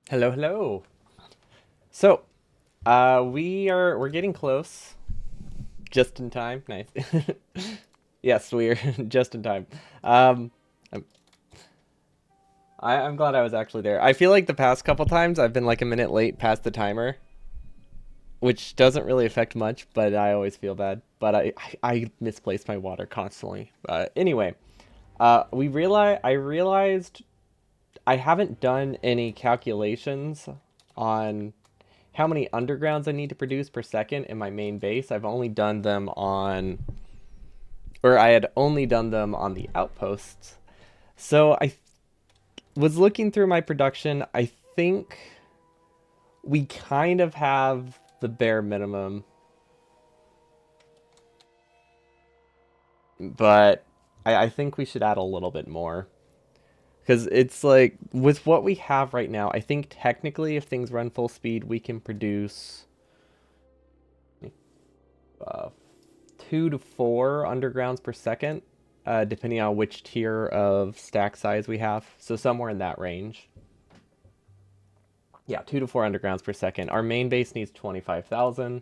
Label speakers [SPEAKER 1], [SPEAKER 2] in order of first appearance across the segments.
[SPEAKER 1] Hello, hello. So, we're getting close. Just in time. Nice. Yes, we're just in time. Um, I'm, I'm glad I was actually there. I feel like the past couple times I've been like a minute late past the timer, which doesn't really affect much, but I always feel bad. But I misplaced my water constantly. Anyway, I realized I haven't done any calculations on how many undergrounds I need to produce per second in my main base. I've only done them on, or I had only done them on the outposts. So was looking through my production. I think we kind of have the bare minimum, but I think we should add a little bit more. Because it's like, with what we have right now, I think technically, if things run full speed, we can produce uh, 2 to 4 undergrounds per second, depending on which tier of stack size we have. So somewhere in that range. Yeah, 2 to 4 undergrounds per second. Our main base needs 25,000,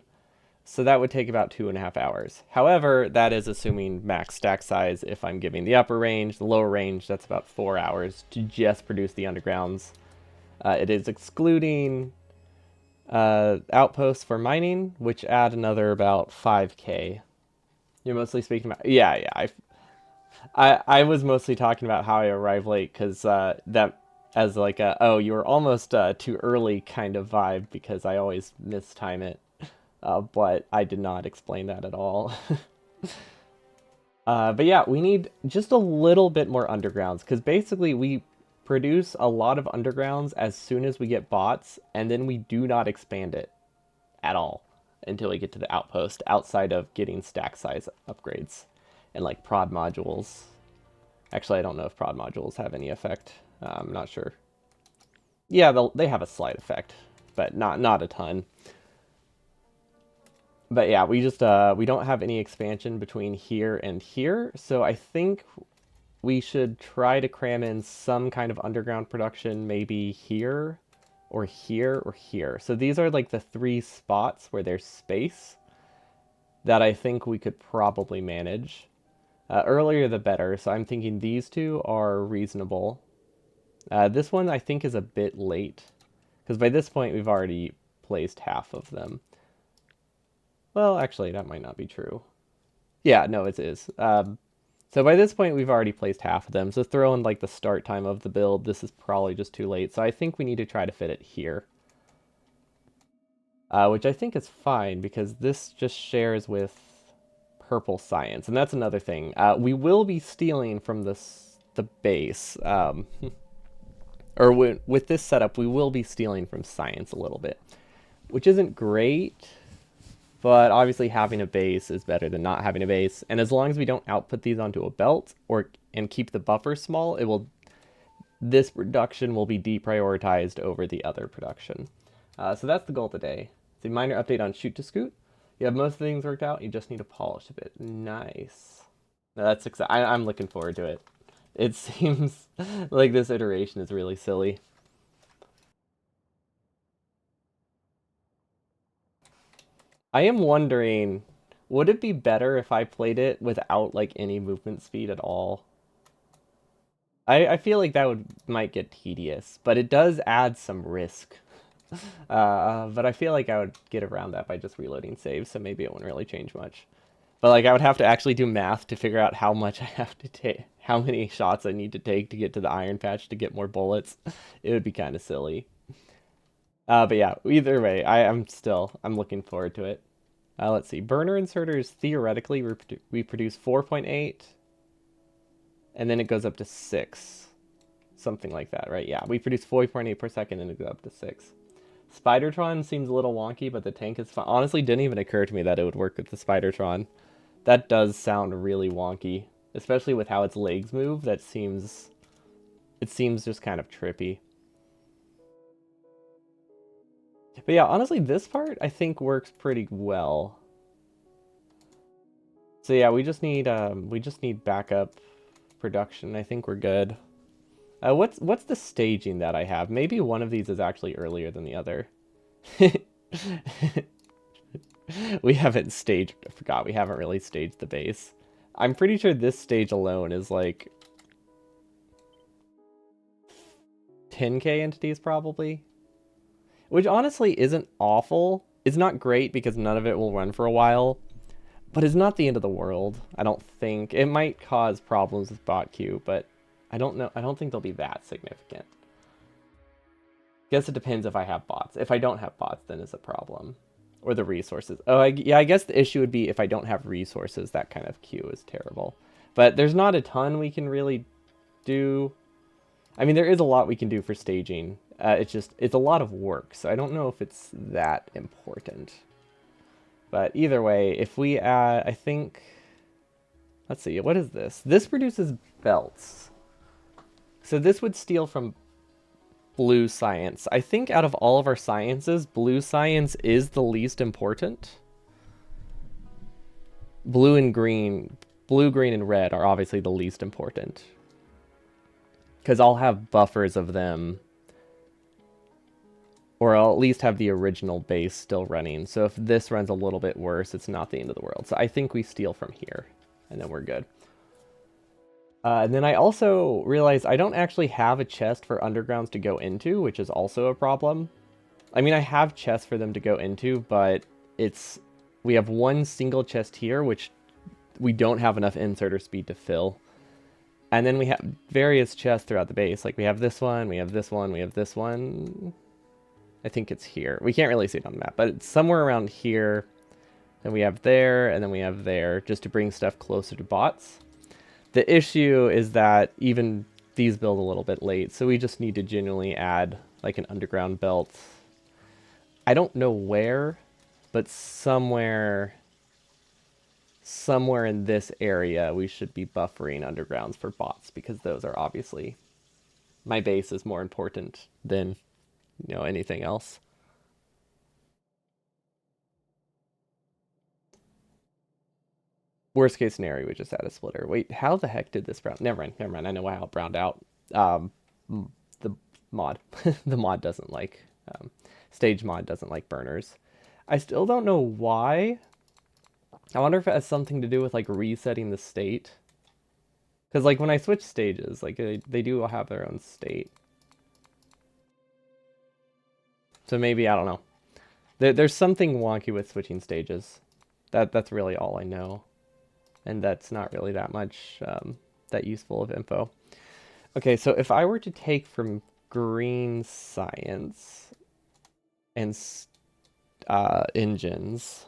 [SPEAKER 1] so that would take about 2.5 hours. However, that is assuming max stack size. If I'm giving the upper range, the lower range, that's about 4 hours to just produce the undergrounds. It is excluding outposts for mining, which add another about 5k. You're mostly speaking about, yeah. I was mostly talking about how I arrived late because that as like a, oh, you were almost too early kind of vibe, because I always mistime it. But I did not explain that at all. But yeah, we need just a little bit more undergrounds, because basically we produce a lot of undergrounds as soon as we get bots, and then we do not expand it at all until we get to the outpost, outside of getting stack size upgrades and like prod modules. Actually, I don't know if prod modules have any effect. I'm not sure. Yeah, they have a slight effect, but not a ton. But yeah, we don't have any expansion between here and here, so I think we should try to cram in some kind of underground production, maybe here or here or here. So these are like the 3 spots where there's space that I think we could probably manage. Earlier the better, so I'm thinking these two are reasonable. This one I think is a bit late, because by this point we've already placed half of them. Well, actually, that might not be true. Yeah, no, it is. So by this point we've already placed half of them. So throw in like the start time of the build. This is probably just too late. So I think we need to try to fit it here, which I think is fine because this just shares with purple science, and that's another thing. We will be stealing from the base. Or with this setup, we will be stealing from science a little bit, which isn't great, but obviously having a base is better than not having a base. And as long as we don't output these onto a belt and keep the buffer small, this production will be deprioritized over the other production. So that's the goal today. It's a minor update on shoot to scoot. You have most things worked out. You just need to polish a bit. Nice. No, that's exciting. I'm looking forward to it. It seems like this iteration is really silly. I am wondering, would it be better if I played it without like any movement speed at all? I feel like that would might get tedious, but it does add some risk. But I feel like I would get around that by just reloading saves, so maybe it wouldn't really change much. But like I would have to actually do math to figure out how much I have to take, how many shots I need to take to get to the iron patch to get more bullets. It would be kind of silly. But yeah, either way, I'm looking forward to it. Let's see. Burner inserters theoretically we produce 4.8, and then it goes up to 6, something like that, right? Yeah, we produce 4.8 per second, and it goes up to 6. Spidertron seems a little wonky, but the tank is fine. Honestly, didn't even occur to me that it would work with the Spidertron. That does sound really wonky, especially with how its legs move. It seems just kind of trippy. But yeah, honestly, this part I think works pretty well. So yeah, we just need backup production. I think we're good. What's the staging that I have? Maybe one of these is actually earlier than the other. We haven't staged, I forgot, we haven't really staged the base. I'm pretty sure this stage alone is like 10k entities probably. Which honestly isn't awful. It's not great because none of it will run for a while. But it's not the end of the world, I don't think. It might cause problems with bot queue, but I don't know. I don't think they'll be that significant. Guess it depends if I have bots. If I don't have bots, then it's a problem. Or the resources. Oh, yeah, I guess the issue would be if I don't have resources, that kind of queue is terrible. But there's not a ton we can really do. I mean, there is a lot we can do for staging. It's a lot of work, so I don't know if it's that important. But either way, if we add, I think, let's see, what is this? This produces belts. So this would steal from blue science. I think out of all of our sciences, blue science is the least important. Blue, green, and red are obviously the least important. Because I'll have buffers of them. Or I'll at least have the original base still running. So if this runs a little bit worse, it's not the end of the world. So I think we steal from here. And then we're good. And then I also realized I don't actually have a chest for undergrounds to go into, which is also a problem. I mean, I have chests for them to go into, but we have one single chest here, which we don't have enough inserter speed to fill. And then we have various chests throughout the base. Like we have this one, we have this one, we have this one. I think it's here. We can't really see it on the map, but it's somewhere around here. Then we have there, and then we have there, just to bring stuff closer to bots. The issue is that even these build a little bit late, so we just need to genuinely add like an underground belt. I don't know where, but somewhere in this area we should be buffering undergrounds for bots, because those are obviously, my base is more important than, anything else. Worst case scenario, we just add a splitter. Wait, how the heck did this brown? Never mind. I know how it browned out. The mod, the mod doesn't like, stage mod doesn't like burners. I still don't know why. I wonder if it has something to do with like resetting the state. Because like when I switch stages, like they do have their own state. So maybe, I don't know. There's something wonky with switching stages. That's really all I know. And that's not really that much that useful of info. Okay, so if I were to take from green science and engines,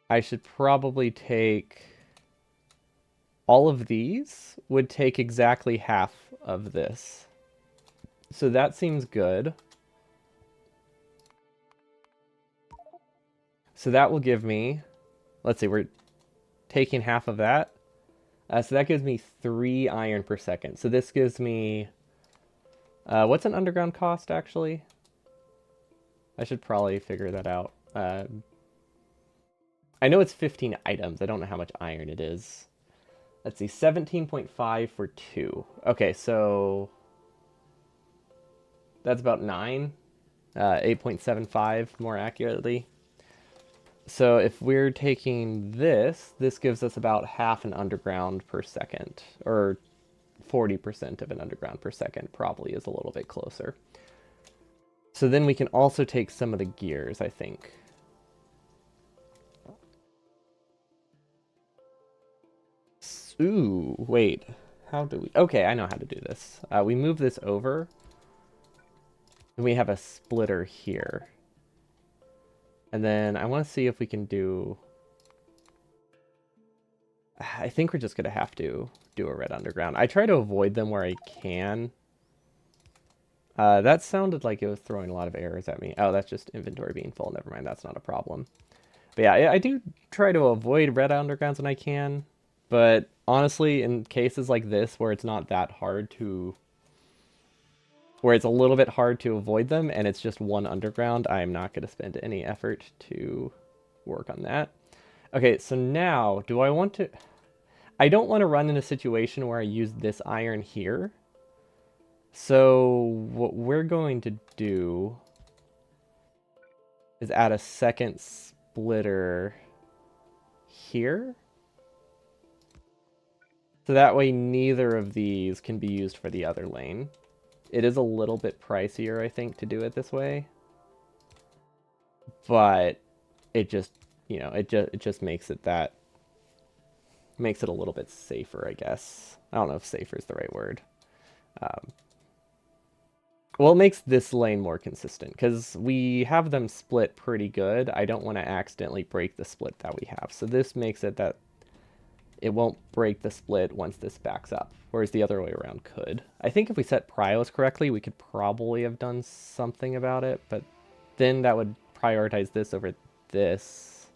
[SPEAKER 1] I should probably take all of these would take exactly half of this. So that seems good. So that will give me, let's see, we're taking half of that. So that gives me 3 iron per second. So this gives me, what's an underground cost actually? I should probably figure that out. I know it's 15 items. I don't know how much iron it is. Let's see, 17.5 for 2. Okay, so that's about 9. 8.75 more accurately. So if we're taking this gives us about half an underground per second, or 40% of an underground per second, probably is a little bit closer. So then we can also take some of the gears, I think. Ooh, wait. How do we... Okay, I know how to do this. We move this over, and we have a splitter here. And then I want to see if we can do... I think we're just going to have to do a red underground. I try to avoid them where I can. That sounded like it was throwing a lot of errors at me. Oh, that's just inventory being full. Never mind, that's not a problem. But yeah, I do try to avoid red undergrounds when I can. But honestly, in cases like this where it's not that hard to... where it's a little bit hard to avoid them and it's just one underground, I'm not going to spend any effort to work on that. Okay, so now, do I want to... I don't want to run in a situation where I use this iron here. So what we're going to do is add a second splitter here. So that way neither of these can be used for the other lane. It is a little bit pricier, I think, to do it this way. But it just, it just makes it makes it a little bit safer, I guess. I don't know if safer is the right word. Um, well, it makes this lane more consistent because we have them split pretty good. I don't want to accidentally break the split that we have. So this makes it that it won't break the split once this backs up, whereas the other way around could. I think if we set prios correctly, we could probably have done something about it, but then that would prioritize this over this.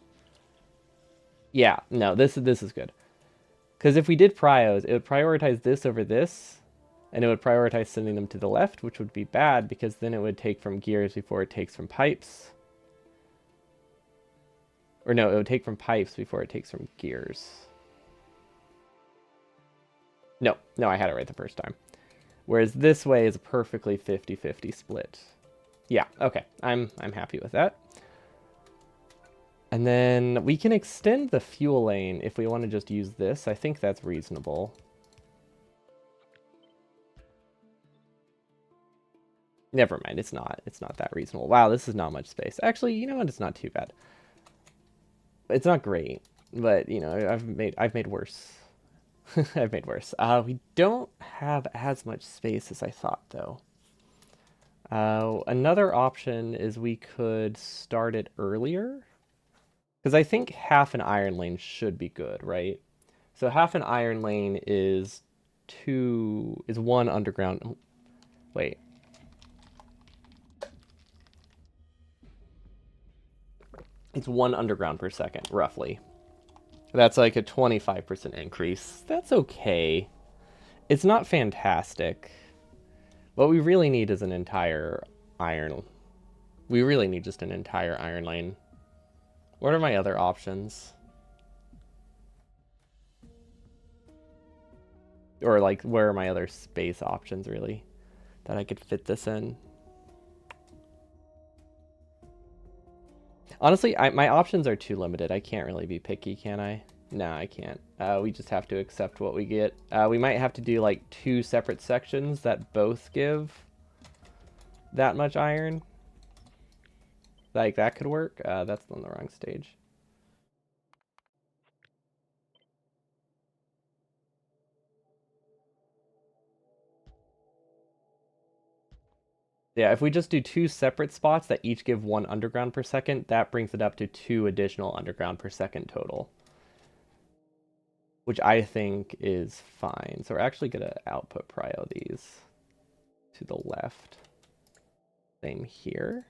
[SPEAKER 1] Yeah, no, this is good. Because if we did prios, it would prioritize this over this, and it would prioritize sending them to the left, which would be bad because then it would take from gears before it takes from pipes. Or no, it would take from pipes before it takes from gears. No, I had it right the first time. Whereas this way is a perfectly 50-50 split. Yeah, okay. I'm happy with that. And then we can extend the fuel lane if we want to just use this. I think that's reasonable. Never mind, it's not. It's not that reasonable. Wow, this is not much space. Actually, you know what? It's not too bad. It's not great, but I've made worse. I've made worse. We don't have as much space as I thought, though. Another option is we could start it earlier. Because I think half an iron lane should be good, right? So half an iron lane is one underground. Wait. It's one underground per second, roughly. That's like a 25% increase. That's okay. It's not fantastic. What we really need is an entire iron. We really need just an entire iron lane. What are my other options? Or like, where are my other space options really that I could fit this in? Honestly, my options are too limited. I can't really be picky, can I? No, I can't. We just have to accept what we get. We might have to do like 2 separate sections that both give that much iron. Like, that could work. That's on the wrong stage. Yeah, if we just do 2 separate spots that each give 1 underground per second, that brings it up to 2 additional underground per second total. Which I think is fine. So we're actually going to output prio these to the left. Same here.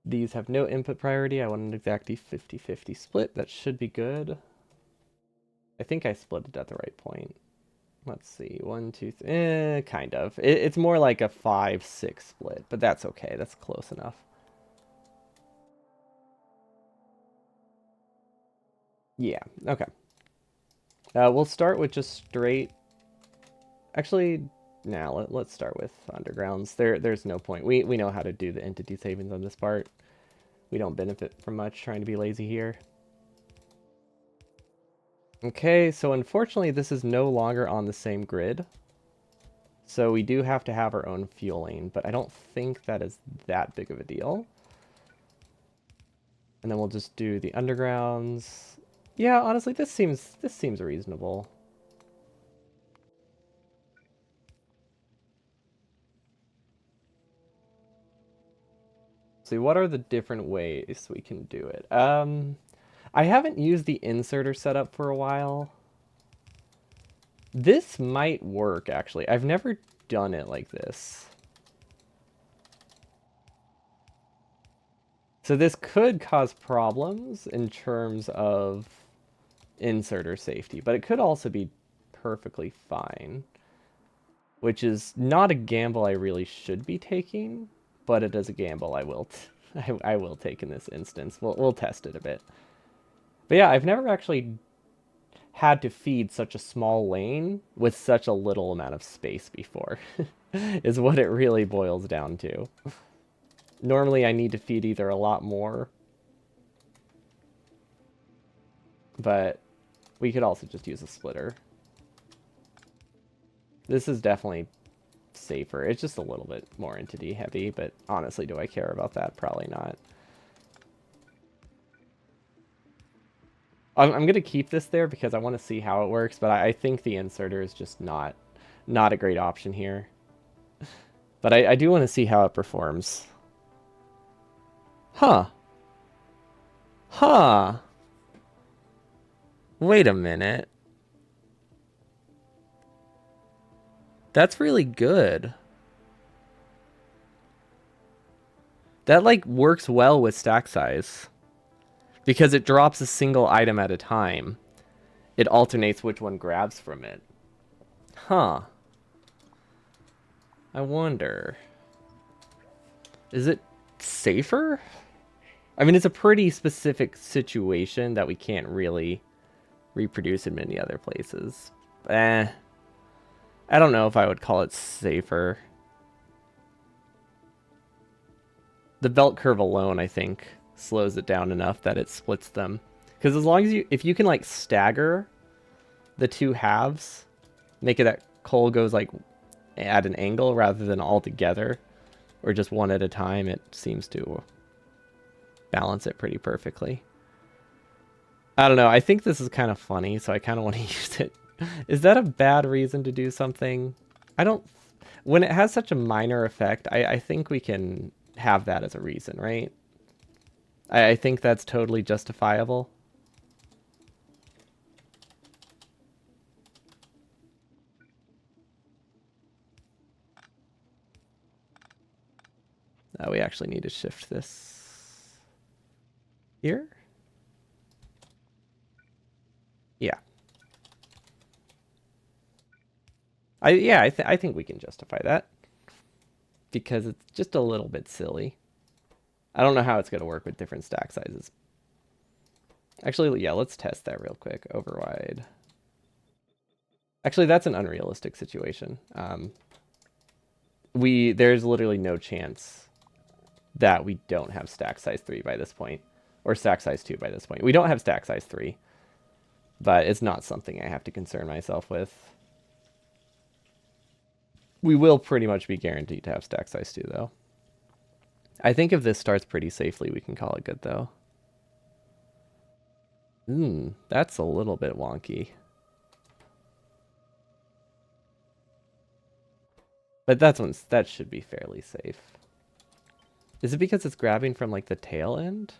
[SPEAKER 1] These have no input priority. I want an exactly 50-50 split. That should be good. I think I split it at the right point. Let's see. 1, 2, kind of. It's more like a 5-6 split, but that's okay. That's close enough. Yeah, okay. We'll start with just straight. Actually, now let's start with undergrounds. There's no point. We know how to do the entity savings on this part. We don't benefit from much trying to be lazy here. Okay, so unfortunately this is no longer on the same grid. So we do have to have our own fuel lane, but I don't think that is that big of a deal. And then we'll just do the undergrounds. Yeah, honestly, this seems reasonable. See, what are the different ways we can do it? I haven't used the inserter setup for a while. This might work, actually. I've never done it like this. So this could cause problems in terms of inserter safety, but it could also be perfectly fine. Which is not a gamble I really should be taking, but it is a gamble I will I will take in this instance. We'll test it a bit. But yeah, I've never actually had to feed such a small lane with such a little amount of space before, is what it really boils down to. Normally, I need to feed either a lot more, but we could also just use a splitter. This is definitely safer. It's just a little bit more entity heavy, but honestly, do I care about that? Probably not. I'm going to keep this there because I want to see how it works, but I think the inserter is just not a great option here. But I do want to see how it performs. Huh. Huh. Wait a minute. That's really good. That, like, works well with stack size. Because it drops a single item at a time. It alternates which one grabs from it. Huh. I wonder. Is it safer? I mean, it's a pretty specific situation that we can't really reproduce in many other places. I don't know if I would call it safer. The belt curve alone, I think, slows it down enough that it splits them. Because as long as if you can like stagger the two halves, make it that coal goes like at an angle rather than all together, or just one at a time, it seems to balance it pretty perfectly. I don't know. I think this is kind of funny, so I kind of want to use it. Is that a bad reason to do something? I don't... When it has such a minor effect, I think we can have that as a reason, right? I think that's totally justifiable. We actually need to shift this here. Yeah. I think we can justify that because it's just a little bit silly. I don't know how it's going to work with different stack sizes. Actually, yeah, let's test that real quick. Override. Actually, that's an unrealistic situation. There's literally no chance that we don't have stack size 3 by this point, or stack size 2 by this point. We don't have stack size 3, but it's not something I have to concern myself with. We will pretty much be guaranteed to have stack size 2, though. I think if this starts pretty safely, we can call it good, though. That's a little bit wonky. But that should be fairly safe. Is it because it's grabbing from like the tail end?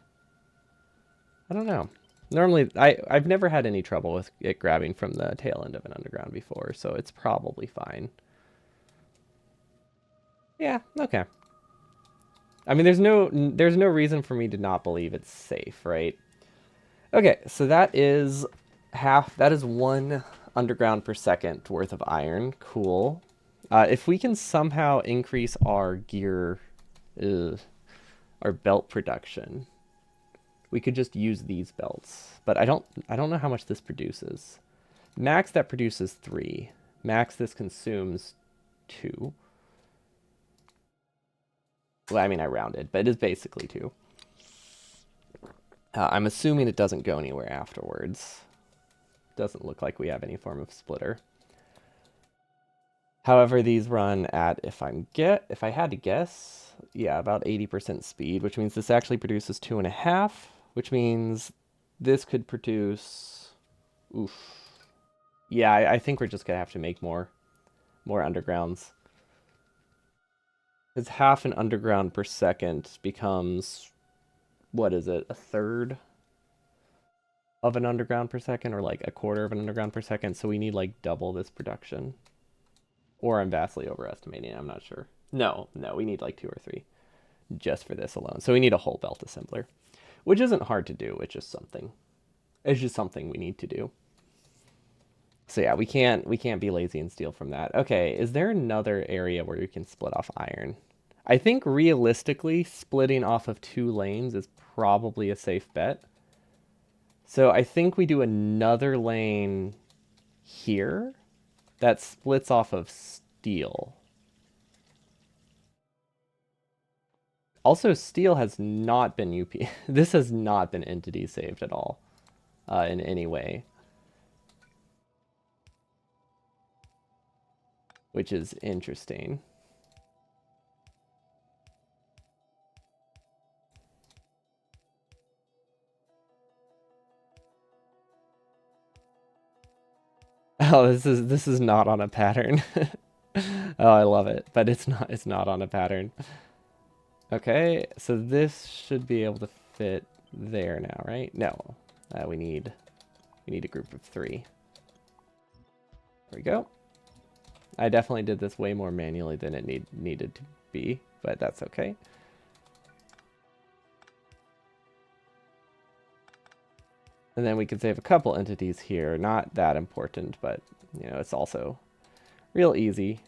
[SPEAKER 1] I don't know. Normally, I've never had any trouble with it grabbing from the tail end of an underground before, so it's probably fine. Yeah, okay. I mean, there's no reason for me to not believe it's safe, right? Okay, so that is 1 underground per second worth of iron. Cool. If we can somehow increase our gear, our belt production, we could just use these belts. But I don't know how much this produces. Max that produces 3. Max this consumes 2. Well, I mean, I rounded, but it is basically 2. I'm assuming it doesn't go anywhere afterwards. Doesn't look like we have any form of splitter. However, these run at, if I had to guess, yeah, about 80% speed, which means this actually produces 2.5, which means this could produce, oof. Yeah, I think we're just gonna have to make more undergrounds. Because half an underground per second becomes, what is it, a third of an underground per second, or like a quarter of an underground per second, so we need like double this production. Or I'm vastly overestimating it, I'm not sure. No, we need like 2 or 3 just for this alone. So we need a whole belt assembler, which isn't hard to do. It's just something we need to do. So yeah, we can't be lazy and steal from that. Okay, is there another area where you can split off iron? I think realistically, splitting off of 2 lanes is probably a safe bet. So I think we do another lane here that splits off of steel. Also, steel has not been UP. This has not been entity saved at all in any way, which is interesting. Oh, this is not on a pattern. Oh, I love it, but it's not on a pattern. Okay, so this should be able to fit there now, right? No, we need a group of 3. There we go. I definitely did this way more manually than it needed to be, but that's okay. And then we can save a couple entities here. Not that important, but you know, it's also real easy.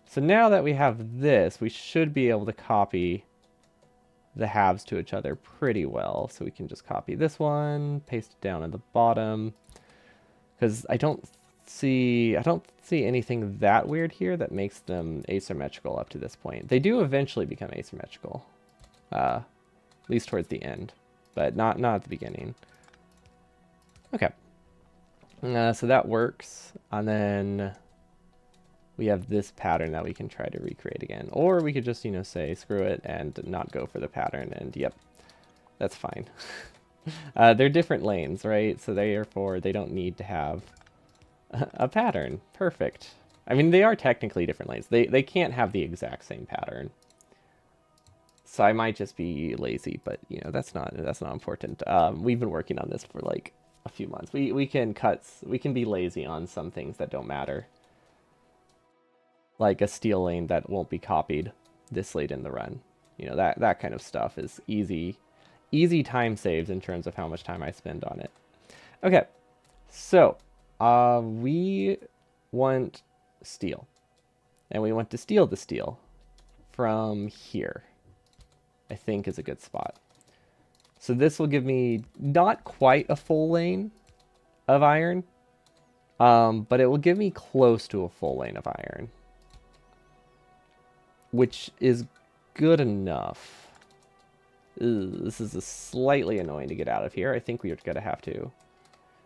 [SPEAKER 1] So now that we have this, we should be able to copy the halves to each other pretty well. So we can just copy this one, paste it down at the bottom. Because I don't see anything that weird here that makes them asymmetrical up to this point. They do eventually become asymmetrical, at least towards the end, but not at the beginning. Okay, so that works, and then we have this pattern that we can try to recreate again, or we could just say screw it and not go for the pattern, and yep, that's fine. They're different lanes, right? So therefore they don't need to have a pattern. Perfect. I mean, they are technically different lanes. They can't have the exact same pattern. So I might just be lazy, but that's not important. We've been working on this for like a few months. We can be lazy on some things that don't matter. Like a steel lane that won't be copied this late in the run. That kind of stuff is easy time saves in terms of how much time I spend on it. Okay. So, we want steel. And we want to steal the steel from here. I think is a good spot. So this will give me not quite a full lane of iron, but it will give me close to a full lane of iron, which is good enough. This is slightly annoying to get out of here. I think we're gonna have to.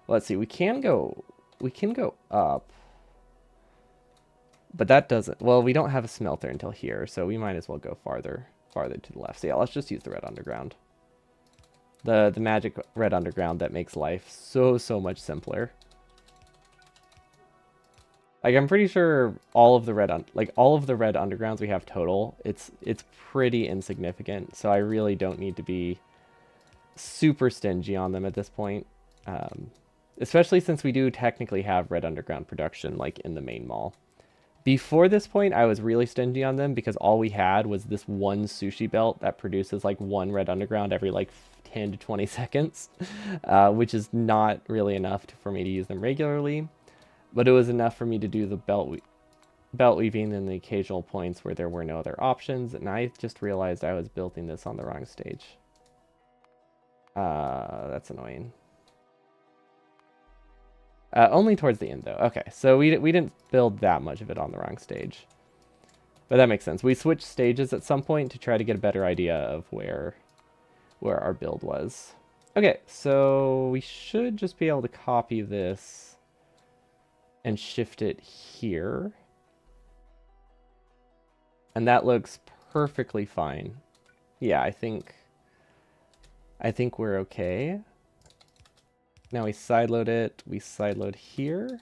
[SPEAKER 1] Let's see. We can go up, but that doesn't. Well, we don't have a smelter until here, so we might as well go farther to the left. So yeah, let's just use the red underground. The magic red underground that makes life so much simpler. Like, I'm pretty sure all of the red undergrounds we have total, it's pretty insignificant. So I really don't need to be super stingy on them at this point. Especially since we do technically have red underground production like in the main mall. Before this point, I was really stingy on them because all we had was this one sushi belt that produces like one red underground every like 10 to 20 seconds, which is not really enough for me to use them regularly. But it was enough for me to do the belt weaving in the occasional points where there were no other options, and I just realized I was building this on the wrong stage. That's annoying. Only towards the end, though. Okay, so we didn't build that much of it on the wrong stage. But that makes sense. We switched stages at some point to try to get a better idea of where our build was. Okay, so we should just be able to copy this and shift it here. And that looks perfectly fine. Yeah, I think we're okay. Now we sideload it. We sideload here.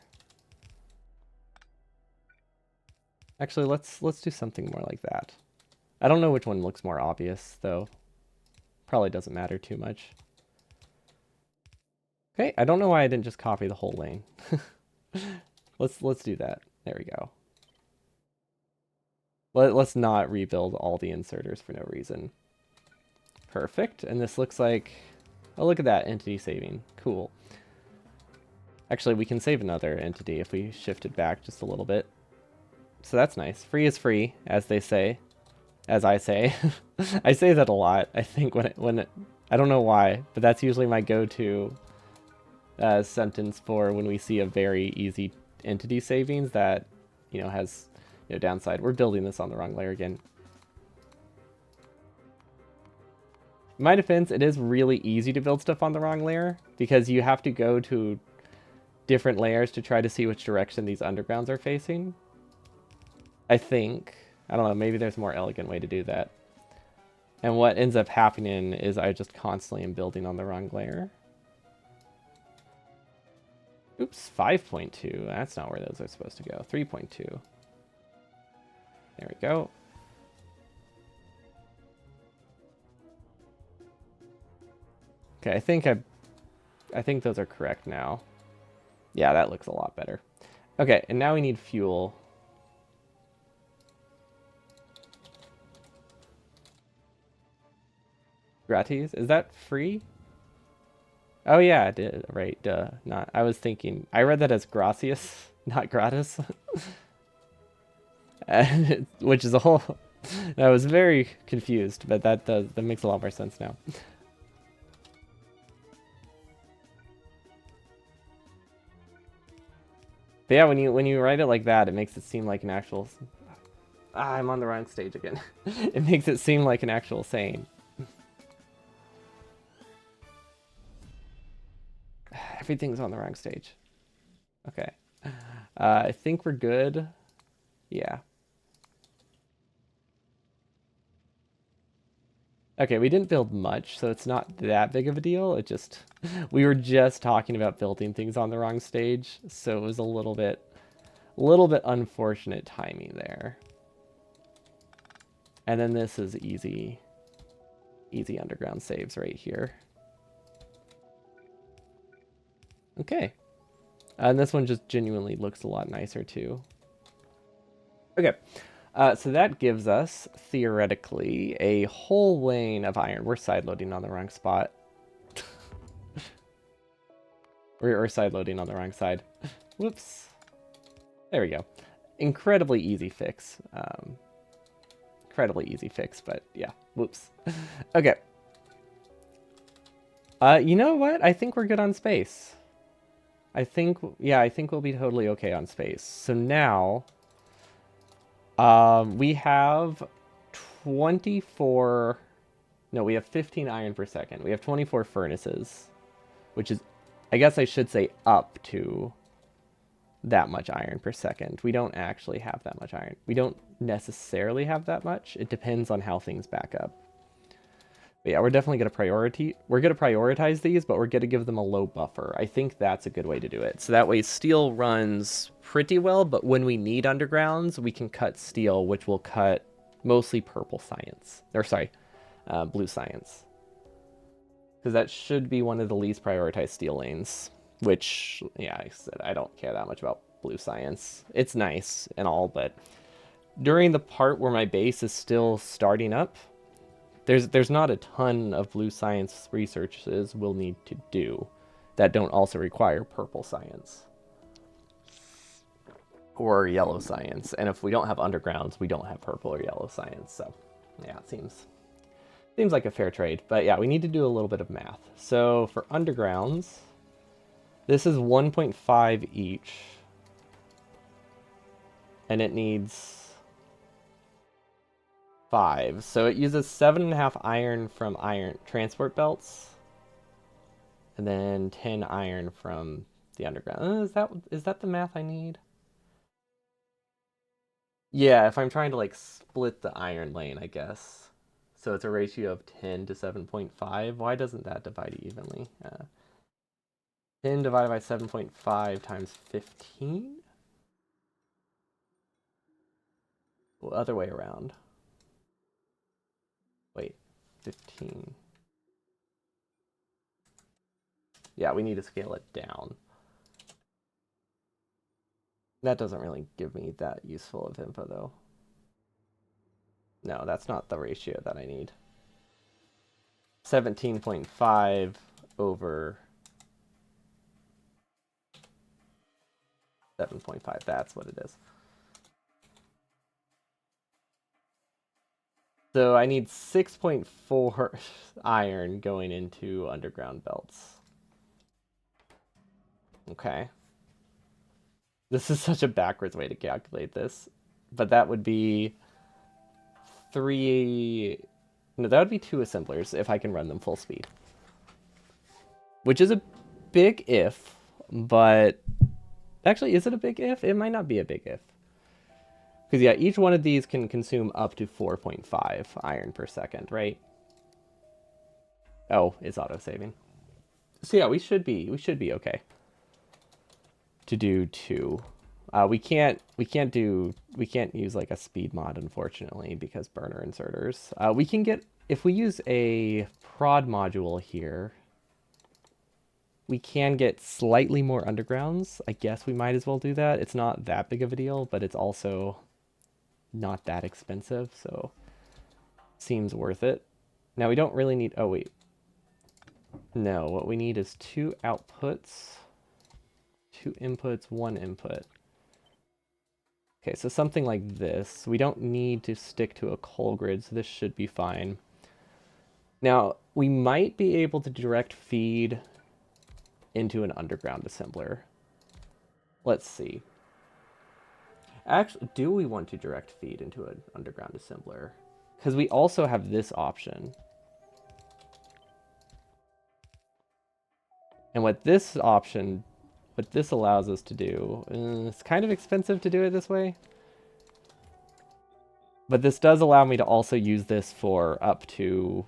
[SPEAKER 1] Actually, let's do something more like that. I don't know which one looks more obvious, though. Probably doesn't matter too much. Okay, I don't know why I didn't just copy the whole lane. Let's do that. There we go. Let's not rebuild all the inserters for no reason. Perfect. And this looks like... Oh, look at that. Entity saving. Cool. Actually, we can save another entity if we shift it back just a little bit. So that's nice. Free is free, as they say. As I say. I say that a lot, I think, when I don't know why, but that's usually my go-to sentence for when we see a very easy entity savings that, has, downside. We're building this on the wrong layer again. In my defense, it is really easy to build stuff on the wrong layer because you have to go to different layers to try to see which direction these undergrounds are facing. I think. I don't know, maybe there's a more elegant way to do that. And what ends up happening is I just constantly am building on the wrong layer. Oops, 5.2. That's not where those are supposed to go. 3.2. There we go. Okay, I think those are correct now. Yeah, that looks a lot better. Okay, and now we need fuel. Gratis? Is that free? Oh yeah, I did. Right, duh. Not. I was thinking. I read that as gracias, not gratis. Which is a whole. I was very confused, but that makes a lot more sense now. But yeah, when you write it like that, it makes it seem like an actual. Ah, I'm on the wrong stage again. It makes it seem like an actual saying. Everything's on the wrong stage. Okay. I think we're good. Yeah. Okay, we didn't build much, so it's not that big of a deal. It just, we were just talking about building things on the wrong stage, so it was a little bit unfortunate timing there. And then this is easy underground saves right here. Okay. And this one just genuinely looks a lot nicer too. Okay. So that gives us, theoretically, a whole lane of iron. We're sideloading on the wrong spot. We're sideloading on the wrong side. Whoops. There we go. Incredibly easy fix. Incredibly easy fix, but yeah. Whoops. Okay. You know what? I think we're good on space. I think we'll be totally okay on space. So now, we have 24... No, we have 15 iron per second. We have 24 furnaces, which is, I guess I should say, up to that much iron per second. We don't actually have that much iron. We don't necessarily have that much. It depends on how things back up. But yeah, we're definitely going to prioritize these, but we're going to give them a low buffer. I think that's a good way to do it. So that way steel runs pretty well, but when we need undergrounds, we can cut steel, which will cut mostly purple science. Or sorry, blue science. Because that should be one of the least prioritized steel lanes. Which, yeah, I said I don't care that much about blue science. It's nice and all, but during the part where my base is still starting up, there's not a ton of blue science researches we'll need to do that don't also require purple science or yellow science. And if we don't have undergrounds, we don't have purple or yellow science. So yeah, it seems like a fair trade. But yeah, we need to do a little bit of math. So for undergrounds, this is 1.5 each. And it needs 5. So it uses 7.5 iron from iron transport belts. And then 10 iron from the underground. Is that the math I need? Yeah, if I'm trying to like split the iron lane, I guess. So it's a ratio of 10 to 7.5. Why doesn't that divide evenly? 10 divided by 7.5 times 15? Well, other way around. Wait, 15. Yeah, we need to scale it down. That doesn't really give me that useful of info, though. No, that's not the ratio that I need. 17.5 over 7.5. That's what it is. So I need 6.4 iron going into underground belts. Okay. This is such a backwards way to calculate this. But that would be three. No, that would be two assemblers if I can run them full speed. Which is a big if, but actually, is it a big if? It might not be a big if. Because yeah, each one of these can consume up to 4.5 iron per second, right? Oh, it's auto-saving. So yeah, we should be okay to do two. We can't use like a speed mod, unfortunately, because burner inserters. We can get, if we use a prod module here, we can get slightly more undergrounds. I guess we might as well do that. It's not that big of a deal, but it's also not that expensive, so seems worth it. Now we don't really need, oh wait. No, what we need is two outputs, two inputs, one input. Okay, so something like this. We don't need to stick to a coal grid, so this should be fine. Now, we might be able to direct feed into an underground assembler. Let's see. Actually, do we want to direct feed into an underground assembler? Because we also have this option. And what this option, what this allows us to do, it's kind of expensive to do it this way. But this does allow me to also use this for up to,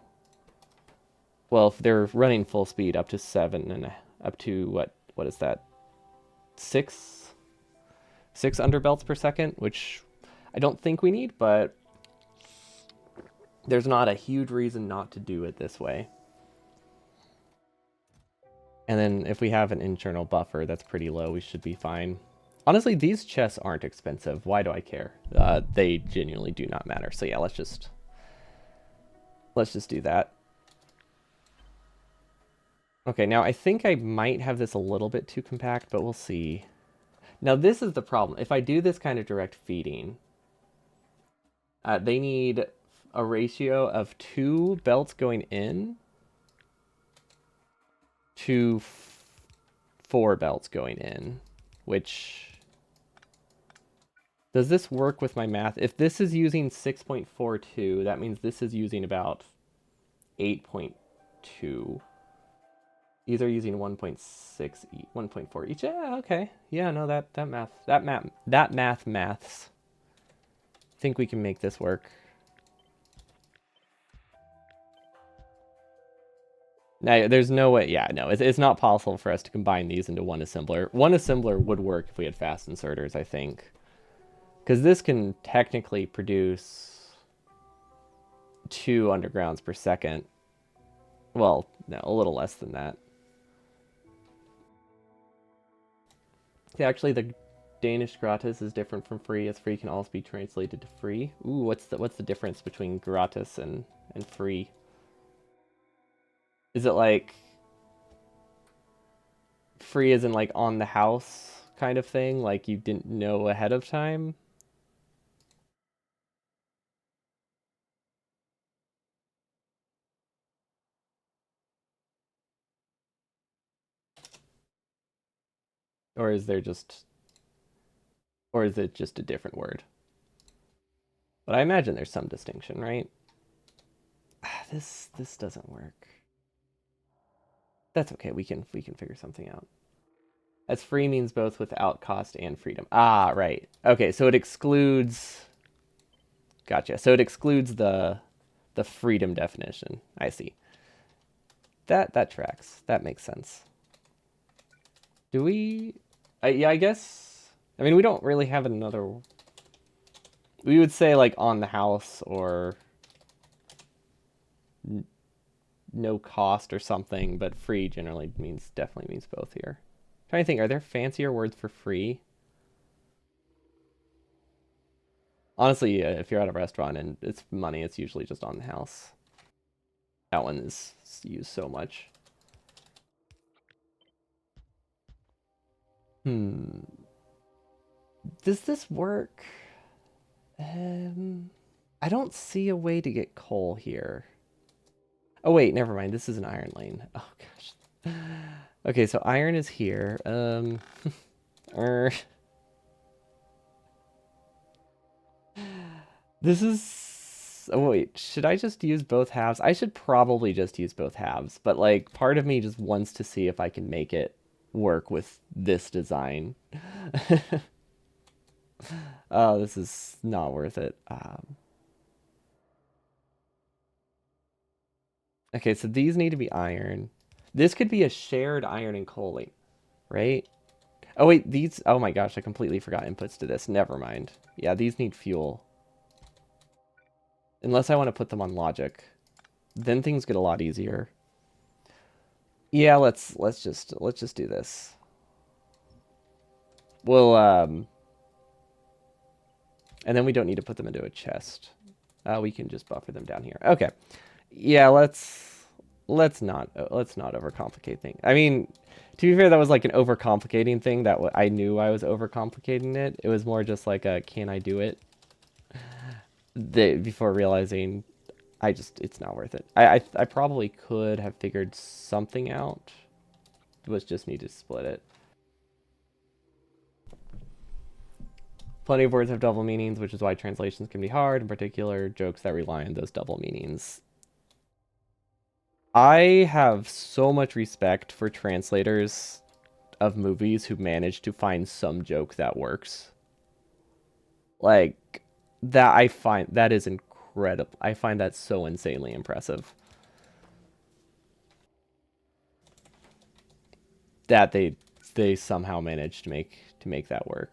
[SPEAKER 1] well, if they're running full speed, up to seven and up to what is that? Six underbelts per second, which I don't think we need, but there's not a huge reason not to do it this way. And then if we have an internal buffer that's pretty low, we should be fine. Honestly, these chests aren't expensive. Why do I care? They genuinely do not matter. So yeah, let's just do that. Okay, now I think I might have this a little bit too compact, but we'll see. Now this is the problem. If I do this kind of direct feeding, they need a ratio of 2 belts going in to 4 belts going in, which... Does this work with my math? If this is using 6.42, that means this is using about 8.2. These are using 1.6, 1.4 each. Yeah, okay. Yeah, no, that maths. Think we can make this work. Now, there's no way. Yeah, no, it's not possible for us to combine these into one assembler. One assembler would work if we had fast inserters, I think. Because this can technically produce 2 undergrounds per second. Well, no, a little less than that. Yeah, actually, the Danish gratis is different from free, as free can also be translated to free. Ooh, what's the difference between gratis and free? Is it like free as in like on the house kind of thing, like you didn't know ahead of time? Or is there just, or is it just a different word? But I imagine there's some distinction, right? This doesn't work. That's okay. We can figure something out. As free means both without cost and freedom. Ah, right. Okay, so it excludes. Gotcha. So it excludes the freedom definition. I see. That tracks. That makes sense. Do we? Yeah, I guess. I mean, we don't really have another. We would say like on the house or no cost or something, but free generally means definitely means both here. Trying to think, are there fancier words for free? Honestly, if you're at a restaurant and it's money, it's usually just on the house. That one is used so much. Hmm. Does this work? Um, I don't see a way to get coal here. Oh wait, never mind. This is an iron lane. Oh gosh. Okay, so iron is here. Er, this is... Oh, wait. Should I just use both halves? I should probably just use both halves. But, like, part of me just wants to see if I can make it work with this design. Oh, this is not worth it. Okay, so these need to be iron. This could be a shared iron and coal, right? Oh, wait, these... Oh my gosh, I completely forgot inputs to this. Never mind. Yeah, these need fuel. Unless I want to put them on logic. Then things get a lot easier. Yeah, let's just do this. We'll and then we don't need to put them into a chest. We can just buffer them down here. Okay. Yeah, let's not overcomplicate things. I mean, to be fair, that was like an overcomplicating thing that I knew I was overcomplicating it. It was more just like a can I do it? Before realizing it's not worth it. I probably could have figured something out. It was just need to split it. Plenty of words have double meanings, which is why translations can be hard, in particular jokes that rely on those double meanings. I have so much respect for translators of movies who manage to find some joke that works. Like that I find that is incredible. I find that so insanely impressive that they somehow managed to make that work.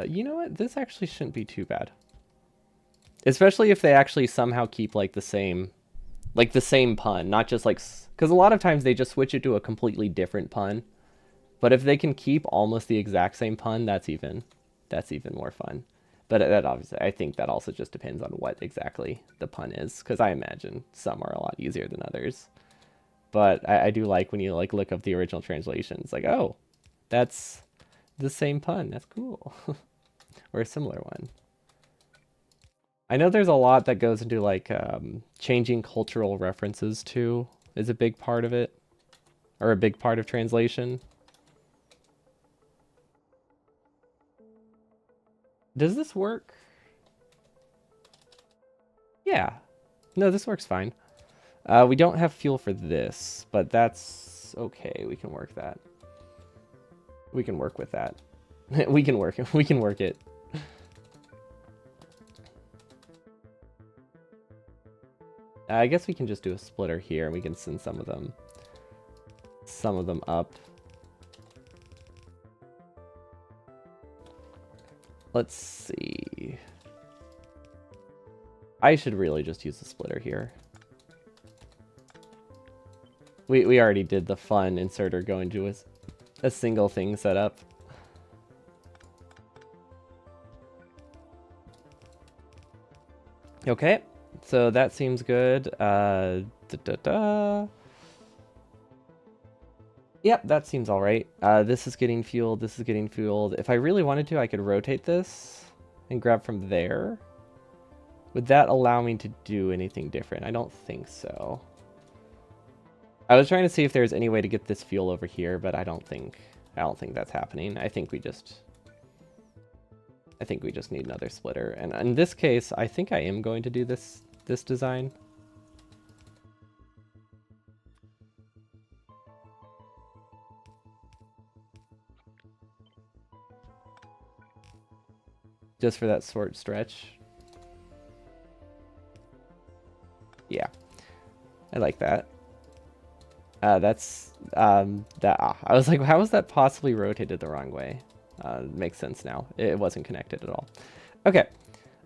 [SPEAKER 1] You know what? This actually shouldn't be too bad. Especially if they actually somehow keep like the same pun, not just like because a lot of times they just switch it to a completely different pun. But if they can keep almost the exact same pun, that's even more fun. But that obviously, I think that also just depends on what exactly the pun is, because I imagine some are a lot easier than others. But I do like when you like look up the original translation. It's like, oh, that's the same pun. That's cool, or a similar one. I know there's a lot that goes into like changing cultural references too is a big part of it, or a big part of translation. Does this work? Yeah. No, this works fine. We don't have fuel for this, but that's okay. We can work that. We can work with that. we can work. We can work it. I guess we can just do a splitter here, and we can send some of them up. Let's see. I should really just use the splitter here. We already did the fun inserter going to a single thing setup. Okay, so that seems good. Yep, that seems all right. This is getting fueled. This is getting fueled. If I really wanted to, I could rotate this and grab from there. Would that allow me to do anything different? I don't think so. I was trying to see if there's any way to get this fuel over here, but I don't think that's happening. I think we just need another splitter. And in this case, I think I am going to do this design. Just for that short stretch. Yeah, I like that. That's that. I was like, how was that possibly rotated the wrong way? Makes sense now. It wasn't connected at all. Okay,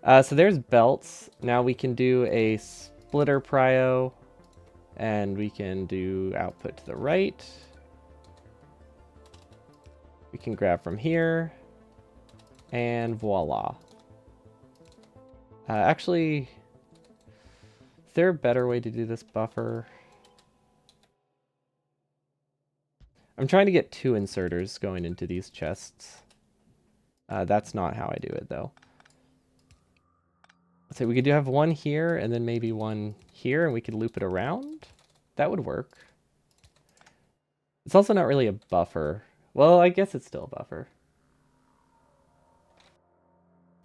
[SPEAKER 1] so there's belts. Now we can do a splitter prio, and we can do output to the right. We can grab from here, and voila. Actually, is there a better way to do this buffer? I'm trying to get 2 inserters going into these chests. That's not how I do it, though. So we could have one here, and then maybe one here, and we could loop it around. That would work. It's also not really a buffer. Well, I guess it's still a buffer.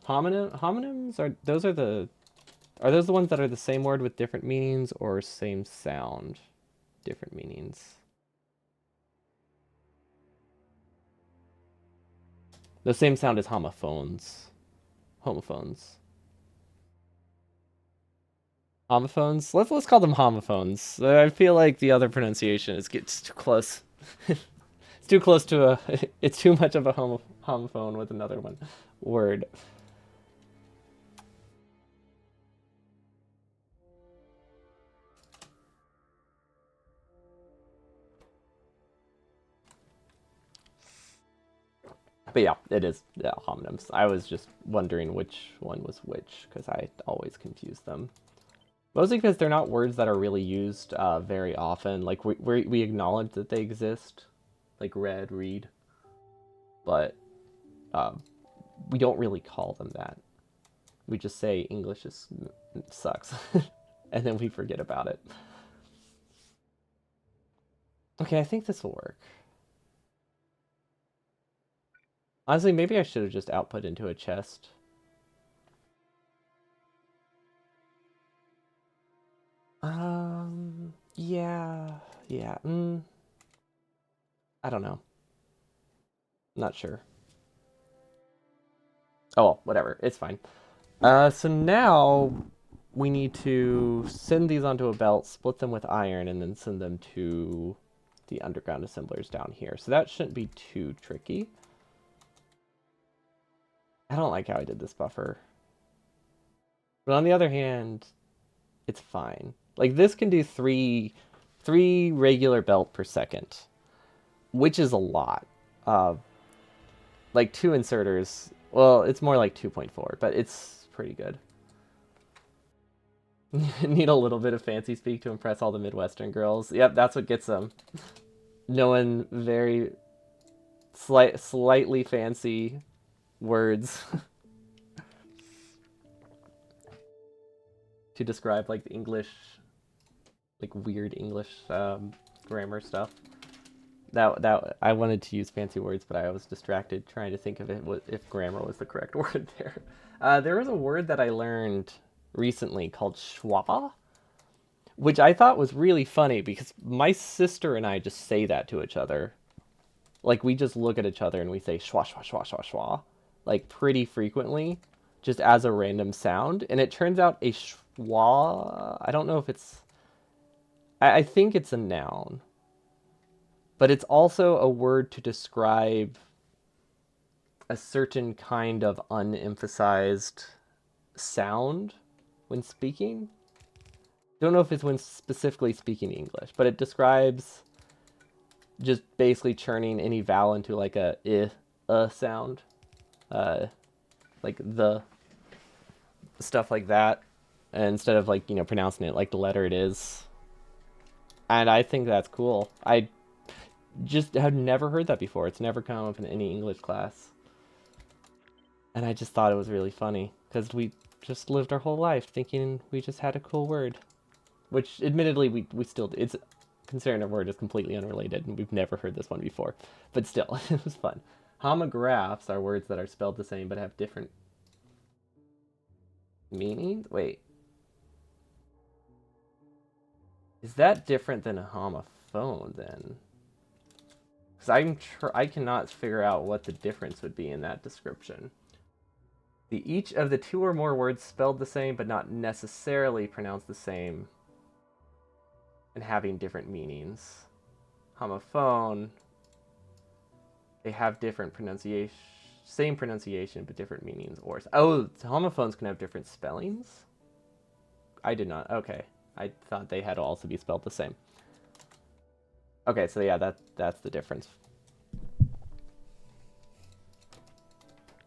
[SPEAKER 1] Homonyms are those the ones that are the same word with different meanings or same sound, different meanings? The same sound as homophones. Homophones. Homophones? Let's call them homophones. I feel like the other pronunciation is gets too close. It's too close to a. It's too much of a homophone with another one word. But yeah, it is homonyms. I was just wondering which one was which because I always confuse them. Mostly because they're not words that are really used very often. Like we acknowledge that they exist, like read, but um, we don't really call them that. We just say English is sucks, and then we forget about it. Okay, I think this will work. Honestly, maybe I should have just output into a chest. Yeah, yeah. I don't know. Not sure. Oh, well, whatever. It's fine. So now we need to send these onto a belt, split them with iron, and then send them to the underground assemblers down here. So that shouldn't be too tricky. I don't like how I did this buffer. But on the other hand, it's fine. Like this can do three regular belt per second, which is a lot. Uh, like two inserters. Well, it's more like 2.4, but it's pretty good. Need a little bit of fancy speak to impress all the Midwestern girls. Yep, that's what gets them. Knowing very slightly fancy words to describe like the English, like weird English grammar stuff. That I wanted to use fancy words, but I was distracted trying to think of it if grammar was the correct word there. There was a word that I learned recently called schwa, which I thought was really funny because my sister and I just say that to each other. Like we just look at each other and we say schwa schwa schwa schwa schwa, like pretty frequently, just as a random sound. And it turns out a schwa. I don't know if it's. I think it's a noun, but it's also a word to describe a certain kind of unemphasized sound when speaking. Don't know if it's when specifically speaking English, but it describes just basically churning any vowel into like a sound, uh, like the stuff like that, and instead of like pronouncing it like the letter it is. And I think that's cool. I just have never heard that before. It's never come up in any English class, and I just thought it was really funny because we just lived our whole life thinking we just had a cool word, which admittedly we still it's considering a word is completely unrelated and we've never heard this one before, but still it was fun. Homographs are words that are spelled the same but have different meanings. Wait, is that different than a homophone then? Because I cannot figure out what the difference would be in that description. Each of the two or more words spelled the same but not necessarily pronounced the same and having different meanings. Homophone, they have different pronunciation, same pronunciation but different meanings. Or homophones can have different spellings. I did not. Okay, I thought they had to also be spelled the same. Okay, so yeah, that's the difference.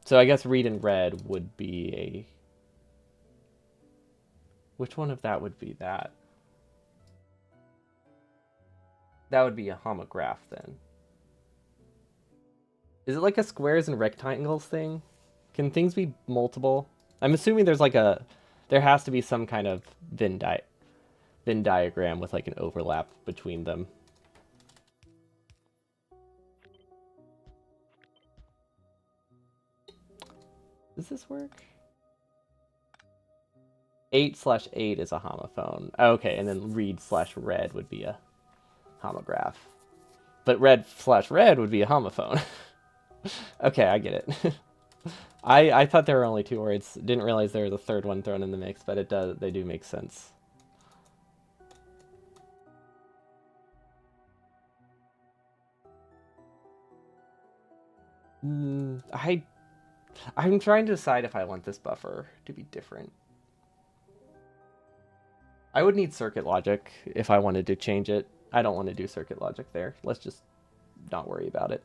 [SPEAKER 1] So I guess read and read would be a. Which one of that would be that? That would be a homograph then. Is it like a squares and rectangles thing? Can things be multiple? I'm assuming there's like a. There has to be some kind of Venn diagram with like an overlap between them. Does this work? 8/8 is a homophone. Okay, and then read/red would be a homograph. But red/red would be a homophone. Okay, I get it. I thought there were only two words. Didn't realize there was a third one thrown in the mix, but they do make sense. I'm trying to decide if I want this buffer to be different. I would need circuit logic if I wanted to change it. I don't want to do circuit logic there. Let's just not worry about it.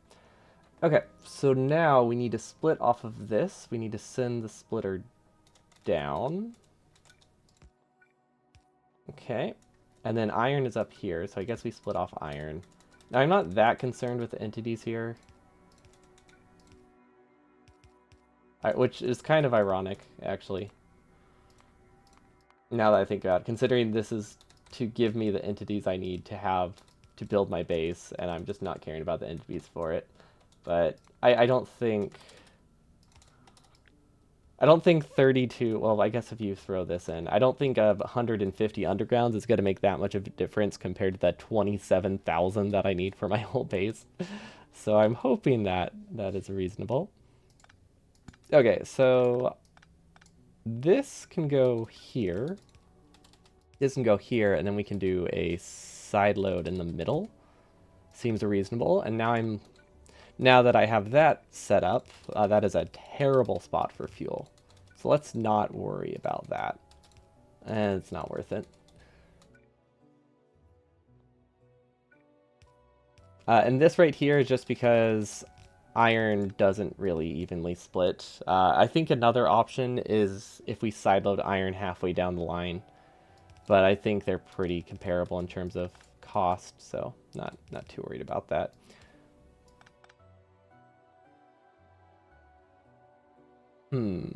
[SPEAKER 1] Okay, so now we need to split off of this. We need to send the splitter down. Okay, and then iron is up here, so I guess we split off iron. Now, I'm not that concerned with the entities here, which is kind of ironic, actually. Now that I think about it, considering this is to give me the entities I need to have to build my base, and I'm just not caring about the entities for it. But I don't think... I don't think 32... Well, I guess if you throw this in, I don't think 150 undergrounds is going to make that much of a difference compared to that 27,000 that I need for my whole base. So I'm hoping that that is reasonable. Okay, so this can go here. This can go here, and then we can do a side load in the middle. Seems reasonable. And now that I have that set up, that is a terrible spot for fuel. So let's not worry about that. And it's not worth it. And this right here is just because iron doesn't really evenly split. I think another option is if we sideload iron halfway down the line. But I think they're pretty comparable in terms of cost, so not too worried about that. Well,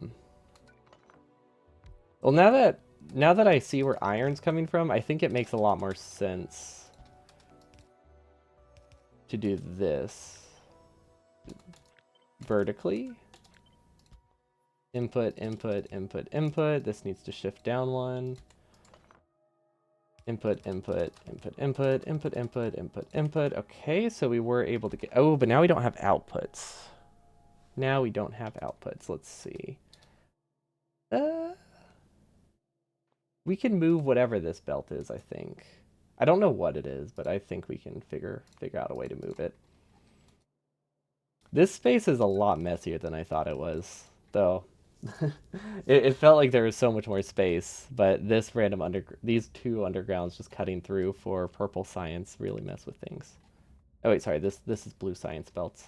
[SPEAKER 1] now that I see where iron's coming from, I think it makes a lot more sense to do this vertically. Input, input, input, input. This needs to shift down one. Input, input, input, input, input, input, input, input. Okay, so we were able to get... Oh, but now we don't have outputs. Now we don't have outputs. Let's see. We can move whatever this belt is, I think. I don't know what it is, but I think we can figure out a way to move it. This space is a lot messier than I thought it was, though. It felt like there was so much more space, but this these two undergrounds just cutting through for purple science really mess with things. Oh wait, sorry, this is blue science belts.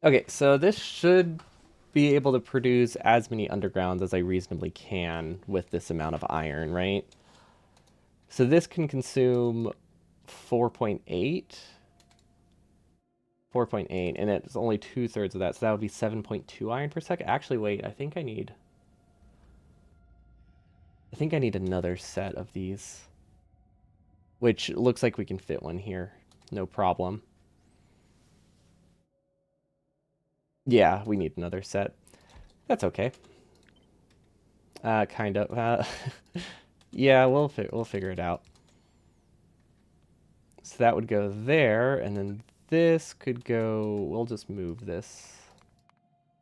[SPEAKER 1] Okay, so this should be able to produce as many undergrounds as I reasonably can with this amount of iron, right? So this can consume 4.8. 4.8, and it's only 2/3 of that, so that would be 7.2 iron per second. Actually, wait, I think I need another set of these, which looks like we can fit one here. No problem. Yeah, we need another set. That's okay. Kind of. Yeah, we'll figure it out. So that would go there, and then this could go... We'll just move this.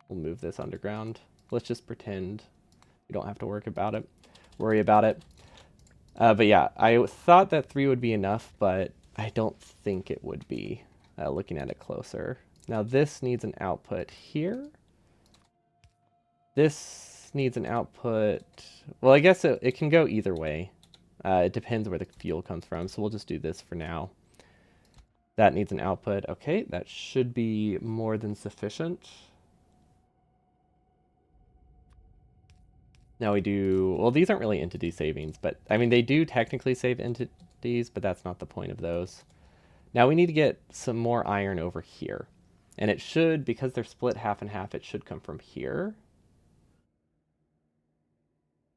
[SPEAKER 1] We'll move this underground. Let's just pretend we don't have to worry about it. But yeah, I thought that 3 would be enough, but I don't think it would be, looking at it closer. Now this needs an output here. This needs an output... Well, I guess it can go either way. It depends where the fuel comes from, so we'll just do this for now. That needs an output. Okay, that should be more than sufficient. Now we do... Well, these aren't really entity savings, but... I mean, they do technically save entities, but that's not the point of those. Now we need to get some more iron over here. And it should, because they're split half and half, it should come from here.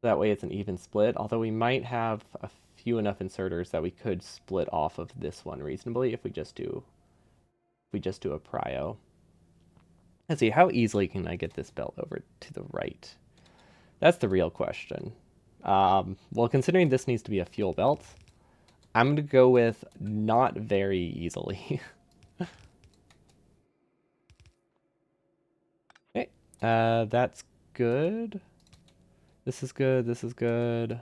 [SPEAKER 1] That way it's an even split, although we might have a few enough inserters that we could split off of this one reasonably if we just do a prio. Let's see, how easily can I get this belt over to the right? That's the real question. Well, considering this needs to be a fuel belt, I'm going to go with not very easily. Okay, that's good. This is good, this is good.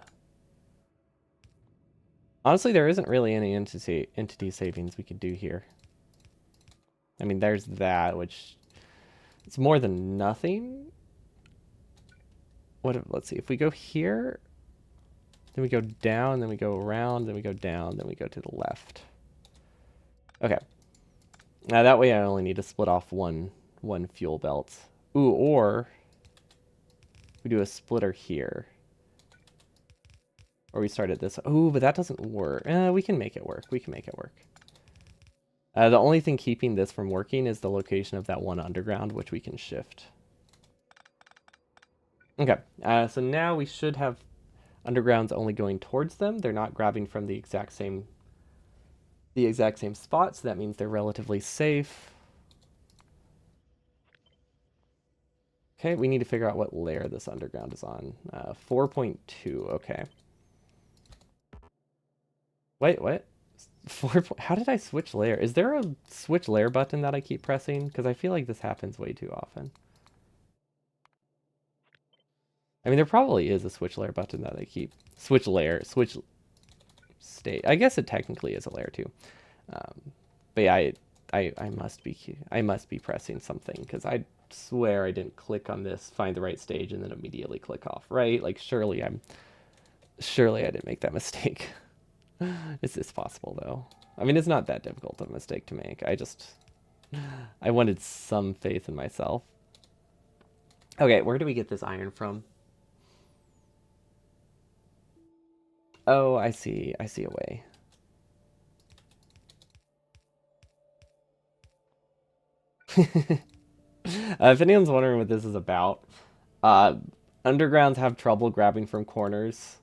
[SPEAKER 1] Honestly, there isn't really any entity savings we could do here. I mean, there's that, which it's more than nothing. Let's see, if we go here, then we go down, then we go around, then we go down, then we go to the left. Okay. Now that way I only need to split off one fuel belt. Ooh, or we do a splitter here. Or we start at this. Ooh, but that doesn't work. We can make it work. We can make it work. The only thing keeping this from working is the location of that one underground, which we can shift. Okay, so now we should have undergrounds only going towards them. They're not grabbing from the exact same spot, so that means they're relatively safe. Okay, we need to figure out what layer this underground is on. 4.2, okay. Wait, what? How did I switch layer? Is there a switch layer button that I keep pressing? Because I feel like this happens way too often. I mean, there probably is a switch layer button that I keep. Switch state. I guess it technically is a layer too. But yeah, I must be pressing something because I swear I didn't click on this, find the right stage, and then immediately click off, right? Like surely I didn't make that mistake. Is this possible though? I mean, it's not that difficult of a mistake to make. I wanted some faith in myself. Okay, where do we get this iron from? Oh, I see. I see a way. If anyone's wondering what this is about, uh, undergrounds have trouble grabbing from corners.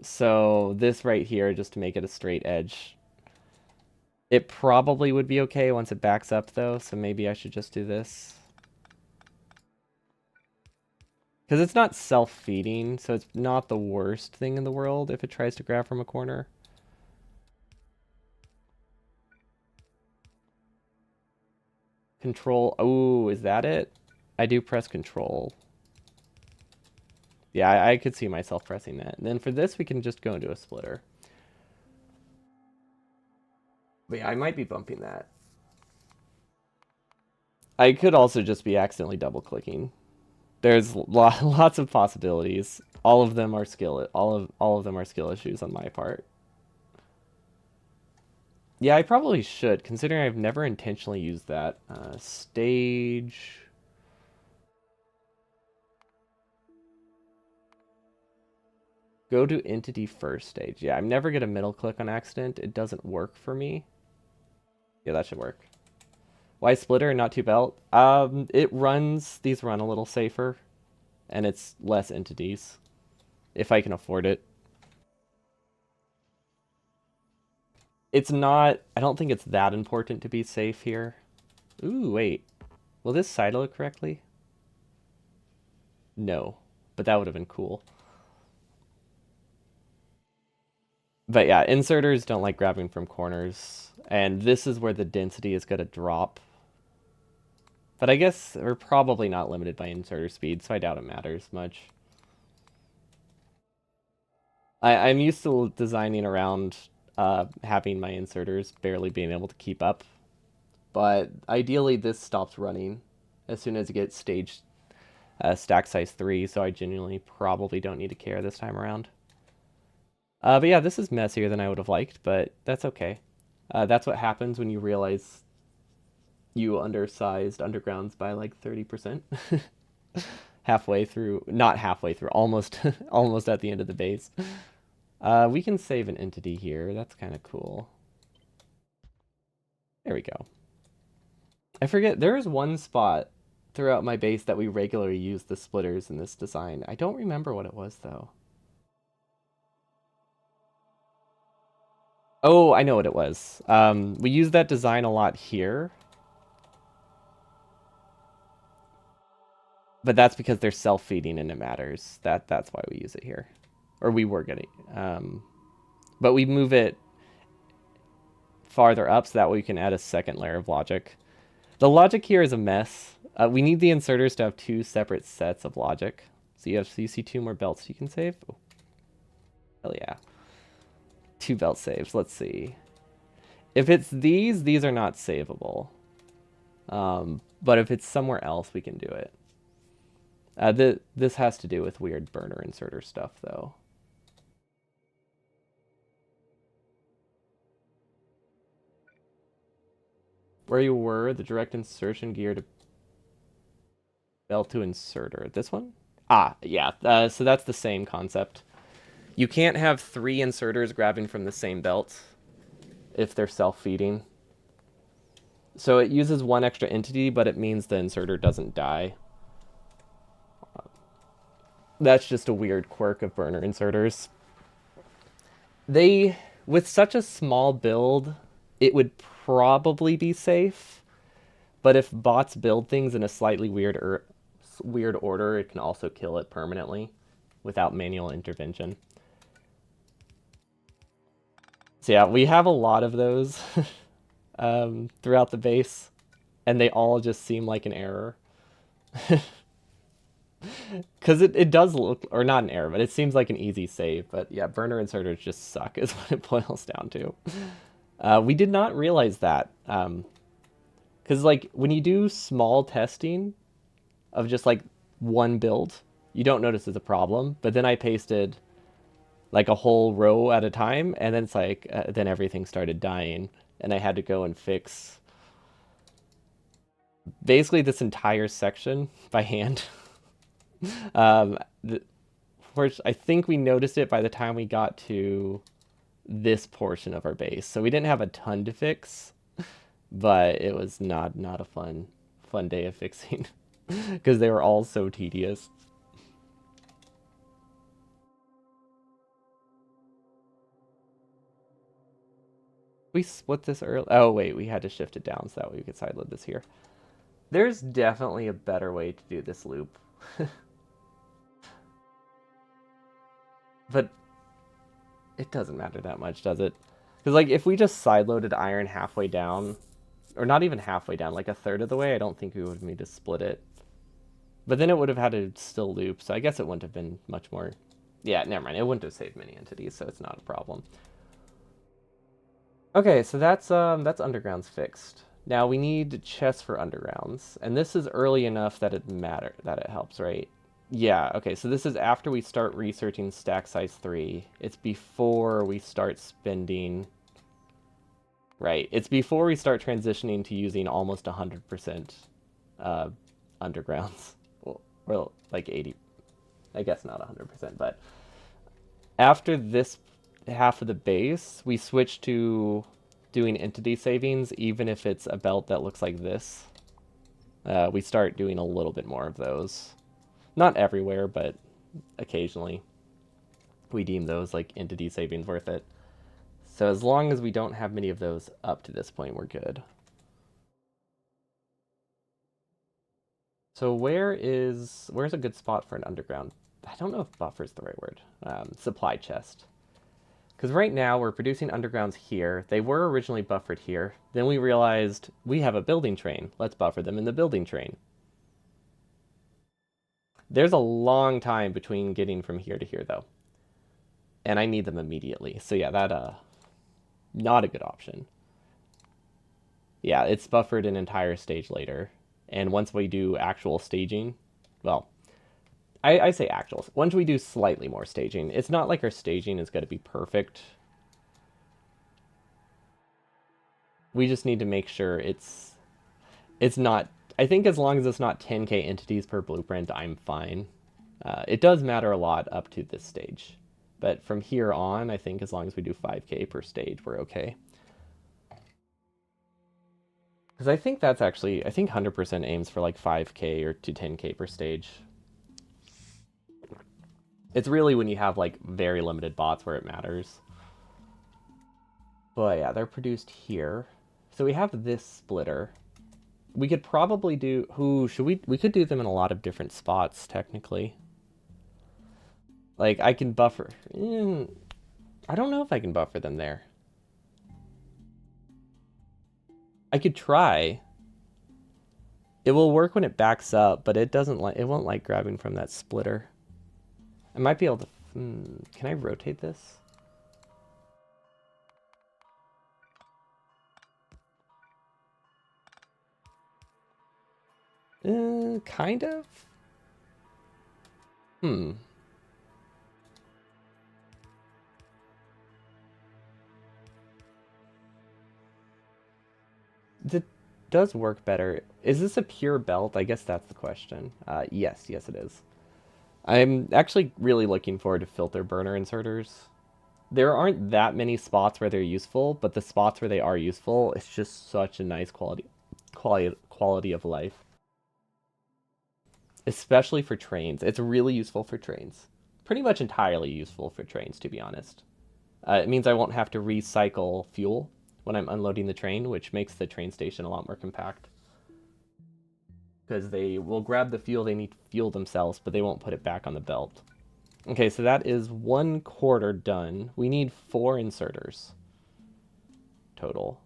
[SPEAKER 1] So this right here, just to make it a straight edge. It probably would be okay once it backs up though, so maybe I should just do this. Because it's not self-feeding, so it's not the worst thing in the world if it tries to grab from a corner. Control. Oh, is that it? I do press control. Yeah, I could see myself pressing that. And then for this, we can just go into a splitter. But yeah, I might be bumping that. I could also just be accidentally double-clicking. There's lots of possibilities. All of them are all of them are skill issues on my part. Yeah, I probably should, considering I've never intentionally used that. Stage. Go to entity first stage. Yeah, I'm never gonna middle click on accident. It doesn't work for me. Yeah, that should work. Why splitter and not two belt? These run a little safer, and it's less entities, if I can afford it. It's not, I don't think it's that important to be safe here. Ooh, wait. Will this silo correctly? No, but that would have been cool. But yeah, inserters don't like grabbing from corners, and this is where the density is going to drop. But I guess we're probably not limited by inserter speed, so I doubt it matters much. I'm used to designing around having my inserters barely being able to keep up, but ideally this stops running as soon as it gets stage stack size 3, so I genuinely probably don't need to care this time around. But yeah, this is messier than I would have liked, but that's okay. That's what happens when you realize you undersized undergrounds by like 30%. Halfway through, not halfway through, almost almost at the end of the base. We can save an entity here. That's kind of cool. There we go. I forget, there is one spot throughout my base that we regularly use the splitters in this design. I don't remember what it was though. Oh, I know what it was. We use that design a lot here. But that's because they're self-feeding and it matters. That's why we use it here. Or we were getting. But we move it farther up so that way we can add a second layer of logic. The logic here is a mess. We need the inserters to have two separate sets of logic. So you see two more belts you can save. Oh, hell yeah. Two belt saves. Let's see. If it's these are not savable. But if it's somewhere else, we can do it. This has to do with weird burner inserter stuff, though. Where you were, the direct insertion gear to belt to inserter. This one? Ah, yeah. So that's the same concept. You can't have three inserters grabbing from the same belt if they're self-feeding. So it uses one extra entity, but it means the inserter doesn't die. That's just a weird quirk of burner inserters. With such a small build, it would probably be safe. But if bots build things in a slightly weird order, it can also kill it permanently without manual intervention. So yeah, we have a lot of those throughout the base, and they all just seem like an error. Because it does look, or not an error, but it seems like an easy save. But yeah, burner inserters just suck is what it boils down to. We did not realize that. Because like when you do small testing of just like one build, you don't notice it's a problem. But then I pasted like a whole row at a time, and then it's like then everything started dying, and I had to go and fix basically this entire section by hand. um, Which I think we noticed it by the time we got to this portion of our base. So we didn't have a ton to fix, but it was not a fun day of fixing because they were all so tedious. We split this early. Oh wait, we had to shift it down so that way we could sideload this here. There's definitely a better way to do this loop. But it doesn't matter that much, does it? Because like if we just sideloaded iron halfway down, or not even halfway down, like a third of the way, I don't think we would need to split it. But then it would have had to still loop, so I guess it wouldn't have been much more. Yeah, never mind. It wouldn't have saved many entities, so it's not a problem. Okay, so that's undergrounds fixed. Now we need chests for undergrounds, and this is early enough that it helps, right? Yeah, okay, so this is after we start researching stack size 3. It's before we start spending. Right, it's before we start transitioning to using almost 100% undergrounds. Well, like 80. I guess not 100%, but after this half of the base, we switch to doing entity savings, even if it's a belt that looks like this. We start doing a little bit more of those. Not everywhere, but occasionally. We deem those like entity savings worth it. So as long as we don't have many of those up to this point, we're good. So where's a good spot for an underground? I don't know if buffer is the right word. Supply chest. Because right now we're producing undergrounds here. They were originally buffered here. Then we realized we have a building train. Let's buffer them in the building train. There's a long time between getting from here to here though. And I need them immediately. So yeah, that not a good option. Yeah, it's buffered an entire stage later. And once we do actual staging, well, I say actual. Once we do slightly more staging, it's not like our staging is going to be perfect. We just need to make sure it's not. I think as long as it's not 10k entities per blueprint, I'm fine. It does matter a lot up to this stage, but from here on, I think as long as we do 5k per stage, we're okay. Because I think that's actually, I think 100% aims for like 5k or to 10k per stage. It's really when you have like very limited bots where it matters. But yeah, they're produced here. So we have this splitter. We could probably do. Who should we? We could do them in a lot of different spots, technically. Like I can buffer. I don't know if I can buffer them there. I could try. It will work when it backs up, but it doesn't like. It won't like grabbing from that splitter. I might be able to. Can I rotate this? Kind of. Hmm. It does work better. Is this a pure belt? I guess that's the question. Yes, it is. I'm actually really looking forward to filter burner inserters. There aren't that many spots where they're useful, but the spots where they are useful, it's just such a nice quality of life. Especially for trains. It's really useful for trains. Pretty much entirely useful for trains, to be honest. It means I won't have to recycle fuel when I'm unloading the train, which makes the train station a lot more compact. Because they will grab the fuel they need to fuel themselves, but they won't put it back on the belt. Okay, so that is 1/4 done. We need 4 inserters total.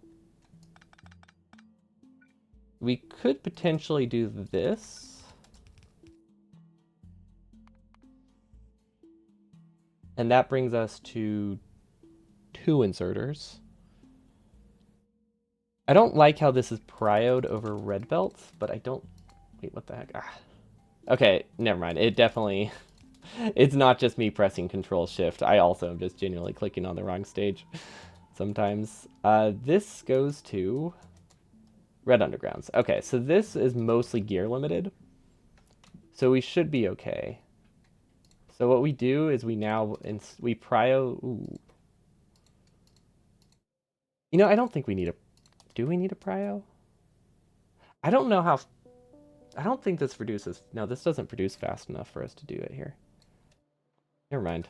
[SPEAKER 1] We could potentially do this. And that brings us to 2 inserters. I don't like how this is prioed over red belts, but I don't... Wait, what the heck? Okay, never mind. It definitely... It's not just me pressing Control Shift. I also am just genuinely clicking on the wrong stage sometimes. This goes to Red Undergrounds. Okay, so this is mostly gear limited. So we should be okay. So what we do is we now... we prio... Ooh. You know, I don't think we need a... Do we need a prio? I don't know how... I don't think this produces... No, this doesn't produce fast enough for us to do it here. Never mind.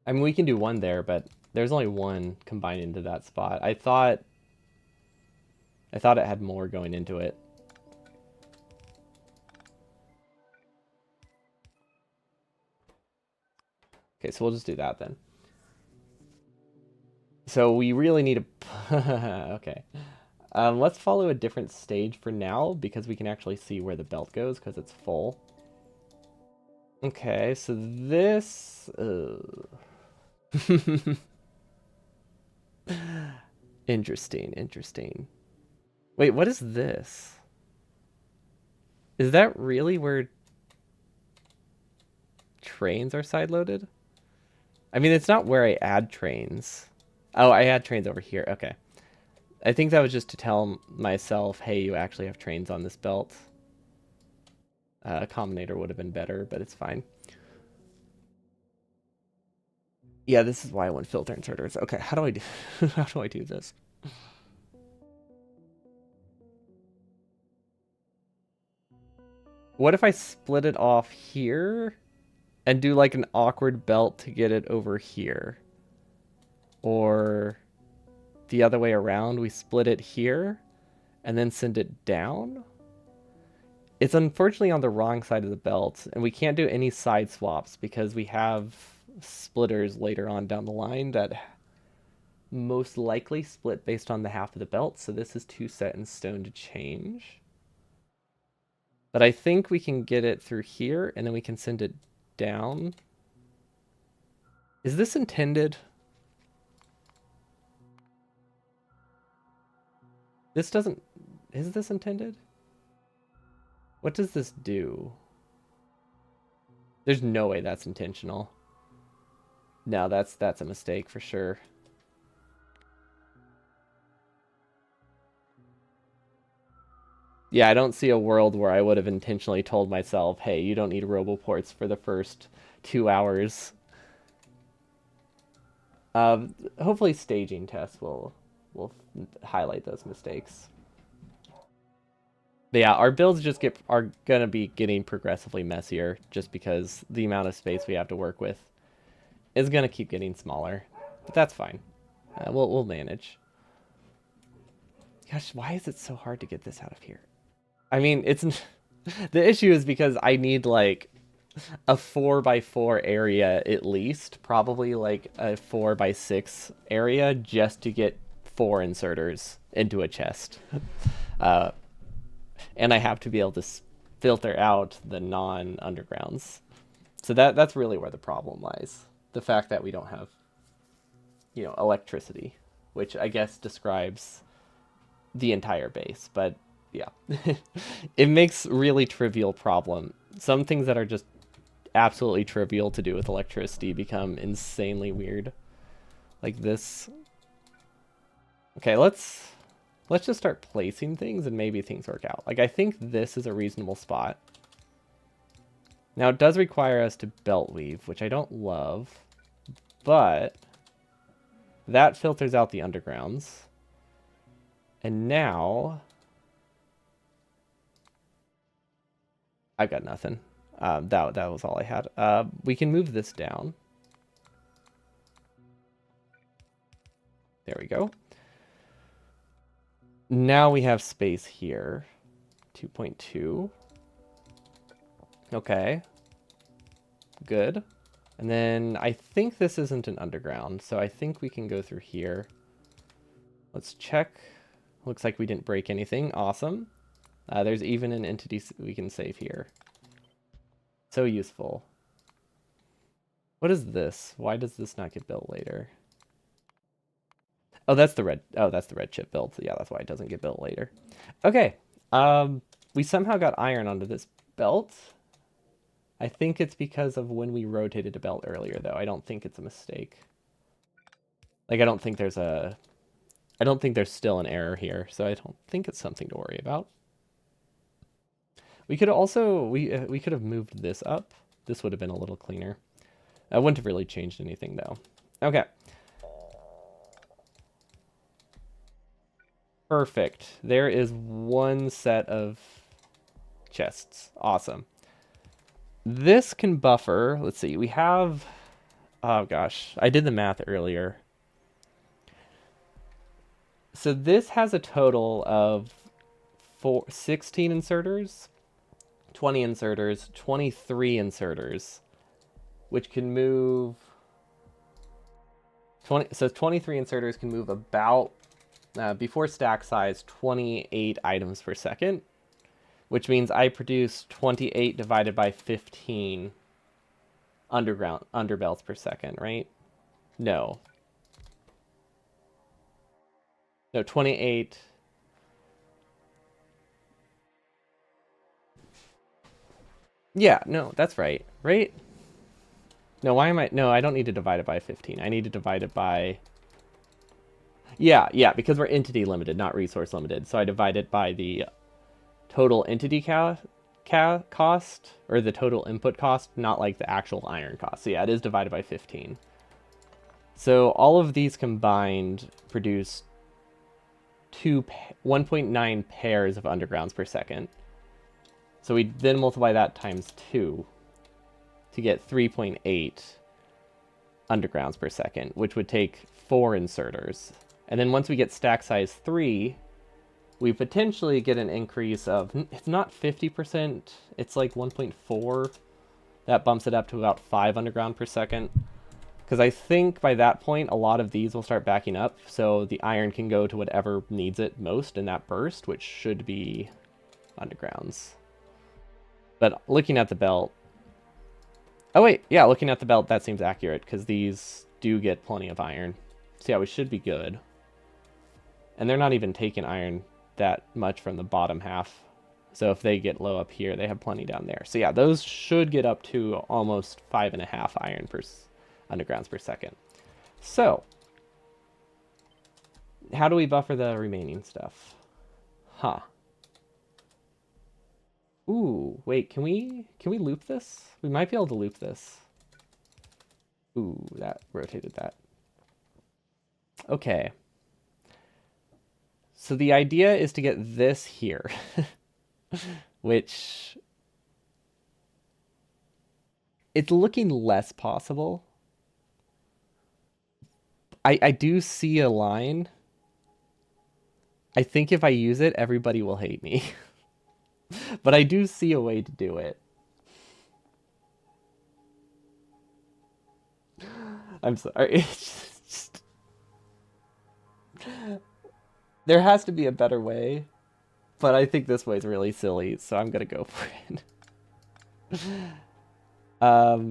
[SPEAKER 1] I mean, we can do one there, but there's only one combined into that spot. I thought it had more going into it. Okay, so we'll just do that then. So we really need a... Okay. Let's follow a different stage for now, because we can actually see where the belt goes, because it's full. Okay, so this... Interesting. Wait, what is this? Is that really where trains are side-loaded? I mean, it's not where I add trains. Oh, I add trains over here. Okay. I think that was just to tell myself, hey, you actually have trains on this belt. A combinator would have been better, but it's fine. Yeah, this is why I want filter inserters. Okay, how do I do how do I do this? What if I split it off here and do like an awkward belt to get it over here? Or the other way around, we split it here and then send it down? It's unfortunately on the wrong side of the belt, and we can't do any side swaps because we have splitters later on down the line that most likely split based on the half of the belt, so this is too set in stone to change. But I think we can get it through here, and then we can send it down. Is this intended? This doesn't... Is this intended? What does this do? There's no way that's intentional. No, that's a mistake for sure. Yeah, I don't see a world where I would have intentionally told myself, hey, you don't need roboports for the first 2 hours. Hopefully staging tests will highlight those mistakes. But yeah, our builds just are gonna be getting progressively messier just because the amount of space we have to work with is gonna keep getting smaller. But that's fine. We'll manage. Gosh, why is it so hard to get this out of here? I mean, it's the issue is because I need like a 4x4 area at least, probably like a 4x6 area just to get 4 inserters into a chest. Uh, and I have to be able to filter out the non-undergrounds. So that's really where the problem lies. The fact that we don't have, electricity, which I guess describes the entire base, but yeah. It makes really trivial problem. Some things that are just absolutely trivial to do with electricity become insanely weird. Like this. Okay, let's just start placing things and maybe things work out. Like I think this is a reasonable spot. Now it does require us to belt weave, which I don't love, but that filters out the undergrounds. And now I've got nothing. That was all I had. We can move this down. There we go. Now we have space here. 2.2. Okay. Good. And then I think this isn't an underground, so I think we can go through here. Let's check. Looks like we didn't break anything. Awesome. There's even an entity we can save here. So useful. What is this? Why does this not get built later? Oh, that's the red. Oh, that's the red chip build. Yeah, that's why it doesn't get built later. Okay. We somehow got iron onto this belt. I think it's because of when we rotated a belt earlier, though. I don't think it's a mistake. Like, I don't think there's still an error here, so I don't think it's something to worry about. We could also, we could have moved this up. This would have been a little cleaner. I wouldn't have really changed anything, though. Okay. Perfect. There is one set of chests. Awesome. This can buffer. Let's see. We have... Oh, gosh. I did the math earlier. So this has a total of 16 inserters, 20 inserters, 23 inserters, which can move... 23 inserters can move about, before stack size, 28 items per second, which means I produce 28 divided by 15 underbelts per second, right? No. No, 28. Yeah, no, that's right. Right? No, why am I... No, I don't need to divide it by 15. I need to divide it by... Yeah, because we're entity limited, not resource limited. So I divide it by the total entity cost, or the total input cost, not like the actual iron cost. So yeah, it is divided by 15. So all of these combined produce 1.9 pairs of undergrounds per second. So we then multiply that times 2 to get 3.8 undergrounds per second, which would take 4 inserters. And then once we get stack size 3, we potentially get an increase of, it's not 50%, it's like 1.4. That bumps it up to about 5 underground per second. Because I think by that point, a lot of these will start backing up, so the iron can go to whatever needs it most in that burst, which should be undergrounds. But looking at the belt... Oh wait, yeah, looking at the belt, that seems accurate, because these do get plenty of iron. So yeah, we should be good. And they're not even taking iron that much from the bottom half. So if they get low up here, they have plenty down there. So yeah, those should get up to almost 5.5 iron per undergrounds per second. So, how do we buffer the remaining stuff? Huh. Ooh, wait, can we loop this? We might be able to loop this. Ooh, that rotated that. Okay. So the idea is to get this here, which it's looking less possible. I do see a line. I think if I use it, everybody will hate me. But I do see a way to do it. I'm sorry. It's just, there has to be a better way, but I think this way is really silly, so I'm gonna go for it.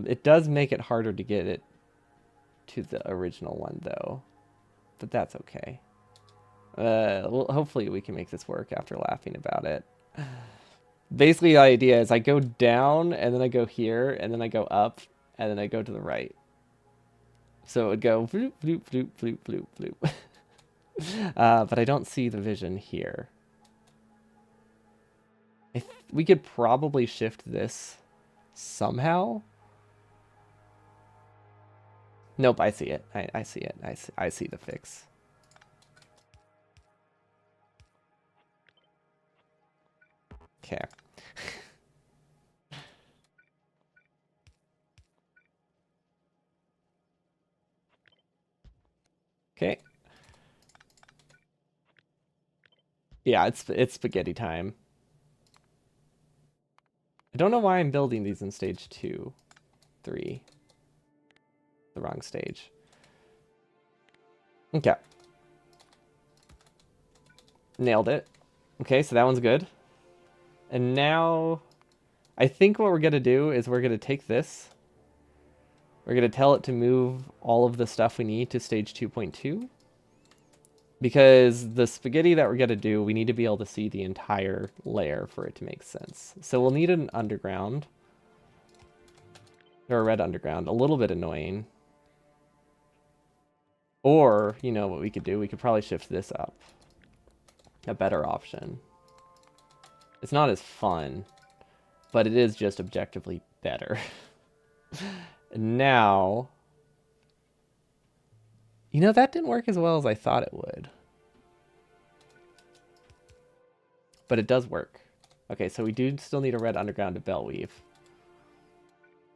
[SPEAKER 1] It does make it harder to get it to the original one, though, but that's okay. Well, hopefully we can make this work after laughing about it. Basically, the idea is I go down, and then I go here, and then I go up, and then I go to the right. So it would go floop, floop, floop, floop, floop, floop. But I don't see the vision here. We could probably shift this somehow. Nope, I see it. I see it. I see the fix. Okay. Okay. Yeah, it's spaghetti time. I don't know why I'm building these in stage 2, 3. The wrong stage. Okay. Nailed it. Okay, so that one's good. And now I think what we're going to do is we're going to take this. We're going to tell it to move all of the stuff we need to stage 2.2. Because the spaghetti that we're going to do, we need to be able to see the entire layer for it to make sense. So we'll need an underground. Or a red underground. A little bit annoying. Or, you know what we could do? We could probably shift this up. A better option. It's not as fun, but it is just objectively better. Now, you know, that didn't work as well as I thought it would. But it does work. Okay, so we do still need a red underground to belt weave.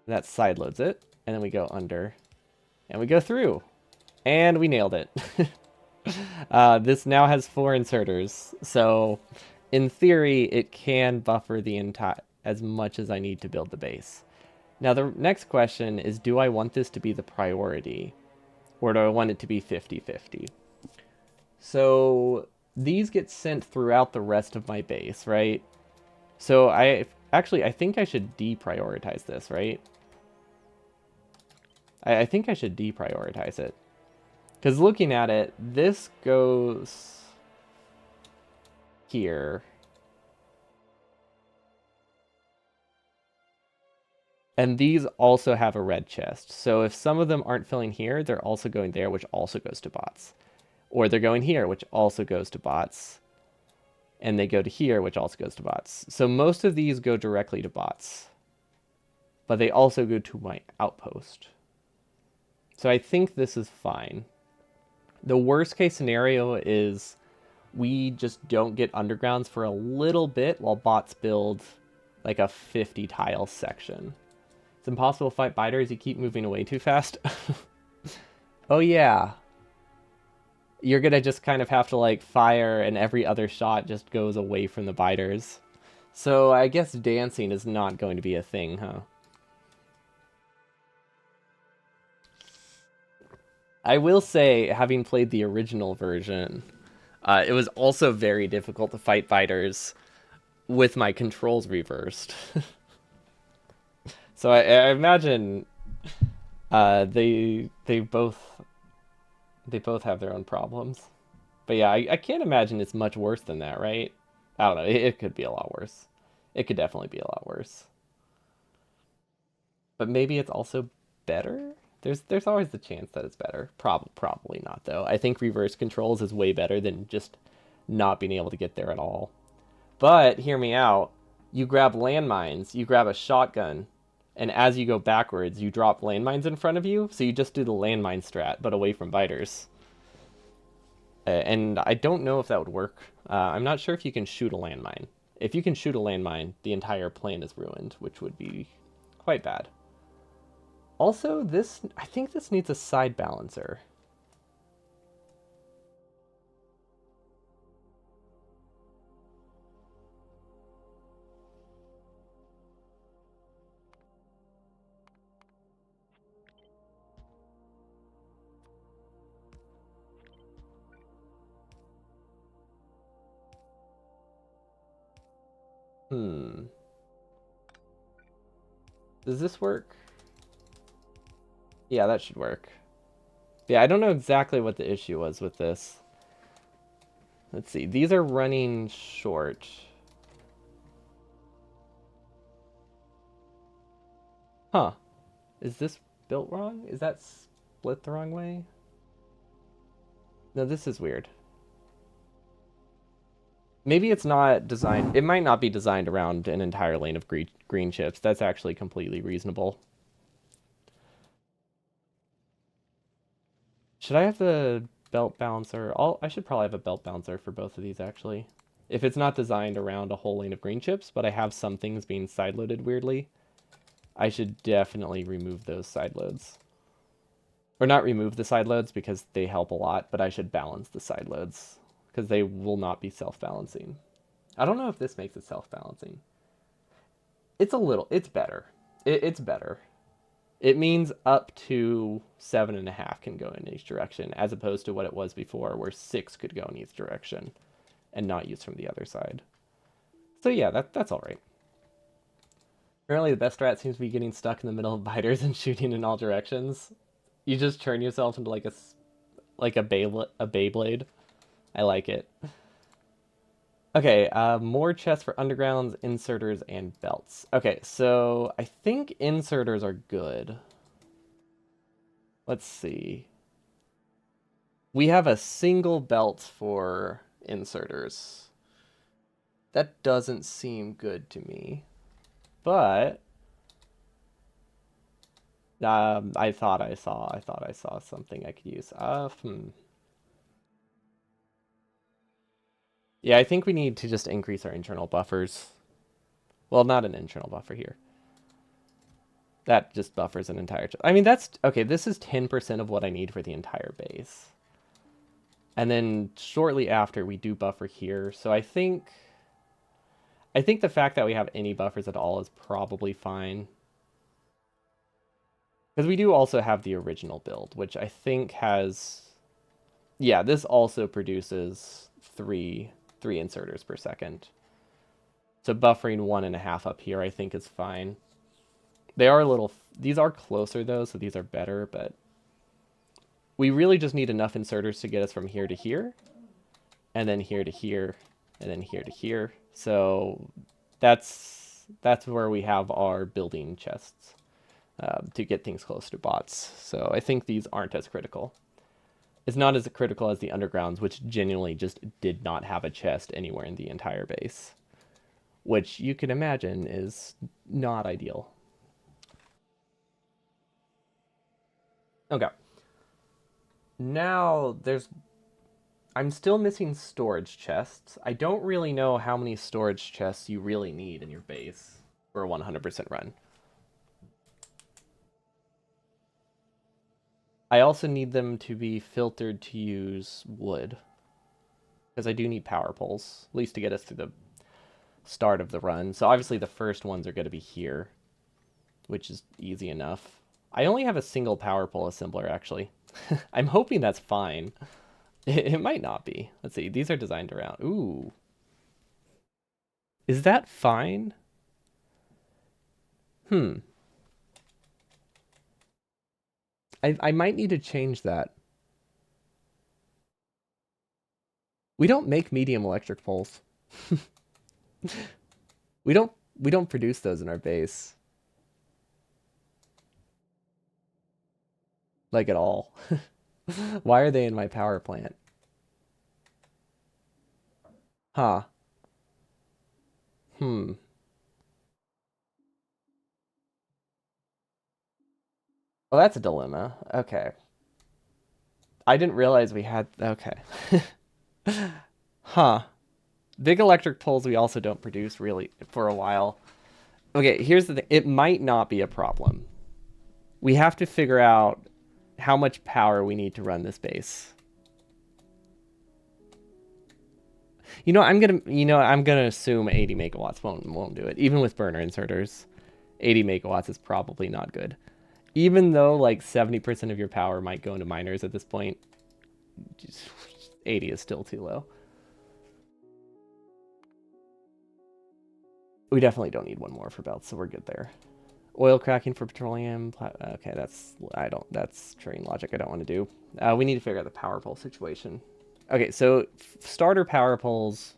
[SPEAKER 1] That side loads it, and then we go under, and we go through. And we nailed it. This now has 4 inserters, so in theory, it can buffer the entire as much as I need to build the base. Now, the next question is, do I want this to be the priority, or do I want it to be 50-50? So these get sent throughout the rest of my base, right? So I think I should deprioritize this, right? I think I should deprioritize it. Because looking at it, this goes here. And these also have a red chest. So if some of them aren't filling here, they're also going there, which also goes to bots. Or they're going here, which also goes to bots. And they go to here, which also goes to bots. So most of these go directly to bots. But they also go to my outpost. So I think this is fine. The worst case scenario is we just don't get undergrounds for a little bit while bots build like a 50 tile section. It's impossible to fight biters. You keep moving away too fast. Oh yeah. You're gonna just kind of have to like fire and every other shot just goes away from the biters. So I guess dancing is not going to be a thing, huh? I will say, having played the original version, it was also very difficult to fight biters with my controls reversed. So I imagine they both have their own problems. But yeah, I can't imagine it's much worse than that, right? I don't know. It could be a lot worse. It could definitely be a lot worse. But maybe it's also better. There's always the chance that it's better. Probably not though. I think reverse controls is way better than just not being able to get there at all. But hear me out. You grab landmines, you grab a shotgun, and as you go backwards, you drop landmines in front of you. So you just do the landmine strat, but away from biters. And I don't know if that would work. I'm not sure if you can shoot a landmine. If you can shoot a landmine, the entire plan is ruined, which would be quite bad. Also, I think this needs a side balancer. Hmm. Does this work? Yeah, that should work. Yeah, I don't know exactly what the issue was with this. Let's see. These are running short. Huh. Is this built wrong? Is that split the wrong way? No, this is weird. Maybe it's not designed. It might not be designed around an entire lane of green chips. That's actually completely reasonable. Should I have the belt balancer? I should probably have a belt balancer for both of these, actually. If it's not designed around a whole lane of green chips, but I have some things being side-loaded weirdly, I should definitely remove those side loads. Or not remove the side loads because they help a lot, but I should balance the side loads because they will not be self-balancing. I don't know if this makes it self-balancing. It's better. It's better. It means up to 7.5 can go in each direction, as opposed to what it was before, where 6 could go in each direction and not use from the other side. So yeah, that's all right. Apparently, the best strat seems to be getting stuck in the middle of biters and shooting in all directions. You just turn yourself into like a Beyblade. I like it. Okay, more chests for undergrounds, inserters, and belts. Okay, so I think inserters are good. Let's see. We have a single belt for inserters. That doesn't seem good to me. But I thought I saw something I could use. Yeah, I think we need to just increase our internal buffers. Well, not an internal buffer here. That just buffers an entire... I mean, that's... Okay, this is 10% of what I need for the entire base. And then shortly after, we do buffer here. So I think... I think the fact that we have any buffers at all is probably fine. Because we do also have the original build, which I think has... Yeah, this also produces three inserters per second. So buffering 1.5 up here, I think is fine. They are a little... These are closer, though, so these are better, but... We really just need enough inserters to get us from here to here, and then here to here, and then here to here. So that's where we have our building chests to get things close to bots. So I think these aren't as critical. It's not as critical as the undergrounds, which genuinely just did not have a chest anywhere in the entire base, which you can imagine is not ideal. Okay. Now I'm still missing storage chests. I don't really know how many storage chests you really need in your base for a 100% run. I also need them to be filtered to use wood, because I do need power poles, at least to get us through the start of the run. So obviously the first ones are going to be here, which is easy enough. I only have a single power pole assembler, actually. I'm hoping that's fine. It might not be. Let's see. These are designed around... Ooh. Is that fine? Hmm. I might need to change that. We don't make medium electric poles. We don't produce those in our base. Like at all. Why are they in my power plant? Huh. Hmm. Well, that's a dilemma. Okay. I didn't realize we had... Okay. Huh. Big electric poles we also don't produce really for a while. Okay, here's the thing. It might not be a problem. We have to figure out how much power we need to run this base. I'm gonna assume 80 megawatts won't do it. Even with burner inserters, 80 megawatts is probably not good. Even though like 70% of your power might go into miners at this point, 80 is still too low. We definitely don't need one more for belts, so we're good there. Oil cracking for petroleum. Okay, that's train logic I don't want to do. We need to figure out the power pole situation. Okay, so starter power poles,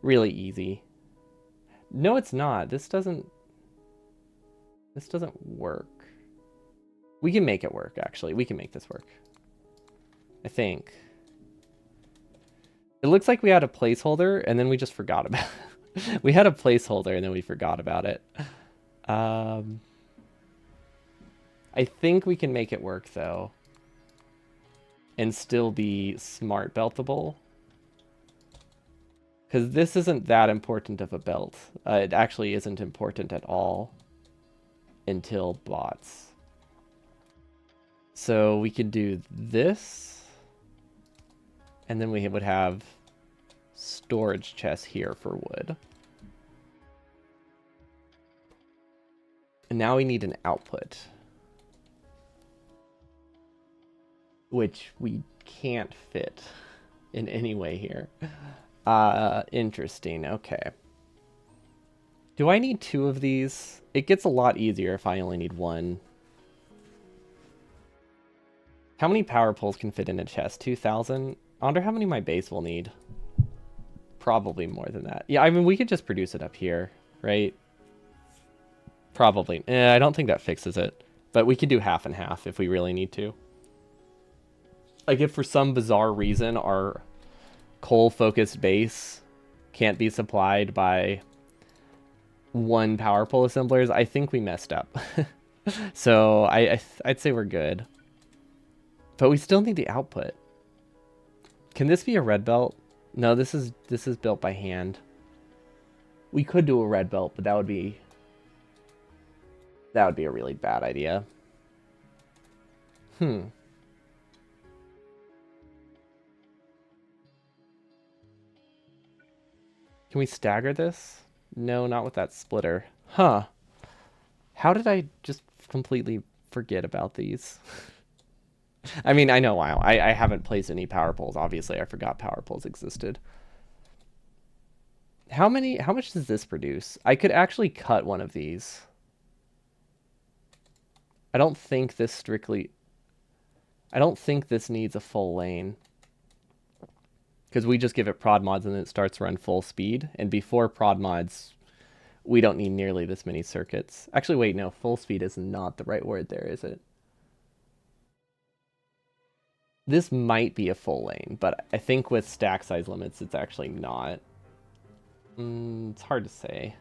[SPEAKER 1] really easy. No, it's not. This doesn't work. We can make it work, actually. We can make this work. I think. It looks like we had a placeholder, and then we just forgot about it. We had a placeholder, and then we forgot about it. I think we can make it work, though. And still be smart beltable. Because this isn't that important of a belt. It actually isn't important at all until bots. So we could do this. And then we would have storage chests here for wood. And now we need an output. Which we can't fit in any way here. Interesting. Okay. Do I need 2 of these? It gets a lot easier if I only need 1. How many power poles can fit in a chest? 2,000? I wonder how many my base will need. Probably more than that. Yeah, I mean, we could just produce it up here, right? Probably. I don't think that fixes it. But we could do half and half if we really need to. Like, if for some bizarre reason our coal-focused base can't be supplied by 1 power pole assemblers, I think we messed up. So I'd say we're good. But we still need the output. Can this be a red belt? No, this is built by hand. We could do a red belt, but that would be a really bad idea. Can we stagger this? No, not with that splitter. Huh. How did I just completely forget about these? I mean, I know why. I haven't placed any power poles. Obviously, I forgot power poles existed. How much does this produce? I could actually cut one of these. I don't think this needs a full lane. Because we just give it prod mods and then it starts to run full speed. And before prod mods, we don't need nearly this many circuits. Actually, wait, no. Full speed is not the right word there, is it? This might be a full lane, but I think with stack size limits, it's actually not. It's hard to say.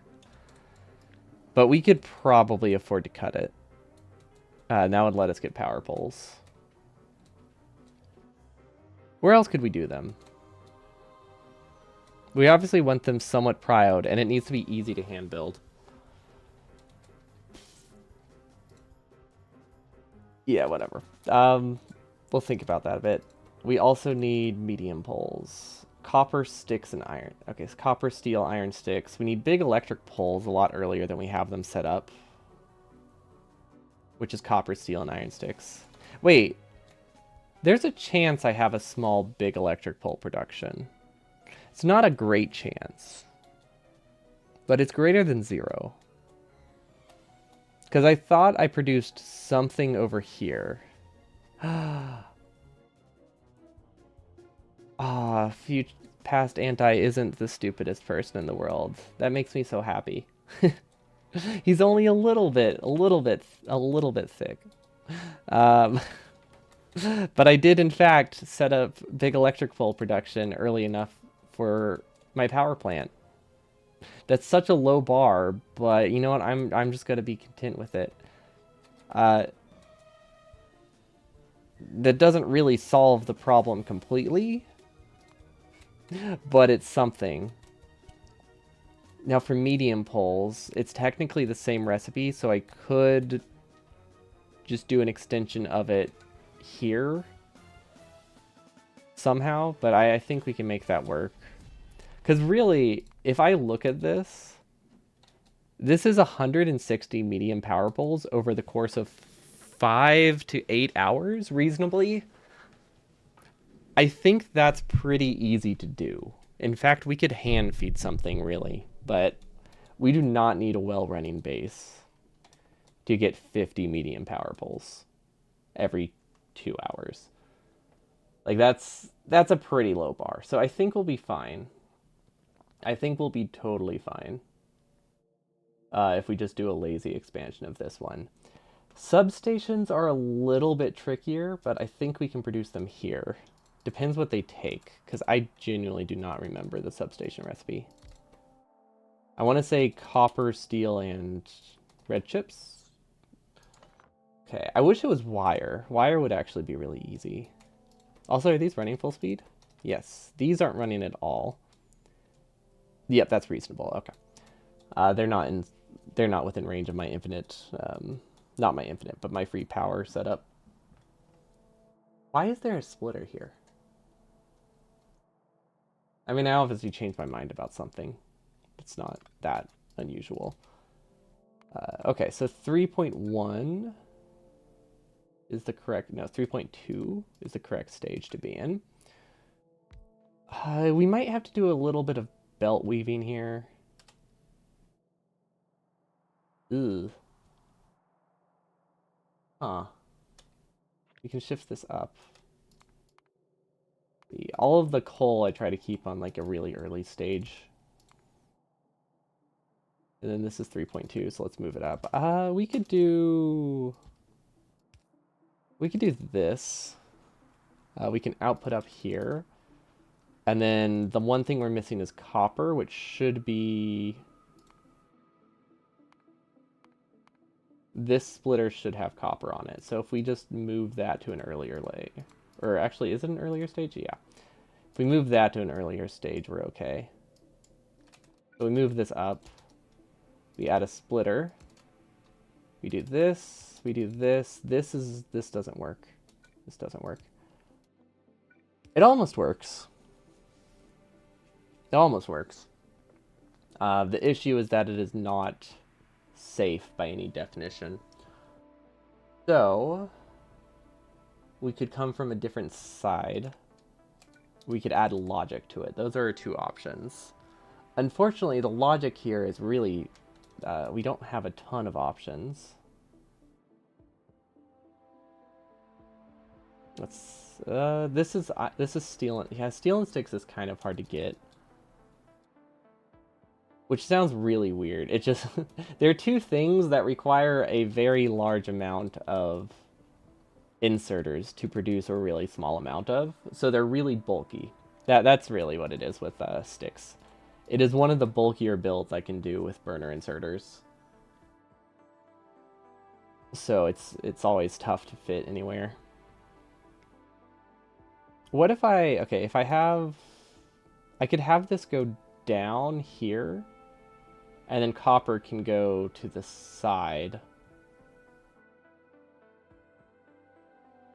[SPEAKER 1] But we could probably afford to cut it. That would let us get power poles. Where else could we do them? We obviously want them somewhat prioed, and it needs to be easy to hand build. Yeah, whatever. We'll think about that a bit. We also need medium poles. Copper, sticks, and iron. Okay, so copper, steel, iron, sticks. We need big electric poles a lot earlier than we have them set up. Which is copper, steel, and iron sticks. Wait. There's a chance I have a small, big electric pole production. It's not a great chance. But it's greater than 0. Because I thought I produced something over here. Past anti isn't the stupidest person in the world. That makes me so happy. He's only a little bit thick. But I did in fact set up big electric pole production early enough for my power plant. That's such a low bar, but you know what? I'm just gonna be content with it. That doesn't really solve the problem completely, but it's something. Now for medium poles, it's technically the same recipe, so I could just do an extension of it here somehow, but I think we can make that work. Because really, if I look at this, this is 160 medium power poles over the course of 5 to 8 hours, reasonably. I think that's pretty easy to do. In fact, we could hand feed something, really. But We do not need a well-running base to get 50 medium power pulls every 2 hours. Like that's a pretty low bar. So I think we'll be fine. I think we'll be totally fine if we just do a lazy expansion of this one. Substations are a little bit trickier, but I think we can produce them here. Depends what they take, because I genuinely do not remember the substation recipe. I want to say copper, steel, and red chips. Okay, I wish it was wire. Wire would actually be really easy. Also, are these running full speed? Yes, these aren't running at all. Yep, that's reasonable. Okay, they're not in. They're not within range of my infinite. Not my infinite, but my free power setup. Why is there a splitter here? I mean, I obviously changed my mind about something. It's not that unusual. Okay, so 3.1 is the correct, no, 3.2 is the correct stage to be in. We might have to do a little bit of belt weaving here. Ugh. Huh. We can shift this up. All of the coal I try to keep on like a really early stage. And then this is 3.2, so let's move it up. We could do this. We can output up here. And then the one thing we're missing is copper, which should be... This splitter should have copper on it. So if we just move that to an earlier layer... Or actually, is it an earlier stage? Yeah. If we move that to an earlier stage, we're okay. So we move this up. We add a splitter. We do this. We do this. This doesn't work. This doesn't work. It almost works. It almost works. The issue is that it is not safe by any definition. So, we could come from a different side. We could add logic to it. Those are our two options. Unfortunately, the logic here is really... we don't have a ton of options. Let's... this is steel... Yeah, steel and sticks is kind of hard to get. Which sounds really weird. It just... there are two things that require a very large amount of inserters to produce a really small amount of. So they're really bulky. That's really what it is with sticks. It is one of the bulkier builds I can do with burner inserters. So it's always tough to fit anywhere. What if I... Okay, if I have... I could have this go down here. And then copper can go to the side.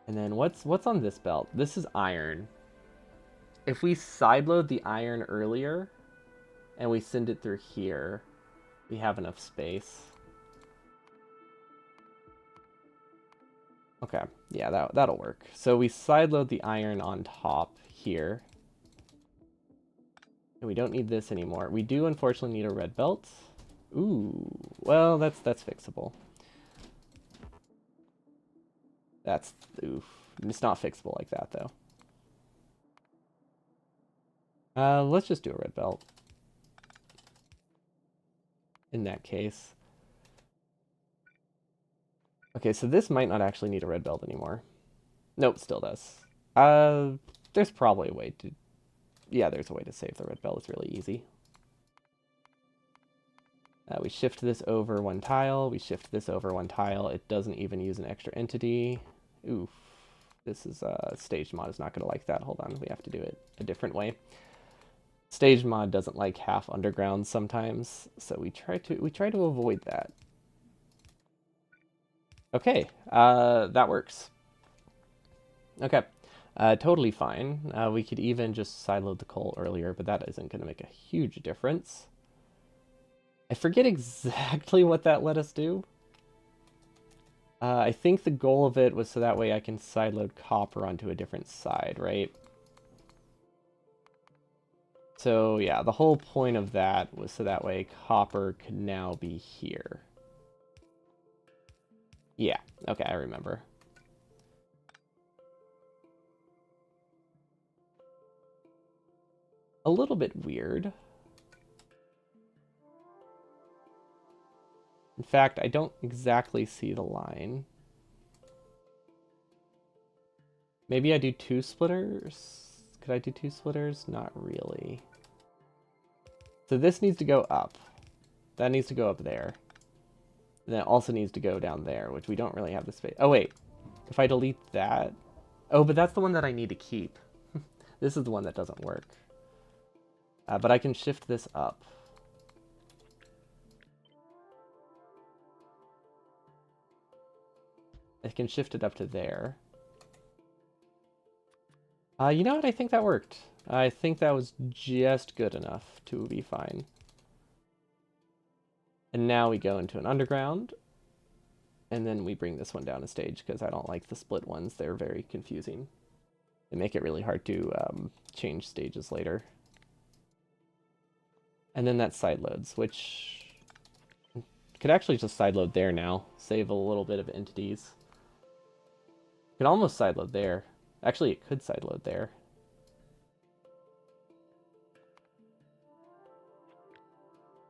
[SPEAKER 1] And then what's on this belt? This is iron. If we sideload the iron earlier, and we send it through here, we have enough space. Okay, yeah, that'll work. So we sideload the iron on top here. And we don't need this anymore. We do unfortunately need a red belt. Ooh, well, that's fixable. That's, oof. It's not fixable like that, though. Let's just do a red belt. In that case. Okay, so this might not actually need a red belt anymore. Nope, still does. There's probably a way to... Yeah, there's a way to save the red belt. It's really easy. We shift this over one tile. We shift this over one tile. It doesn't even use an extra entity. Oof. This is... Stage mod is not going to like that. Hold on, we have to do it a different way. Stage mod doesn't like half underground sometimes, so we try to avoid that. Okay, that works. Okay, totally fine. We could even just sideload the coal earlier, but that isn't going to make a huge difference. I forget exactly what that let us do. I think the goal of it was so that way I can sideload copper onto a different side, right? So yeah, the whole point of that was so that way copper could now be here. Yeah, okay, I remember. A little bit weird. In fact, I don't exactly see the line. Maybe I do two splitters? Could I do two splitters? Not really. So this needs to go up. That needs to go up there. And then it also needs to go down there, which we don't really have the space. Oh, wait. If I delete that... Oh, but that's the one that I need to keep. This is the one that doesn't work. But I can shift this up. I can shift it up to there. You know what? I think that worked. I think that was just good enough to be fine. And now we go into an underground. And then we bring this one down a stage because I don't like the split ones. They're very confusing. They make it really hard to change stages later. And then that side loads, which could actually just sideload there now. Save a little bit of entities. Could almost sideload there. Actually, it could sideload there.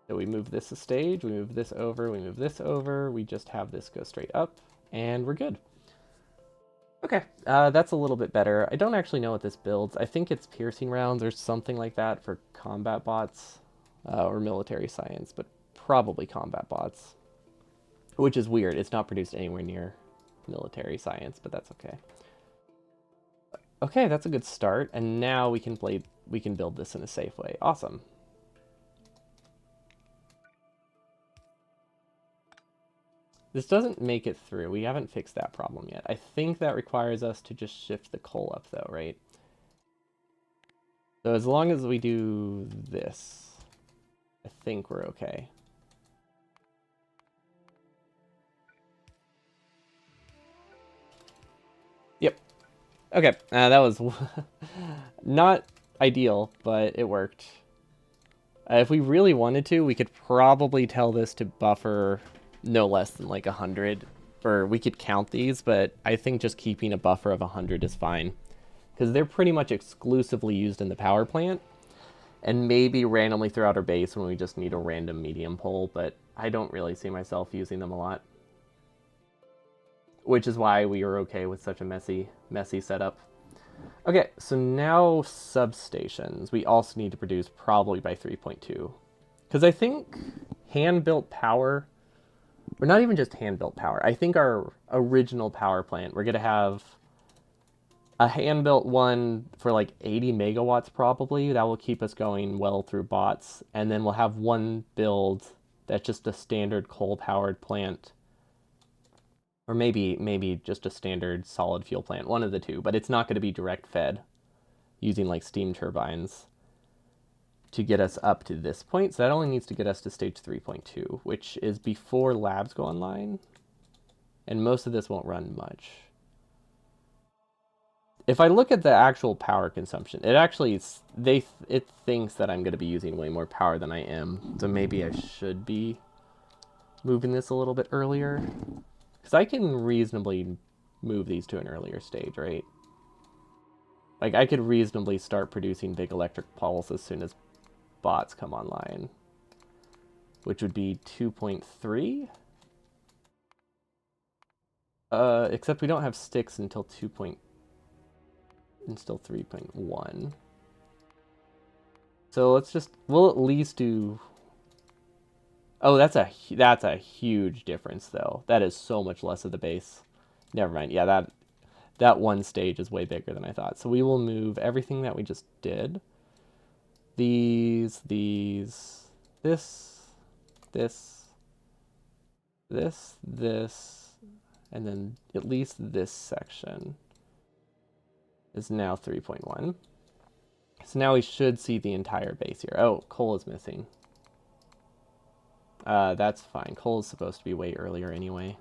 [SPEAKER 1] So we move this a stage, we move this over, we move this over, we just have this go straight up, and we're good. Okay, that's a little bit better. I don't actually know what this builds. I think it's piercing rounds or something like that for combat bots, or military science, but probably combat bots. Which is weird, it's not produced anywhere near military science, but that's okay. Okay, that's a good start, and now we can build this in a safe way. Awesome. This doesn't make it through. We haven't fixed that problem yet. I think that requires us to just shift the coal up though, right? So as long as we do this, I think we're okay. Yep. Okay, that was not ideal, but it worked. If we really wanted to, we could probably tell this to buffer no less than like 100. Or we could count these, but I think just keeping a buffer of 100 is fine. Because they're pretty much exclusively used in the power plant. And maybe randomly throughout our base when we just need a random medium pole, but I don't really see myself using them a lot. Which is why we are okay with such a messy setup. Okay, so now substations. We also need to produce probably by 3.2. Because I think hand-built power, or not even just hand-built power, I think our original power plant, we're going to have a hand-built one for like 80 megawatts probably. That will keep us going well through bots. And then we'll have one build that's just a standard coal-powered plant. Or maybe just a standard solid fuel plant, one of the two, but it's not going to be direct fed using like steam turbines to get us up to this point. So that only needs to get us to stage 3.2, which is before labs go online. And most of this won't run much. If I look at the actual power consumption, it actually it thinks that I'm going to be using way more power than I am. So maybe I should be moving this a little bit earlier. Because I can reasonably move these to an earlier stage, right? Like, I could reasonably start producing big electric pulse as soon as bots come online. Which would be 2.3? Except we don't have sticks until 3.1. So we'll at least do... Oh, that's a huge difference, though. That is so much less of the base. Never mind. Yeah, that one stage is way bigger than I thought. So we will move everything that we just did. This, and then at least this section is now 3.1. So now we should see the entire base here. Oh, coal is missing. That's fine. Coal is supposed to be way earlier anyway.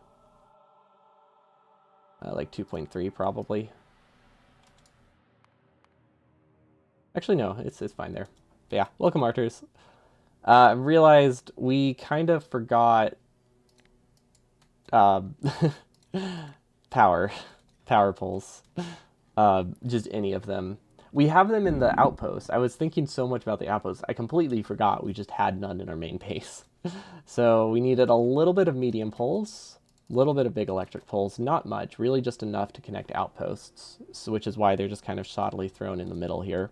[SPEAKER 1] Like 2.3 probably. Actually, no, it's fine there. But yeah, welcome, Arters. Realized we kind of forgot uh, power, power poles. Just any of them. We have them in the outpost. I was thinking so much about the outpost. I completely forgot we just had none in our main base. So we needed a little bit of medium poles, a little bit of big electric poles, not much, really just enough to connect outposts, so, which is why they're just kind of shoddily thrown in the middle here.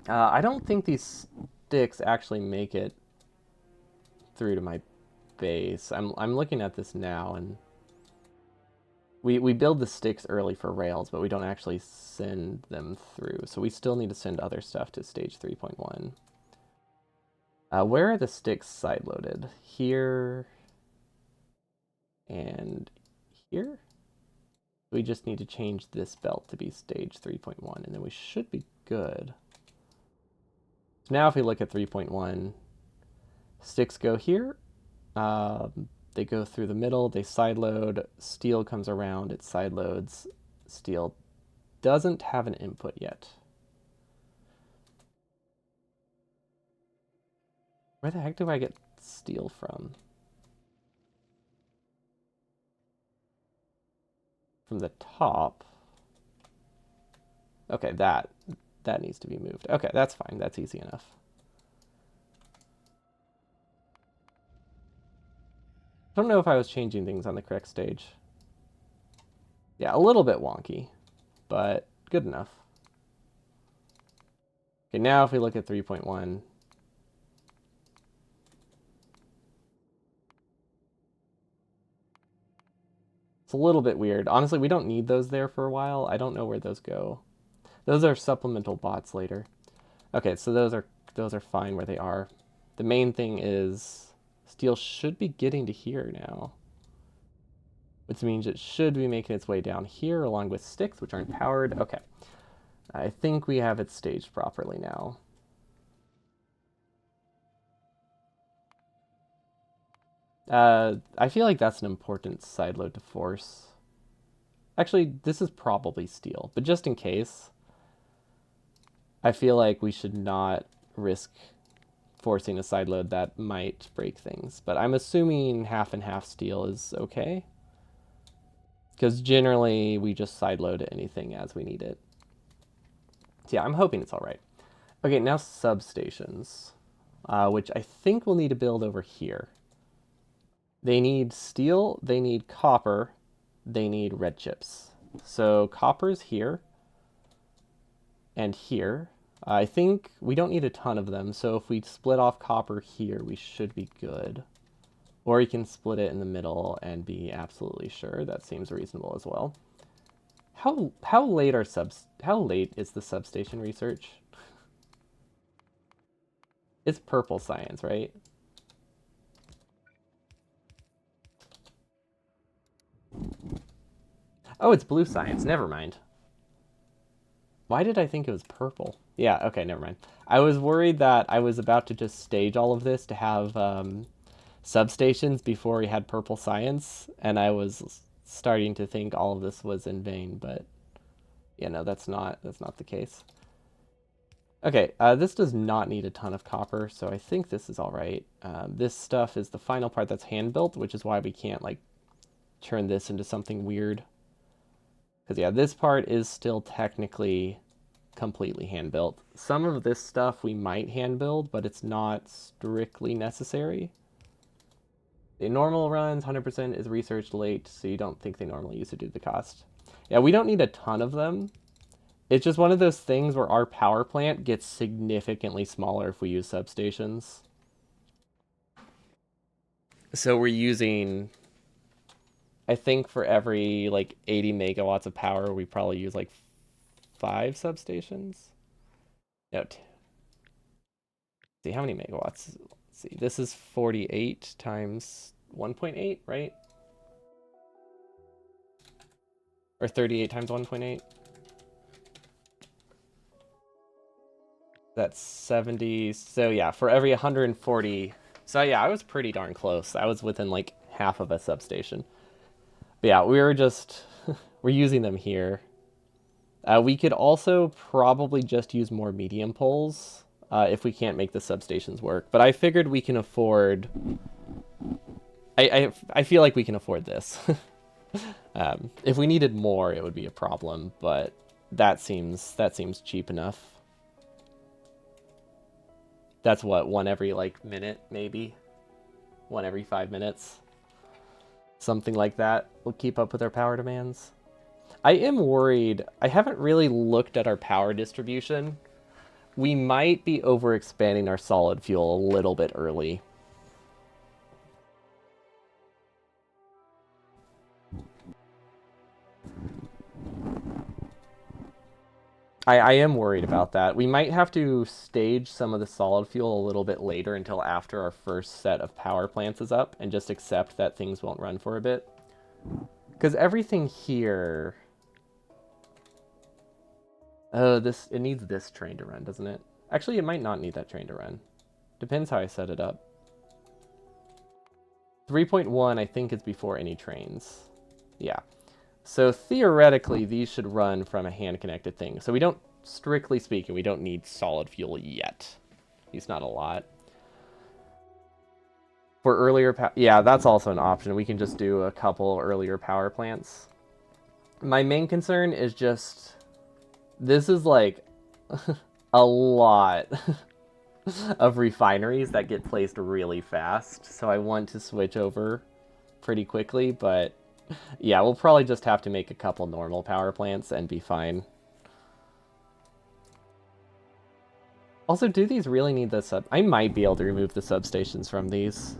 [SPEAKER 1] I don't think these sticks actually make it through to my base. I'm looking at this now, and we build the sticks early for rails, but we don't actually send them through. So we still need to send other stuff to stage 3.1. Where are the sticks side loaded? Here and here? We just need to change this belt to be stage 3.1, and then we should be good. So now if we look at 3.1, sticks go here. They go through the middle, they side load, steel comes around, it side loads. Steel doesn't have an input yet. Where the heck do I get steel from? From the top. Okay, that needs to be moved. Okay, that's fine. That's easy enough. I don't know if I was changing things on the correct stage. Yeah, a little bit wonky, but good enough. Okay, now if we look at 3.1, it's a little bit weird. Honestly, we don't need those there for a while. I don't know where those go. Those are supplemental bots later. Okay, so those are fine where they are. The main thing is steel should be getting to here now, which means it should be making its way down here along with sticks, which aren't powered. Okay, I think we have it staged properly now. I feel like that's an important side load to force. Actually, this is probably steel, but just in case, I feel like we should not risk forcing a side load that might break things. But I'm assuming half and half steel is okay, because generally we just side load anything as we need it. So yeah, I'm hoping it's all right. Okay, now substations, which I think we'll need to build over here. They need steel, they need copper, they need red chips. So copper's here and here. I think we don't need a ton of them, so if we split off copper here, we should be good. Or you can split it in the middle and be absolutely sure. That seems reasonable as well. How late are how late is the substation research? It's purple science, right? Oh, it's blue science. Never mind. Why did I think it was purple? Yeah, okay, never mind. I was worried that I was about to just stage all of this to have substations before we had purple science, and I was starting to think all of this was in vain, but yeah, no, that's not the case. Okay, this does not need a ton of copper, so I think this is all right. This stuff is the final part that's hand built, which is why we can't like turn this into something weird. Because yeah, this part is still technically completely hand built. Some of this stuff we might hand build, but it's not strictly necessary. The normal runs 100% is researched late, so you don't think they normally use to do the cost. Yeah, we don't need a ton of them. It's just one of those things where our power plant gets significantly smaller if we use substations. So we're using, I think for every like 80 megawatts of power, we probably use like 5 substations. No, see how many megawatts. Let's see, this is 48 times 1.8, right? Or 38 times 1.8. That's 70. So yeah, for every 140. So yeah, I was pretty darn close. I was within like half of a substation. But yeah, we were just we're using them here. We could also probably just use more medium poles if we can't make the substations work. But I figured we can afford. I feel like we can afford this. If we needed more, it would be a problem. But that seems cheap enough. That's what, one every like minute, maybe one every 5 minutes, something like that. We'll keep up with our power demands. I am worried. I haven't really looked at our power distribution. We might be overexpanding our solid fuel a little bit early. I am worried about that. We might have to stage some of the solid fuel a little bit later until after our first set of power plants is up and just accept that things won't run for a bit. Because everything here... Oh, it needs this train to run, doesn't it? Actually, it might not need that train to run. Depends how I set it up. 3.1, I think, is before any trains. Yeah. So theoretically, these should run from a hand-connected thing. So we don't, strictly speaking, we don't need solid fuel yet. At least not a lot. For earlier yeah, that's also an option. We can just do a couple earlier power plants. My main concern is just... This is like a lot of refineries that get placed really fast. So I want to switch over pretty quickly, but... Yeah, we'll probably just have to make a couple normal power plants and be fine. Also, do these really need the sub... I might be able to remove the substations from these.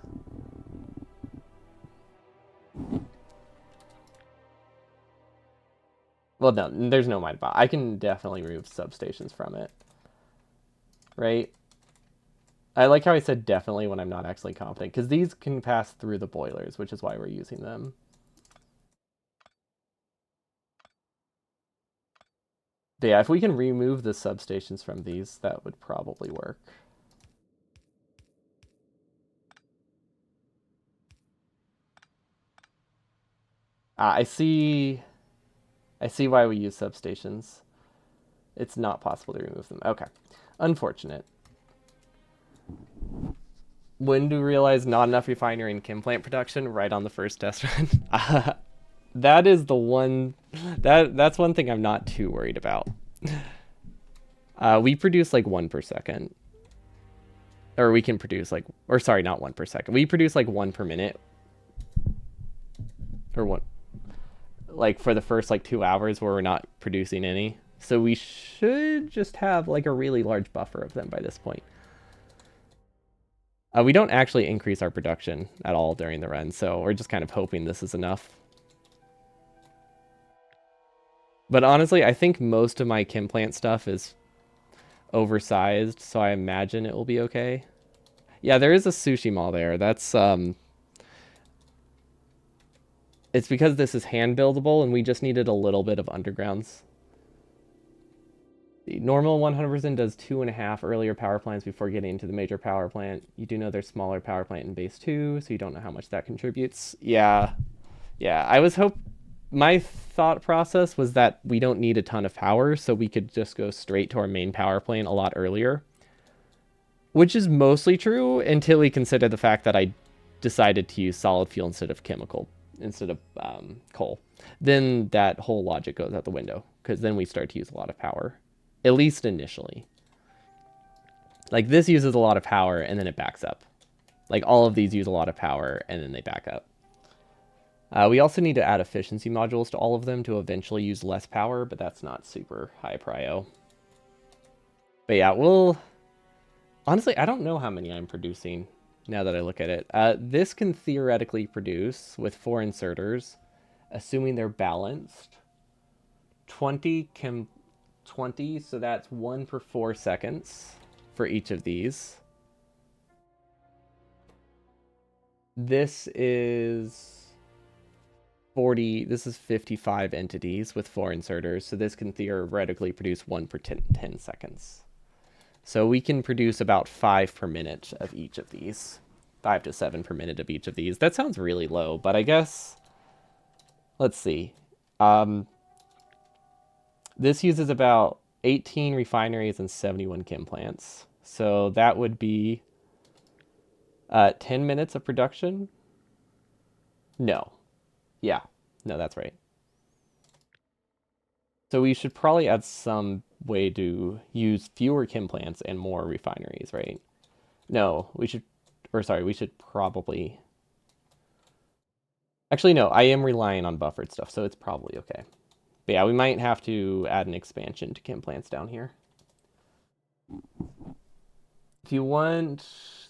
[SPEAKER 1] Well, no, there's no mind bot. I can definitely remove substations from it. Right? I like how I said definitely when I'm not actually confident, because these can pass through the boilers, which is why we're using them. But yeah, if we can remove the substations from these, that would probably work. I see why we use substations. It's not possible to remove them. Okay. Unfortunate. When do we realize not enough refinery and chem plant production? Right on the first test run. That is the one... That's one thing I'm not too worried about. We produce like 1 per second. Or we can produce like... Or sorry, not 1 per second. We produce like 1 per minute. Or one... Like for the first like 2 hours where we're not producing any. So we should just have like a really large buffer of them by this point. We don't actually increase our production at all during the run, so we're just kind of hoping this is enough. But honestly, I think most of my chem plant stuff is oversized, so I imagine it will be okay. Yeah, there is a sushi mall there. That's it's because this is hand buildable and we just needed a little bit of undergrounds. The normal 100% does 2.5 earlier power plants before getting into the major power plant. You do know there's smaller power plant in base 2, so you don't know how much that contributes. Yeah. I was my thought process was that we don't need a ton of power, so we could just go straight to our main power plant a lot earlier. Which is mostly true until we consider the fact that I decided to use solid fuel instead of coal. Then that whole logic goes out the window, because then we start to use a lot of power. At least initially. Like this uses a lot of power and then it backs up. Like all of these use a lot of power and then they back up. We also need to add efficiency modules to all of them to eventually use less power, but that's not super high prio. But yeah, honestly, I don't know how many I'm producing now that I look at it. This can theoretically produce, with 4 inserters, assuming they're balanced, 20, so that's 1 per 4 seconds for each of these. This is 40, this is 55 entities with 4 inserters, so this can theoretically produce 1 per 10 seconds. So we can produce about 5 per minute of each of these. 5 to 7 per minute of each of these. That sounds really low, but I guess... Let's see. This uses about 18 refineries and 71 chem plants. So that would be 10 minutes of production. No. Yeah. No, that's right. So we should probably add some way to use fewer chem plants and more refineries, right? No, we should, or sorry, we should probably. Actually, no, I am relying on buffered stuff, so it's probably okay. But yeah, we might have to add an expansion to chem plants down here. If you want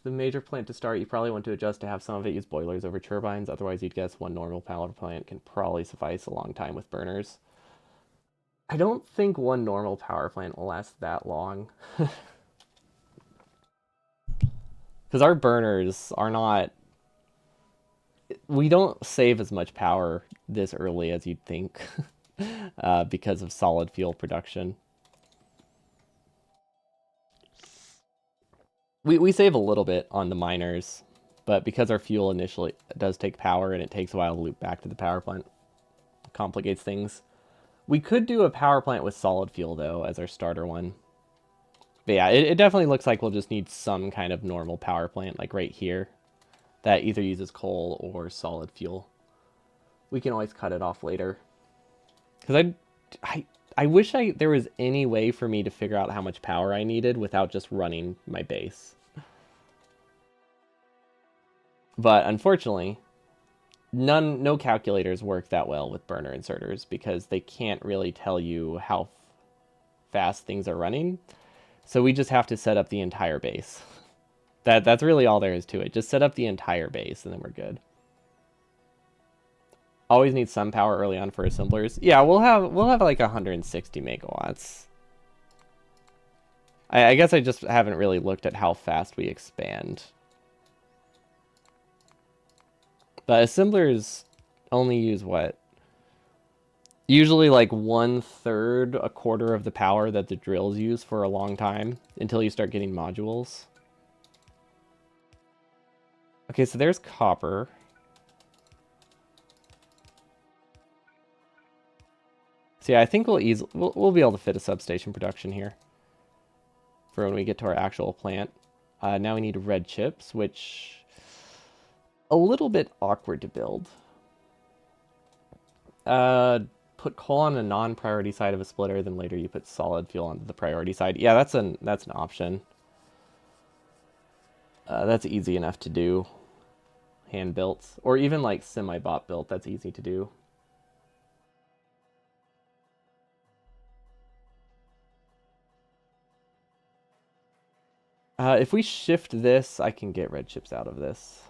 [SPEAKER 1] the major plant to start, you probably want to adjust to have some of it use boilers over turbines. Otherwise, you'd guess one normal power plant can probably suffice a long time with burners. I don't think one normal power plant will last that long. Because our burners are not. We don't save as much power this early as you'd think because of solid fuel production. We save a little bit on the miners, but because our fuel initially does take power and it takes a while to loop back to the power plant, it complicates things. We could do a power plant with solid fuel, though, as our starter one. But yeah, it definitely looks like we'll just need some kind of normal power plant, like right here, that either uses coal or solid fuel. We can always cut it off later. Because I wish there was any way for me to figure out how much power I needed without just running my base. But unfortunately, no calculators work that well with burner inserters because they can't really tell you how fast things are running. So we just have to set up the entire base. That's really all there is to it. Just set up the entire base and then we're good. Always need some power early on for assemblers. Yeah, we'll have like 160 megawatts. I guess I just haven't really looked at how fast we expand. But assemblers only use what? Usually like 1/3, a quarter of the power that the drills use for a long time until you start getting modules. Okay, so there's copper. So yeah, I think we'll be able to fit a substation production here for when we get to our actual plant. Now we need red chips, which a little bit awkward to build. Put coal on a non-priority side of a splitter, then later you put solid fuel onto the priority side. Yeah, that's an option. That's easy enough to do. Hand built, or even like semi-bot built. That's easy to do. If we shift this, I can get red chips out of this.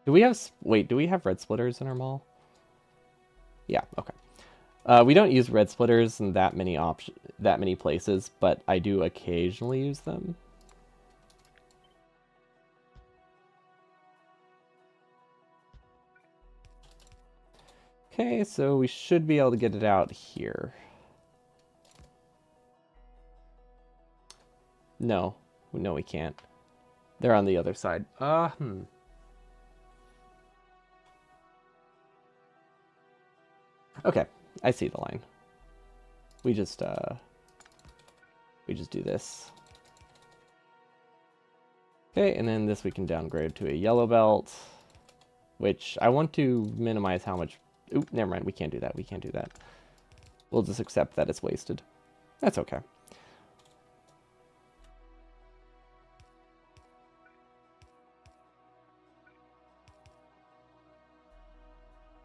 [SPEAKER 1] Do we have... Wait, do we have red splitters in our mall? Yeah, okay. We don't use red splitters in that many places, but I do occasionally use them. Okay, so we should be able to get it out here. No, we can't. They're on the other side. Okay, I see the line. We just do this. Okay, and then this we can downgrade to a yellow belt, which I want to minimize how much... Oop, never mind, we can't do that, we can't do that. We'll just accept that it's wasted. That's okay.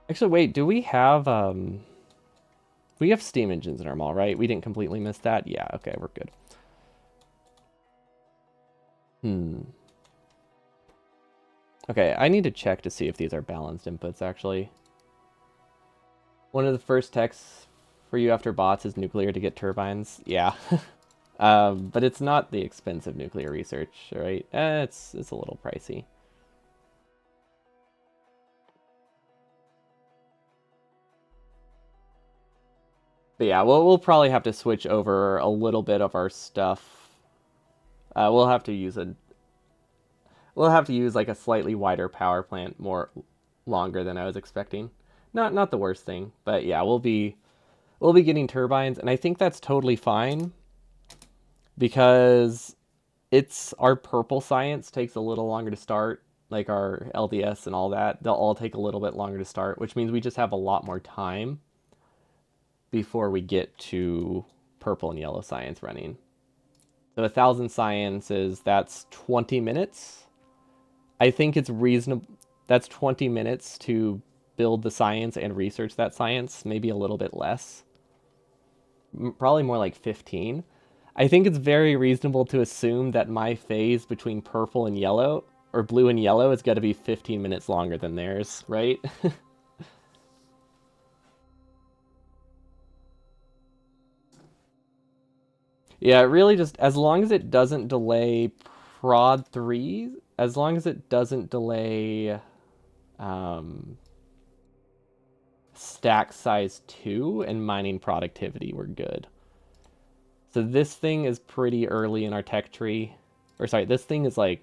[SPEAKER 1] Actually, wait, do we have steam engines in our mall, right? We didn't completely miss that? Yeah, okay, we're good. Okay, I need to check to see if these are balanced inputs, actually. One of the first techs for you after bots is nuclear to get turbines. Yeah. But it's not the expensive nuclear research, right? It's a little pricey. But yeah, we'll probably have to switch over a little bit of our stuff. We'll have to use like a slightly wider power plant longer than I was expecting. Not the worst thing, but yeah, we'll be getting turbines, and I think that's totally fine because it's our purple science takes a little longer to start, like our LDS and all that. They'll all take a little bit longer to start, which means we just have a lot more time before we get to purple and yellow science running. So 1,000 sciences, that's 20 minutes. I think it's reasonable. That's 20 minutes to build the science and research that science, maybe a little bit less. Probably more like 15. I think it's very reasonable to assume that my phase between purple and yellow, or blue and yellow, is going to be 15 minutes longer than theirs, right? Yeah, really just as long as it doesn't delay prod 3, as long as it doesn't delay um, stack size 2 and mining productivity, we're good. So this thing is pretty early in our tech tree. Or sorry, this thing is like,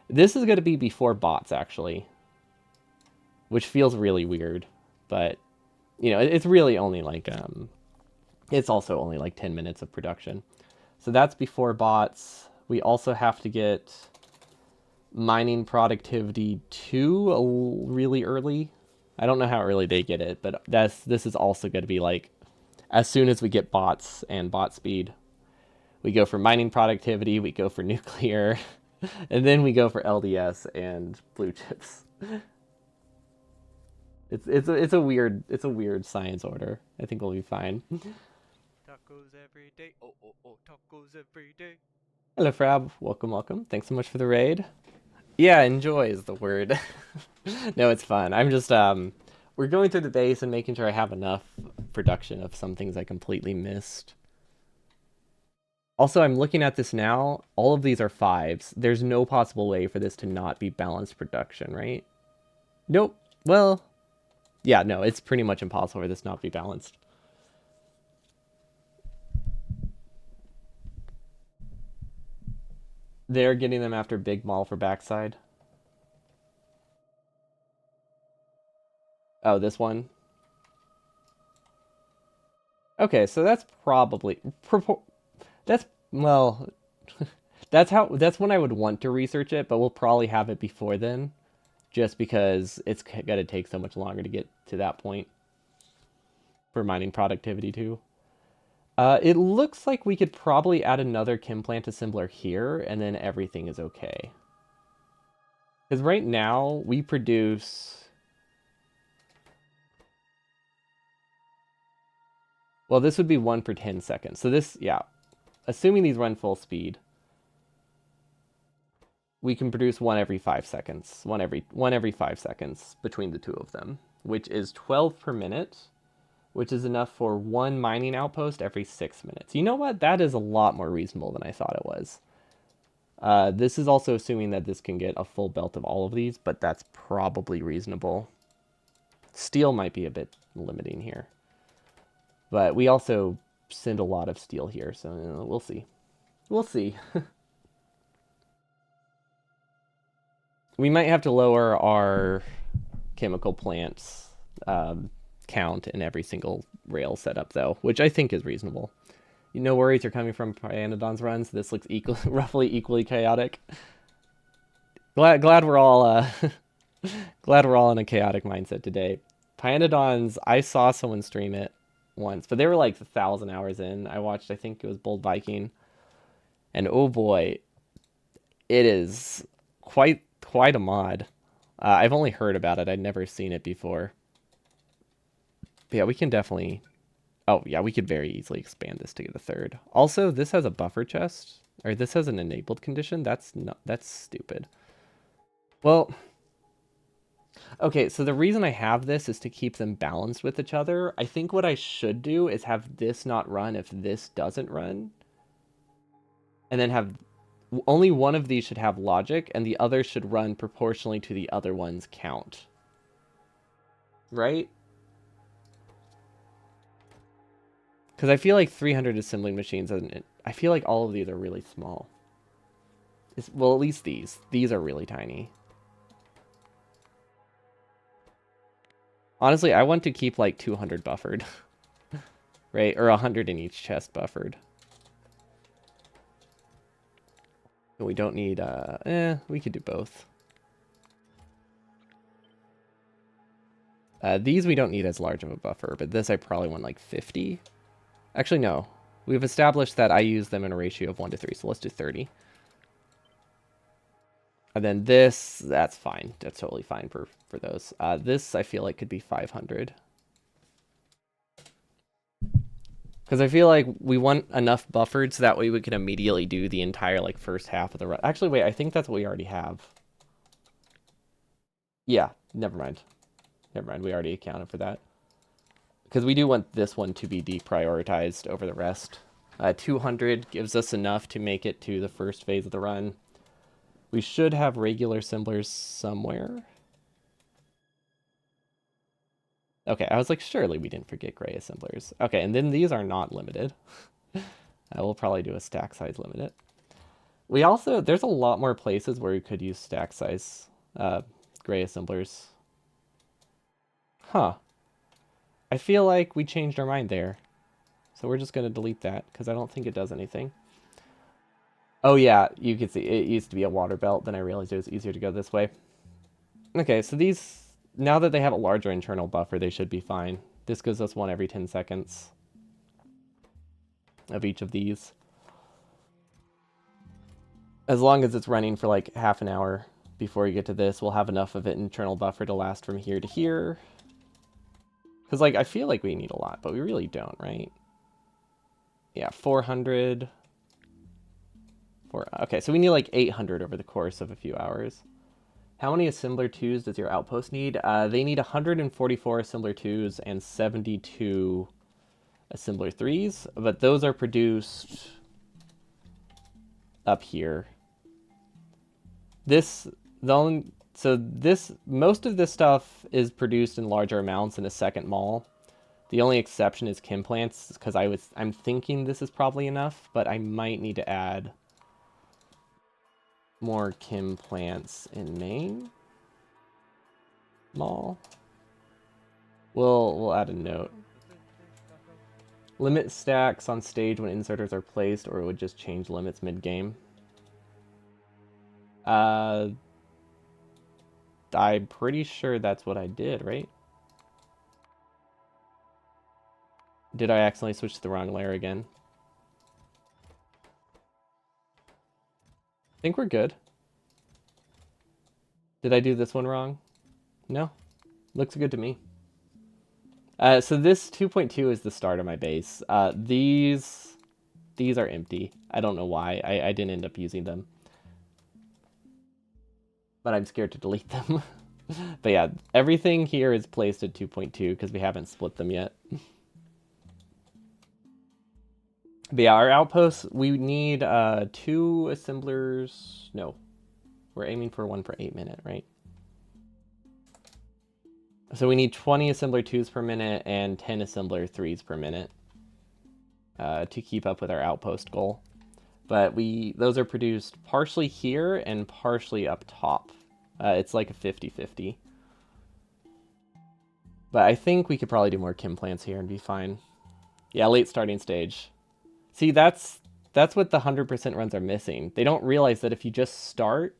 [SPEAKER 1] this is going to be before bots actually, which feels really weird. But, you know, it's really only like, it's also only like 10 minutes of production. So that's before bots. We also have to get mining productivity 2 really early. I don't know how early they get it, but this is also going to be like as soon as we get bots and bot speed, we go for mining productivity, we go for nuclear, and then we go for LDS and blue chips. It's a weird science order. I think we'll be fine.
[SPEAKER 2] Tacos every day. Oh, oh, oh, tacos every day.
[SPEAKER 1] Hello, Frab. Welcome, welcome. Thanks so much for the raid. Yeah, enjoy is the word. No, it's fun. I'm just we're going through the base and making sure I have enough production of some things I completely missed. Also, I'm looking at this now. All of these are 5s. There's no possible way for this to not be balanced production, right? Nope. Well, yeah, no, it's pretty much impossible for this not to be balanced. They're getting them after Big Mall for backside. Oh, this one. Okay, so that's probably that's well, that's when I would want to research it, but we'll probably have it before then, just because it's gonna take so much longer to get to that point for mining productivity too. It looks like we could probably add another chem plant assembler here, and then everything is okay. Because right now we produce. Well, this would be 1 per 10 seconds. So this, yeah, assuming these run full speed, we can produce 1 every 5 seconds, one every 5 seconds between the two of them, which is 12 per minute, which is enough for 1 mining outpost every 6 minutes. You know what? That is a lot more reasonable than I thought it was. This is also assuming that this can get a full belt of all of these, but that's probably reasonable. Steel might be a bit limiting here, but we also send a lot of steel here, so we'll see. We'll see. We might have to lower our chemical plants count in every single rail setup, though, which I think is reasonable. No worries are coming from Pyanodon's runs. This looks roughly equally chaotic. Glad we're all glad we're all in a chaotic mindset today. Pyanodons, I saw someone stream it once, but they were like 1,000 hours in. I watched, I think it was Bold Viking, and oh boy, it is quite a mod. I've only heard about it. I'd never seen it before. But yeah, we can definitely. Oh yeah, we could very easily expand this to get a third. Also, this has a buffer chest, or this has an enabled condition. That's stupid. Well, okay, so the reason I have this is to keep them balanced with each other. I think what I should do is have this not run if this doesn't run, and then have only one of these should have logic, and the other should run proportionally to the other one's count. Right? Because I feel like 300 assembling machines, and I feel like all of these are really small. Well, at least these. These are really tiny. Honestly, I want to keep like 200 buffered. right? Or 100 in each chest buffered. And we don't need, we could do both. These we don't need as large of a buffer, but this I probably want like 50. Actually, no. We've established that I use them in a ratio of 1 to 3, so let's do 30. And then this, that's fine. That's totally fine for those. This I feel like could be 500. Because I feel like we want enough buffered so that way we can immediately do the entire like first half of the run. Actually, wait, I think that's what we already have. Yeah, never mind. Never mind, we already accounted for that. Because we do want this one to be deprioritized over the rest. 200 gives us enough to make it to the first phase of the run. We should have regular assemblers somewhere. Okay, I was like, surely we didn't forget gray assemblers. Okay, and then these are not limited. I will probably do a stack size limit. We also, there's a lot more places where we could use stack size gray assemblers. Huh. I feel like we changed our mind there. So we're just going to delete that because I don't think it does anything. Oh yeah, you can see it used to be a water belt. Then I realized it was easier to go this way. Okay, so these, now that they have a larger internal buffer, they should be fine. This gives us one every 10 seconds of each of these. As long as it's running for like half an hour before you get to this, we'll have enough of it internal buffer to last from here to here. Because like I feel like we need a lot, but we really don't, right? Yeah, 400. Okay, so we need like 800 over the course of a few hours. How many assembler 2s does your outpost need? They need 144 assembler 2s and 72 assembler 3s, but those are produced up here. Most of this stuff is produced in larger amounts in a second mall. The only exception is chem plants, because I'm thinking this is probably enough, but I might need to add more chem plants in main mall. We'll add a note. Limit stacks on stage when inserters are placed, or it would just change limits mid-game. I'm pretty sure that's what I did, right? Did I accidentally switch to the wrong layer again? I think we're good. Did I do this one wrong? No. Looks good to me. So this 2.2 is the start of my base. These are empty. I don't know why. I didn't end up using them. But I'm scared to delete them. But yeah, everything here is placed at 2.2 because we haven't split them yet. But yeah, our outposts, we need 2 assemblers. No, we're aiming for 1 per 8 minute, right? So we need 20 assembler 2s per minute and 10 assembler 3s per minute to keep up with our outpost goal. But those are produced partially here and partially up top. It's like a 50-50. But I think we could probably do more chem plants here and be fine. Yeah, late starting stage. See, that's what the 100% runs are missing. They don't realize that if you just start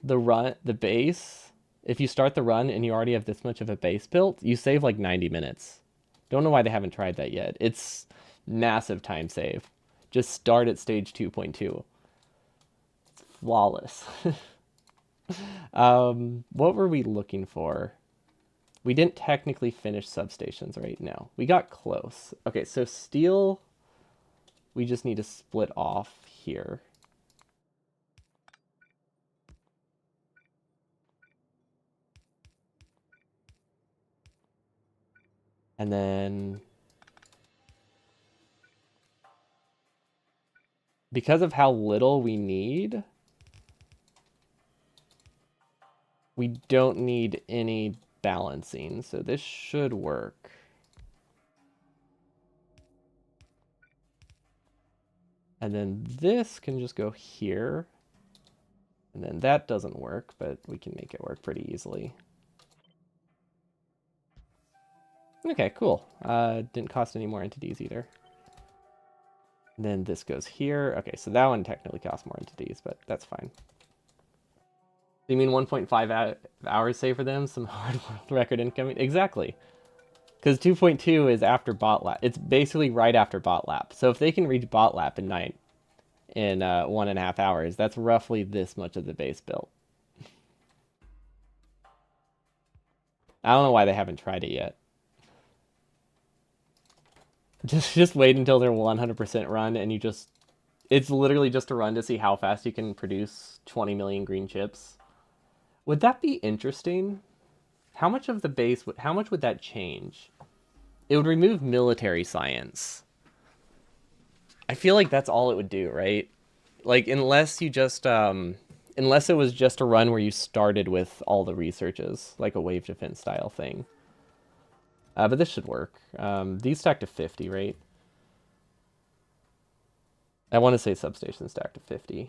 [SPEAKER 1] the base, if you start the run and you already have this much of a base built, you save like 90 minutes. Don't know why they haven't tried that yet. It's massive time save. Just start at stage 2.2. It's flawless. What were we looking for? We didn't technically finish substations right now. We got close. Okay, so steel, we just need to split off here. And then because of how little we need, we don't need any balancing, so this should work. And then this can just go here. And then that doesn't work, but we can make it work pretty easily. Okay, cool. Didn't cost any more entities either. And then this goes here. Okay, so that one technically costs more entities, but that's fine. Do you mean 1.5 hours save for them? Some hard record incoming? Exactly. Because 2.2 is after bot lap. It's basically right after bot lap. So if they can reach bot lap in 1.5 hours, that's roughly this much of the base built. I don't know why they haven't tried it yet. Just wait until they're 100% run and you just... It's literally just a run to see how fast you can produce 20 million green chips. Would that be interesting? How much of the base would... How much would that change? It would remove military science. I feel like that's all it would do, right? Like, unless you just... Unless it was just a run where you started with all the researches, like a wave defense style thing. But this should work. These stack to 50, right? I want to say substation stack to 50.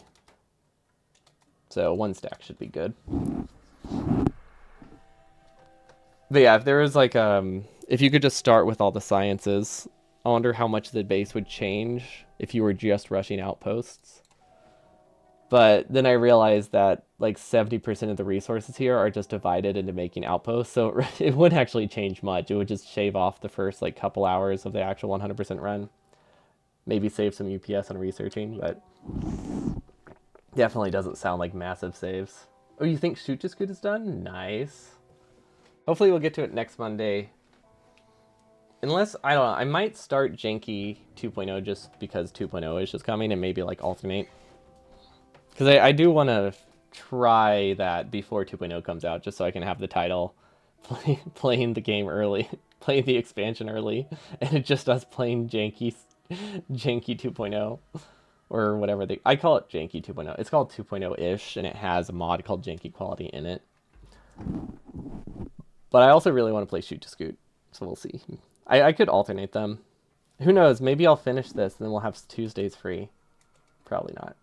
[SPEAKER 1] So one stack should be good. But yeah, if there was like if you could just start with all the sciences, I wonder how much the base would change if you were just rushing outposts. But then I realized that like 70% of the resources here are just divided into making outposts, so it wouldn't actually change much. It would just shave off the first like couple hours of the actual 100% run. Maybe save some UPS on researching, but definitely doesn't sound like massive saves. Oh, you think Shoot Just Good is done? Nice. Hopefully we'll get to it next Monday. Unless, I don't know, I might start Janky 2.0 just because 2.0 is just coming and maybe like alternate. Because I do want to try that before 2.0 comes out just so I can have the title playing the game early, playing the expansion early, and it's just us playing Janky 2.0. Or whatever I call it Janky 2.0. It's called 2.0-ish, and it has a mod called Janky Quality in it. But I also really want to play Shoot to Scoot, so we'll see. I could alternate them. Who knows? Maybe I'll finish this, and then we'll have Tuesdays free. Probably not.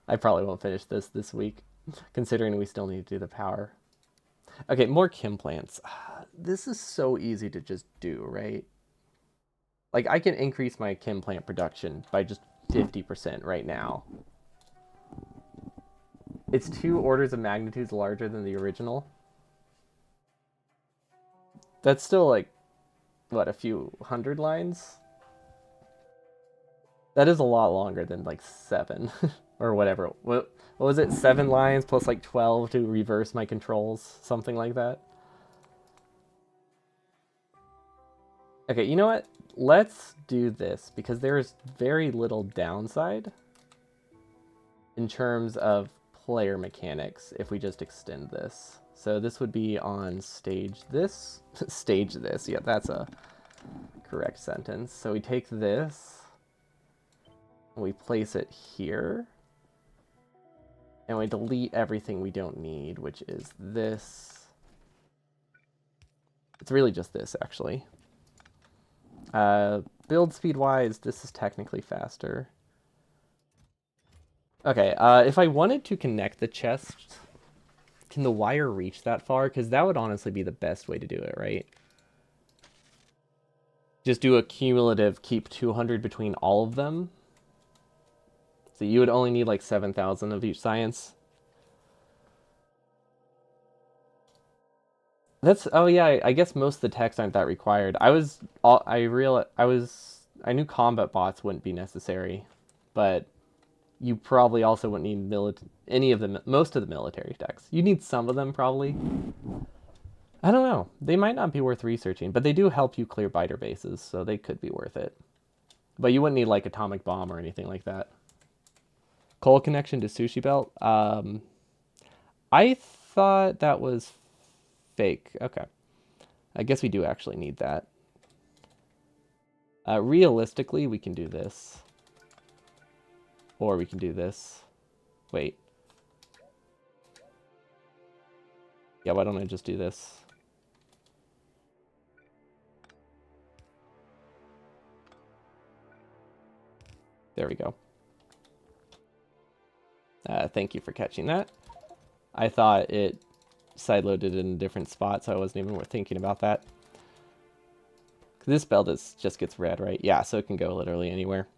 [SPEAKER 1] I probably won't finish this week, considering we still need to do the power. Okay, more chem plants. This is so easy to just do, right? Like, I can increase my chem plant production by just 50% right now. It's 2 orders of magnitudes larger than the original. That's still like, what, a few hundred lines? That is a lot longer than like 7 or whatever. What was it? 7 lines plus like 12 to reverse my controls, something like that. Okay, you know what? Let's do this because there's very little downside in terms of player mechanics if we just extend this. So this would be on stage this. Stage this. Yeah, that's a correct sentence. So we take this and we place it here. And we delete everything we don't need, which is this. It's really just this, actually. Build speed-wise, this is technically faster. Okay, if I wanted to connect the chest, can the wire reach that far? Because that would honestly be the best way to do it, right? Just do a cumulative, keep 200 between all of them. So you would only need like 7,000 of each science. That's, oh yeah, I guess most of the techs aren't that required. I knew combat bots wouldn't be necessary, but you probably also wouldn't need most of the military techs. You need some of them probably. I don't know. They might not be worth researching, but they do help you clear biter bases, so they could be worth it. But you wouldn't need like atomic bomb or anything like that. Coal connection to sushi belt. I thought that was fake. Okay. I guess we do actually need that. Realistically, we can do this. Or we can do this. Wait. Yeah, why don't I just do this? There we go. Thank you for catching that. I thought it sideloaded in a different spot, so I wasn't even thinking about that. This belt just gets red, right? Yeah, so it can go literally anywhere.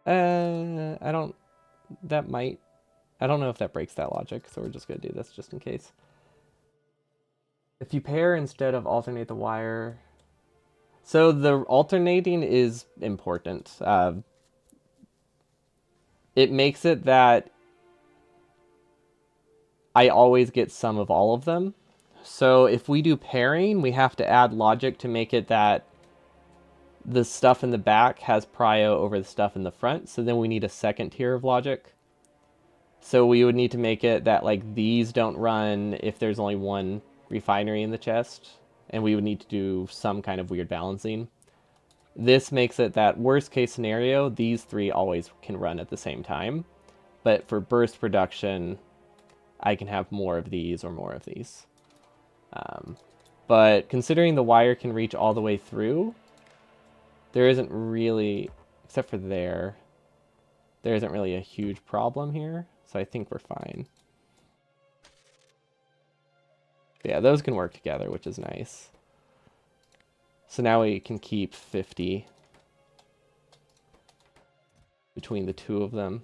[SPEAKER 1] I don't... That might... I don't know if that breaks that logic, so we're just going to do this just in case. If you pair instead of alternate the wire... So the alternating is important. It makes it that I always get some of all of them. So if we do pairing, we have to add logic to make it that the stuff in the back has prio over the stuff in the front. So then we need a second tier of logic. So we would need to make it that like these don't run if there's only one refinery in the chest. And we would need to do some kind of weird balancing. This makes it that worst case scenario, these three always can run at the same time. But for burst production, I can have more of these or more of these. But considering the wire can reach all the way through, there isn't really, except for there isn't really a huge problem here. So I think we're fine. Yeah, those can work together, which is nice. So now we can keep 50 between the two of them.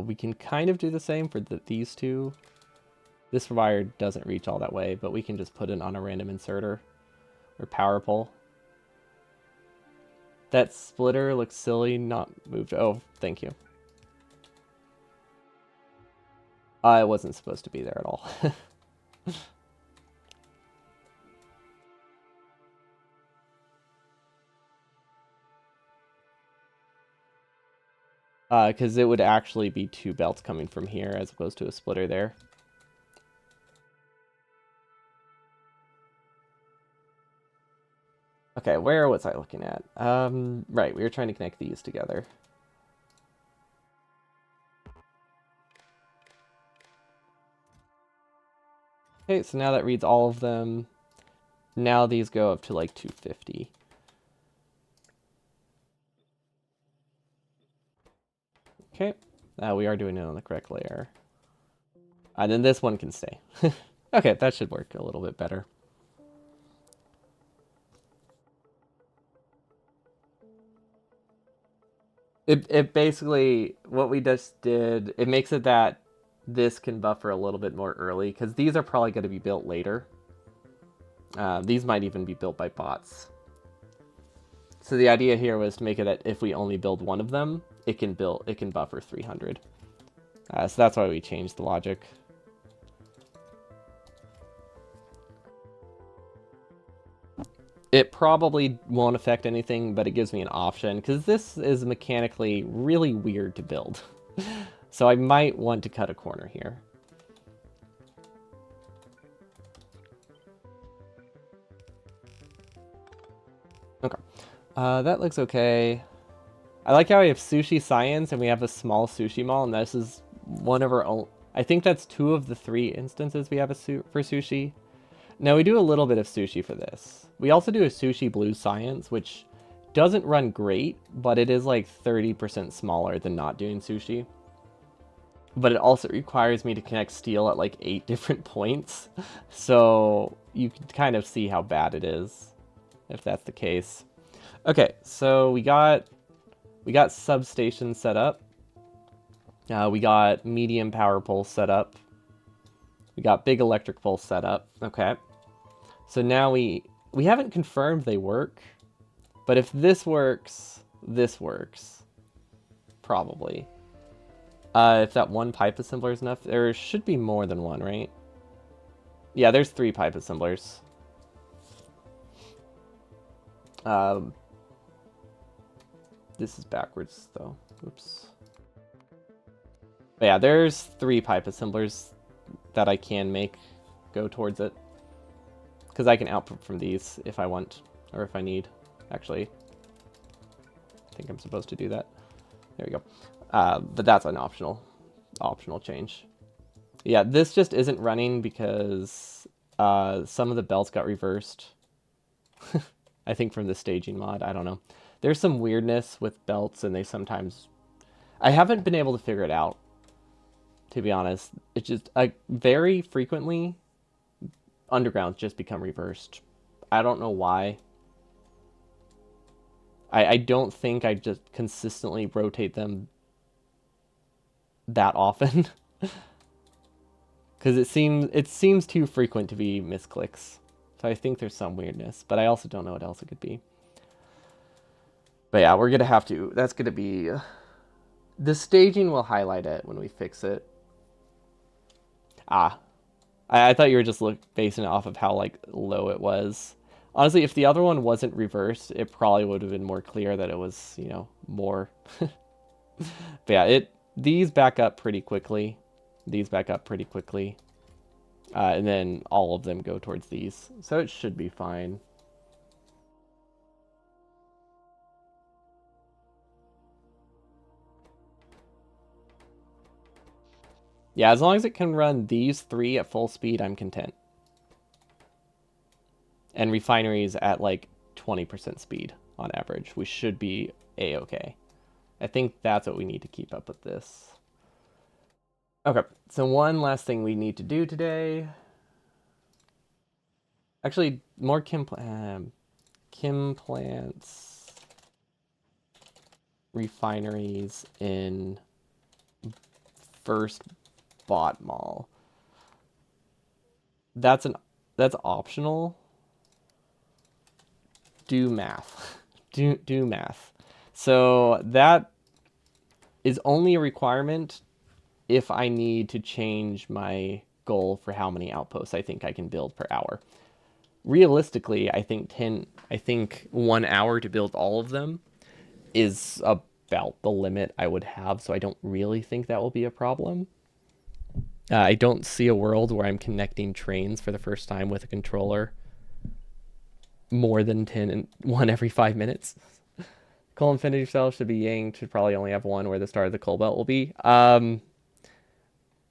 [SPEAKER 1] We can kind of do the same for these two. This wire doesn't reach all that way, but we can just put it on a random inserter or power pole. That splitter looks silly, not moved. Oh, thank you. It wasn't supposed to be there at all. Because it would actually be two belts coming from here as opposed to a splitter there. Okay, where was I looking at? Right, we were trying to connect these together. Okay, so now that reads all of them. Now these go up to like 250. Okay, we are doing it on the correct layer. And then this one can stay. Okay, that should work a little bit better. It basically, what we just did, it makes it that this can buffer a little bit more early, because these are probably going to be built later. These might even be built by bots. So the idea here was to make it that if we only build one of them, it can buffer 300. So that's why we changed the logic. It probably won't affect anything, but it gives me an option, because this is mechanically really weird to build. So I might want to cut a corner here. Okay. That looks okay. I like how we have Sushi Science and we have a small sushi mall, and this is one of our own... I think that's 2 of the 3 instances we have for sushi. Now, we do a little bit of sushi for this. We also do a Sushi Blue Science, which doesn't run great, but it is like 30% smaller than not doing sushi. But it also requires me to connect steel at like 8 different points. So you can kind of see how bad it is, if that's the case. Okay, so we got substation set up. We got medium power pole set up. We got big electric pole set up. Okay. So now we haven't confirmed they work, but if this works, this works. Probably. If that one pipe assembler is enough, there should be more than one, right? Yeah, there's 3 pipe assemblers. This is backwards, though. Oops. But yeah, there's 3 pipe assemblers that I can make go towards it. Because I can output from these if I want, or if I need. Actually, I think I'm supposed to do that. There we go. But that's an optional change. Yeah, this just isn't running because some of the belts got reversed. I think from the staging mod, I don't know. There's some weirdness with belts, and they sometimes... I haven't been able to figure it out, to be honest. It's just, very frequently, undergrounds just become reversed. I don't know why. I don't think I just consistently rotate them that often. Because it seems too frequent to be misclicks. So I think there's some weirdness, but I also don't know what else it could be. But yeah, we're gonna have to. That's gonna be. The staging will highlight it when we fix it. Ah, I thought you were just basing it off of how like low it was. Honestly, if the other one wasn't reversed, it probably would have been more clear that it was, more. But yeah, these back up pretty quickly. These back up pretty quickly. And then all of them go towards these. So it should be fine. Yeah, as long as it can run these three at full speed, I'm content. And refineries at like 20% speed on average. We should be a-okay. I think that's what we need to keep up with this. Okay, so one last thing we need to do today. Actually, more chem plants, refineries in first bot mall. That's optional. Do math. do math. So that is only a requirement if I need to change my goal for how many outposts I think I can build per hour. Realistically, I think 1 hour to build all of them is about the limit I would have, so I don't really think that will be a problem. I don't see a world where I'm connecting trains for the first time with a controller more than 10 and 1 every 5 minutes. Coal Infinity Cell should be Yang, should probably only have one where the start of the coal belt will be.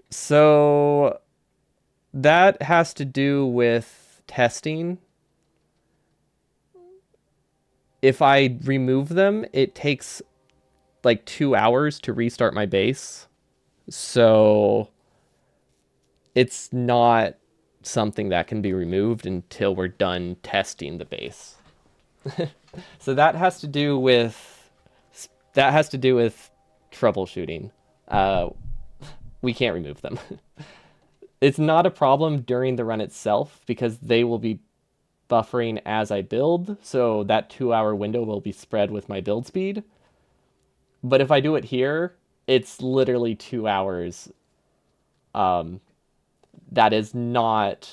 [SPEAKER 1] So that has to do with testing. If I remove them, it takes like 2 hours to restart my base. So it's not something that can be removed until we're done testing the base. So that has to do with troubleshooting. We can't remove them. It's not a problem during the run itself because they will be buffering as I build, so that 2 hour window will be spread with my build speed. But if I do it here, it's literally 2 hours. That is not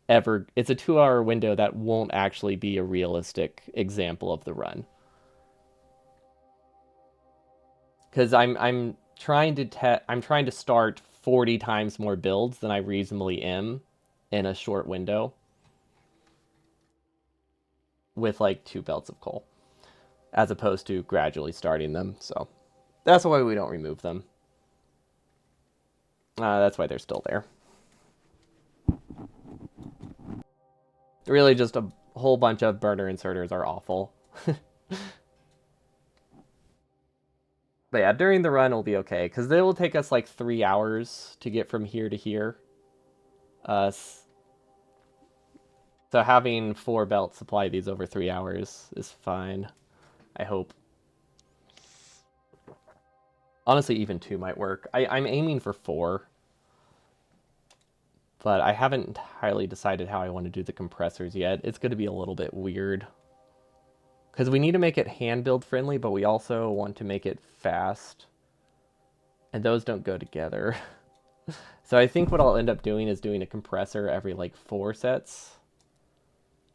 [SPEAKER 1] ever. It's a 2 hour window that won't actually be a realistic example of the run. Because I'm trying to start 40 times more builds than I reasonably am in a short window with like 2 belts of coal, as opposed to gradually starting them. So that's why we don't remove them. That's why they're still there. Really, just a whole bunch of burner inserters are awful. But yeah, during the run it'll be okay, because they will take us like 3 hours to get from here to here. So having 4 belts supply these over 3 hours is fine, I hope. Honestly, even 2 might work. I'm aiming for 4. But I haven't entirely decided how I want to do the compressors yet. It's going to be a little bit weird. Because we need to make it hand build friendly, but we also want to make it fast. And those don't go together. So I think what I'll end up doing is doing a compressor every like 4 sets.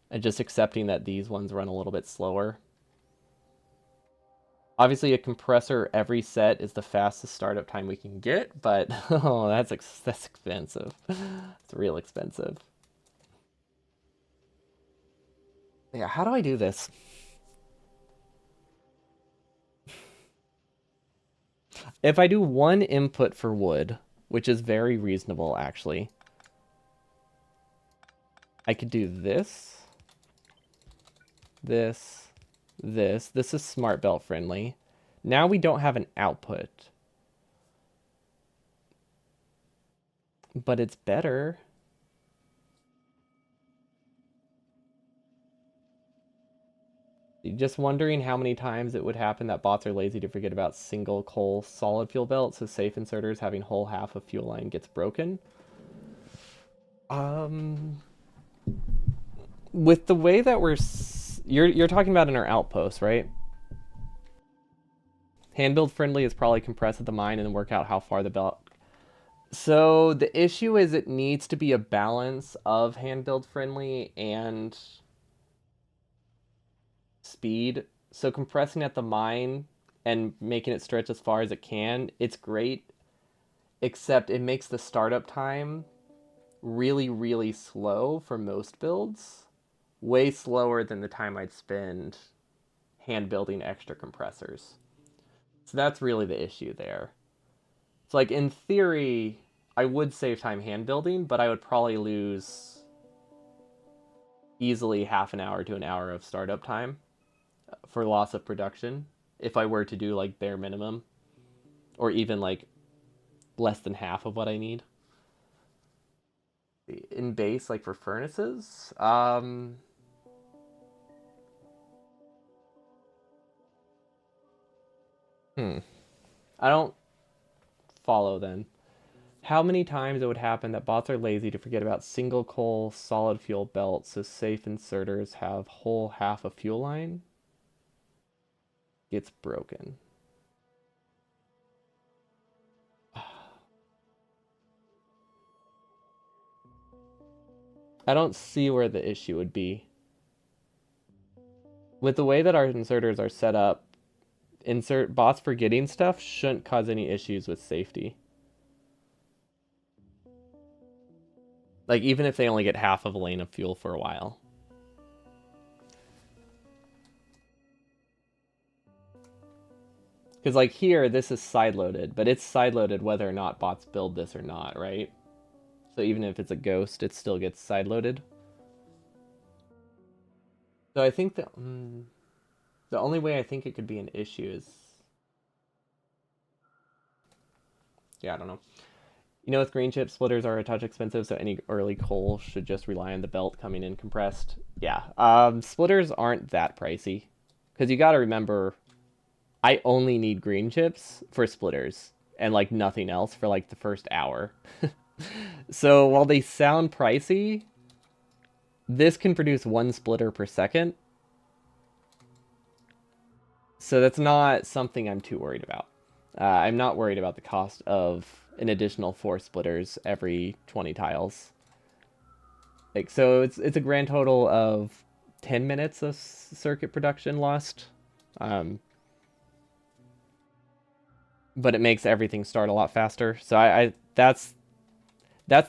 [SPEAKER 1] And just accepting that these ones run a little bit slower. Obviously, a compressor every set is the fastest startup time we can get, but oh, that's expensive. It's real expensive. Yeah, how do I do this? If I do 1 input for wood, which is very reasonable actually, I could do this, this, this. This is smart belt friendly. Now we don't have an output, but it's better. Just wondering how many times it would happen that bots are lazy to forget about single coal solid fuel belts, so safe inserters having whole half of fuel line gets broken. Um, with the way that you're talking about in our outpost, right? Hand build friendly is probably compress at the mine and then work out how far the belt. So the issue is it needs to be a balance of hand build friendly and speed. So compressing at the mine and making it stretch as far as it can, it's great, except it makes the startup time really, really slow for most builds. Way slower than the time I'd spend hand building extra compressors. So that's really the issue there. It's like in theory, I would save time hand building, but I would probably lose easily half an hour to an hour of startup time for loss of production if I were to do like bare minimum or even like less than half of what I need. In base, like for furnaces, hmm, I don't follow then. How many times it would happen that bots are lazy to forget about single coal solid fuel belts so safe inserters have whole half a fuel line gets broken. I don't see where the issue would be. With the way that our inserters are set up, insert bots forgetting stuff shouldn't cause any issues with safety. Like even if they only get half of a lane of fuel for a while. Because like here, this is sideloaded, but it's sideloaded whether or not bots build this or not, right? So even if it's a ghost, it still gets sideloaded. So I think that the only way I think it could be an issue is, yeah, I don't know. You know, with green chip, splitters are a touch expensive, so any early coal should just rely on the belt coming in compressed. Yeah, splitters aren't that pricey, because you got to remember, I only need green chips for splitters and like nothing else for like the first hour. So while they sound pricey, this can produce one splitter per second. So that's not something I'm too worried about. I'm not worried about the cost of an additional 4 splitters every 20 tiles. Like so, it's a grand total of 10 minutes of circuit production lost, um, but it makes everything start a lot faster. So I that's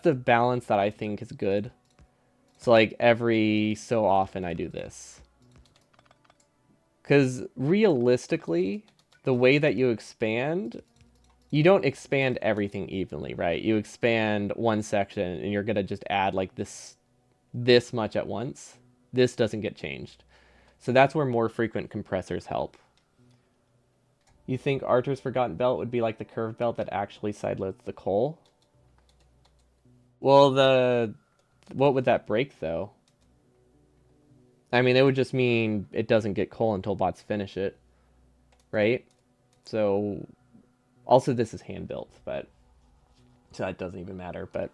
[SPEAKER 1] the balance that I think is good. So like every so often I do this. Because realistically, the way that you expand, you don't expand everything evenly, right? You expand one section and you're gonna just add like this much at once. This doesn't get changed. So that's where more frequent compressors help. You think Archer's Forgotten Belt would be like the curved belt that actually sideloads the coal? Well, the what would that break though? I mean, it would just mean it doesn't get coal until bots finish it, right? So also this is hand built, but so that doesn't even matter. But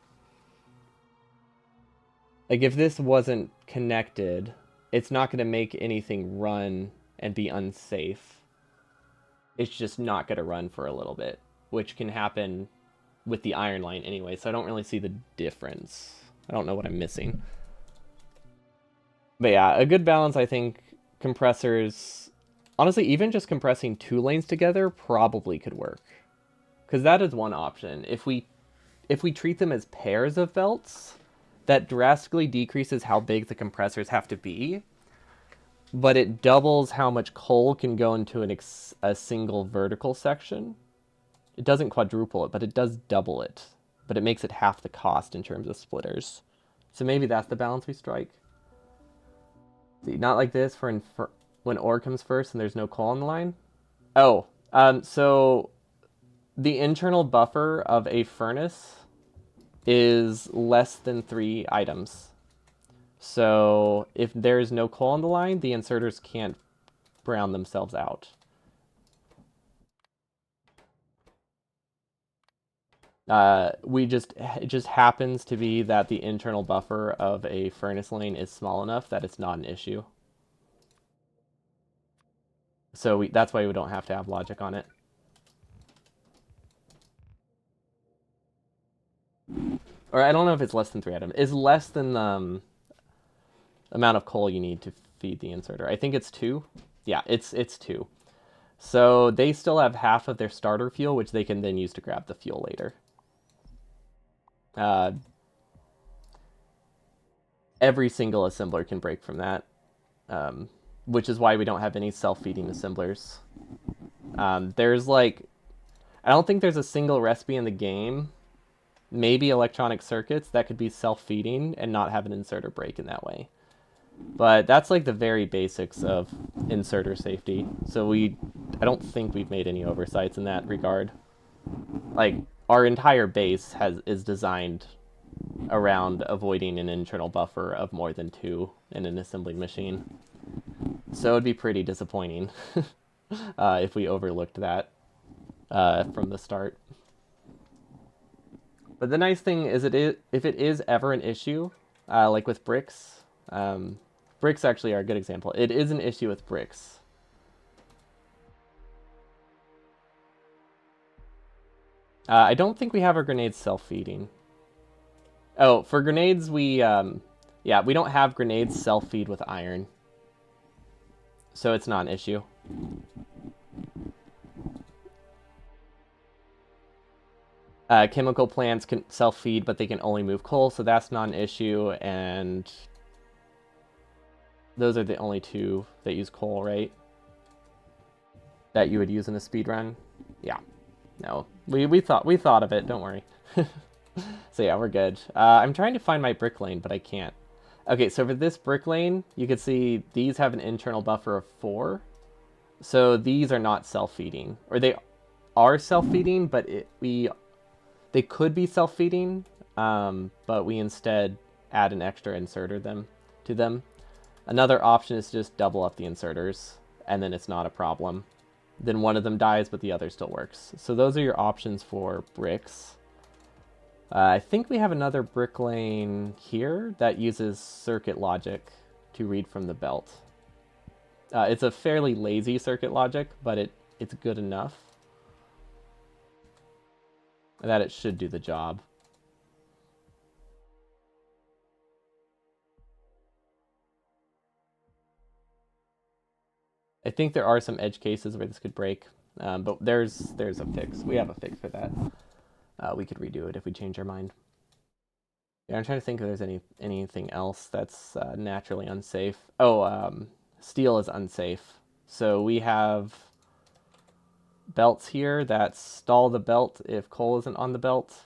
[SPEAKER 1] like if this wasn't connected, it's not going to make anything run and be unsafe. It's just not going to run for a little bit, which can happen with the iron line anyway. So I don't really see the difference. I don't know what I'm missing. But yeah, a good balance, I think, compressors, honestly, even just compressing 2 lanes together probably could work. Because that is one option. If we treat them as pairs of belts, that drastically decreases how big the compressors have to be, but it doubles how much coal can go into a single vertical section. It doesn't quadruple it, but it does double it. But it makes it half the cost in terms of splitters. So maybe that's the balance we strike. See, not like this for when ore comes first and there's no coal on the line. Oh, so the internal buffer of a furnace is less than 3 items. So if there is no coal on the line, the inserters can't brown themselves out. It just happens to be that the internal buffer of a furnace lane is small enough that it's not an issue. So that's why we don't have to have logic on it. Or I don't know if it's less than 3 items. It's less than the amount of coal you need to feed the inserter. I think it's 2. Yeah, it's 2. So they still have half of their starter fuel, which they can then use to grab the fuel later. Uh, every single assembler can break from that, which is why we don't have any self-feeding assemblers. There's like, I don't think there's a single recipe in the game, maybe electronic circuits, that could be self-feeding and not have an inserter break in that way. But that's like the very basics of inserter safety. So I don't think we've made any oversights in that regard. Like our entire base is designed around avoiding an internal buffer of more than 2 in an assembling machine. So it'd be pretty disappointing if we overlooked that from the start. But the nice thing is, if it is ever an issue, like with bricks, bricks actually are a good example. It is an issue with bricks. I don't think we have our grenades self-feeding. Oh, for grenades, yeah, we don't have grenades self-feed with iron. So it's not an issue. Chemical plants can self-feed, but they can only move coal, so that's not an issue. And those are the only 2 that use coal, right? That you would use in a speed run. Yeah. No, we thought of it. Don't worry. So yeah, we're good. I'm trying to find my brick lane, but I can't. Okay, so for this brick lane, you can see these have an internal buffer of 4. So these are not self-feeding, or they are self-feeding, but they could be self-feeding, but we instead add an extra inserter to them. Another option is to just double up the inserters, and then it's not a problem. Then one of them dies, but the other still works. So those are your options for bricks. I think we have another brick lane here that uses circuit logic to read from the belt. It's a fairly lazy circuit logic, but it's good enough that it should do the job. I think there are some edge cases where this could break, but there's a fix. We have a fix for that. We could redo it if we change our mind. Yeah, I'm trying to think if there's anything else that's naturally unsafe. Oh, steel is unsafe. So we have belts here that stall the belt if coal isn't on the belt.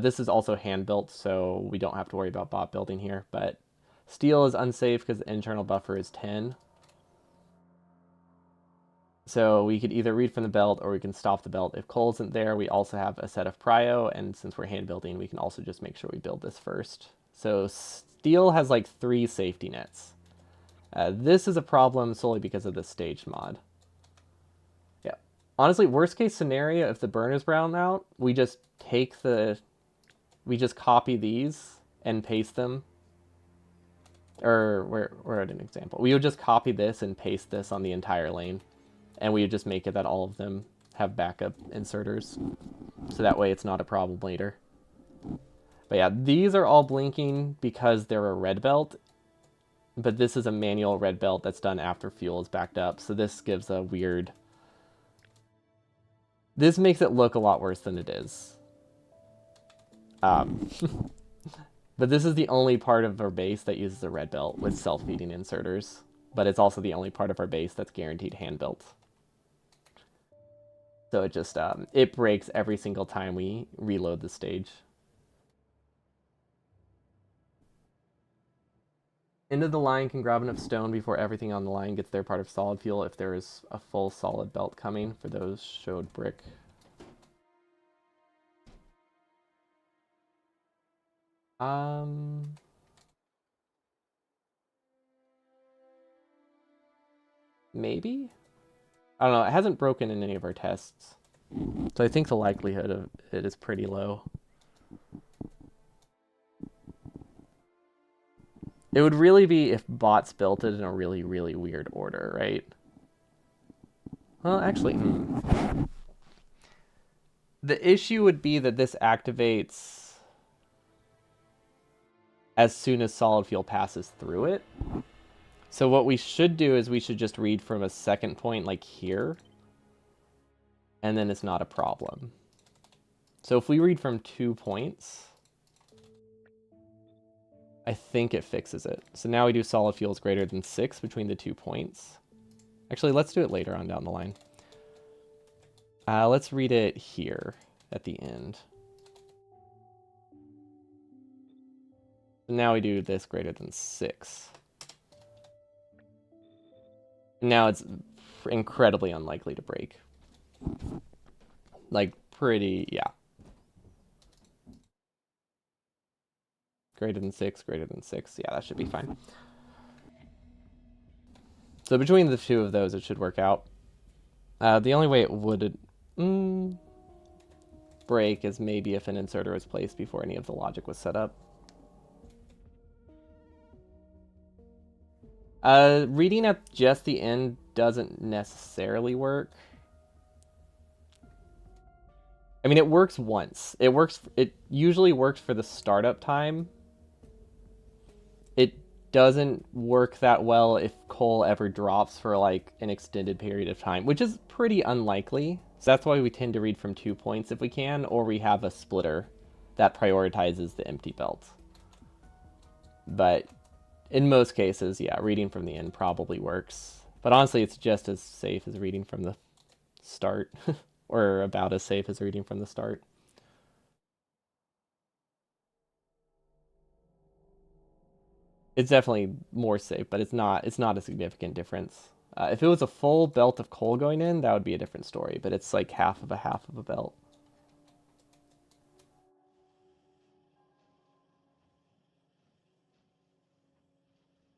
[SPEAKER 1] This is also hand built, so we don't have to worry about bot building here. But steel is unsafe because the internal buffer is 10. So we could either read from the belt or we can stop the belt. If coal isn't there, we also have a set of prio, and since we're hand building, we can also just make sure we build this first. So steel has like 3 safety nets. This is a problem solely because of the stage mod. Yeah. Honestly, worst case scenario, if the burners brown out, we just copy these and paste them. Or we're at an example. We would just copy this and paste this on the entire lane. And we would just make it that all of them have backup inserters. So that way it's not a problem later. But yeah, these are all blinking because they're a red belt. But this is a manual red belt that's done after fuel is backed up. So this gives a weird... This makes it look a lot worse than it is. But this is the only part of our base that uses a red belt with self-feeding inserters. But it's also the only part of our base that's guaranteed hand built. So it just, it breaks every single time we reload the stage. End of the line can grab enough stone before everything on the line gets their part of solid fuel if there is a full solid belt coming. For those showed brick. Um, Maybe? I don't know. It hasn't broken in any of our tests. So I think the likelihood of it is pretty low. It would really be if bots built it in a really, really weird order, right? Well, actually, the issue would be that this activates as soon as solid fuel passes through it. So what we should do is we should just read from a second point like here, and then it's not a problem. So if we read from 2 points, I think it fixes it. So now we do solid fuels greater than 6 between the 2 points. Actually, let's do it later on down the line. Let's read it here at the end. So now we do this greater than 6. Now it's incredibly unlikely to break. Like, pretty, yeah. Greater than 6, greater than 6. Yeah, that should be fine. So between the two of those, it should work out. The only way it would break is maybe if an inserter was placed before any of the logic was set up. Reading at just the end doesn't necessarily work. I mean, it works once. It usually works for the startup time. It doesn't work that well if coal ever drops for like an extended period of time, which is pretty unlikely. So that's why we tend to read from 2 points if we can, or we have a splitter that prioritizes the empty belt. But in most cases, yeah, reading from the end probably works. But honestly, it's just as safe as reading from the start, or about as safe as reading from the start. It's definitely more safe, but it's not a significant difference. If it was a full belt of coal going in, that would be a different story. But it's like half of a belt.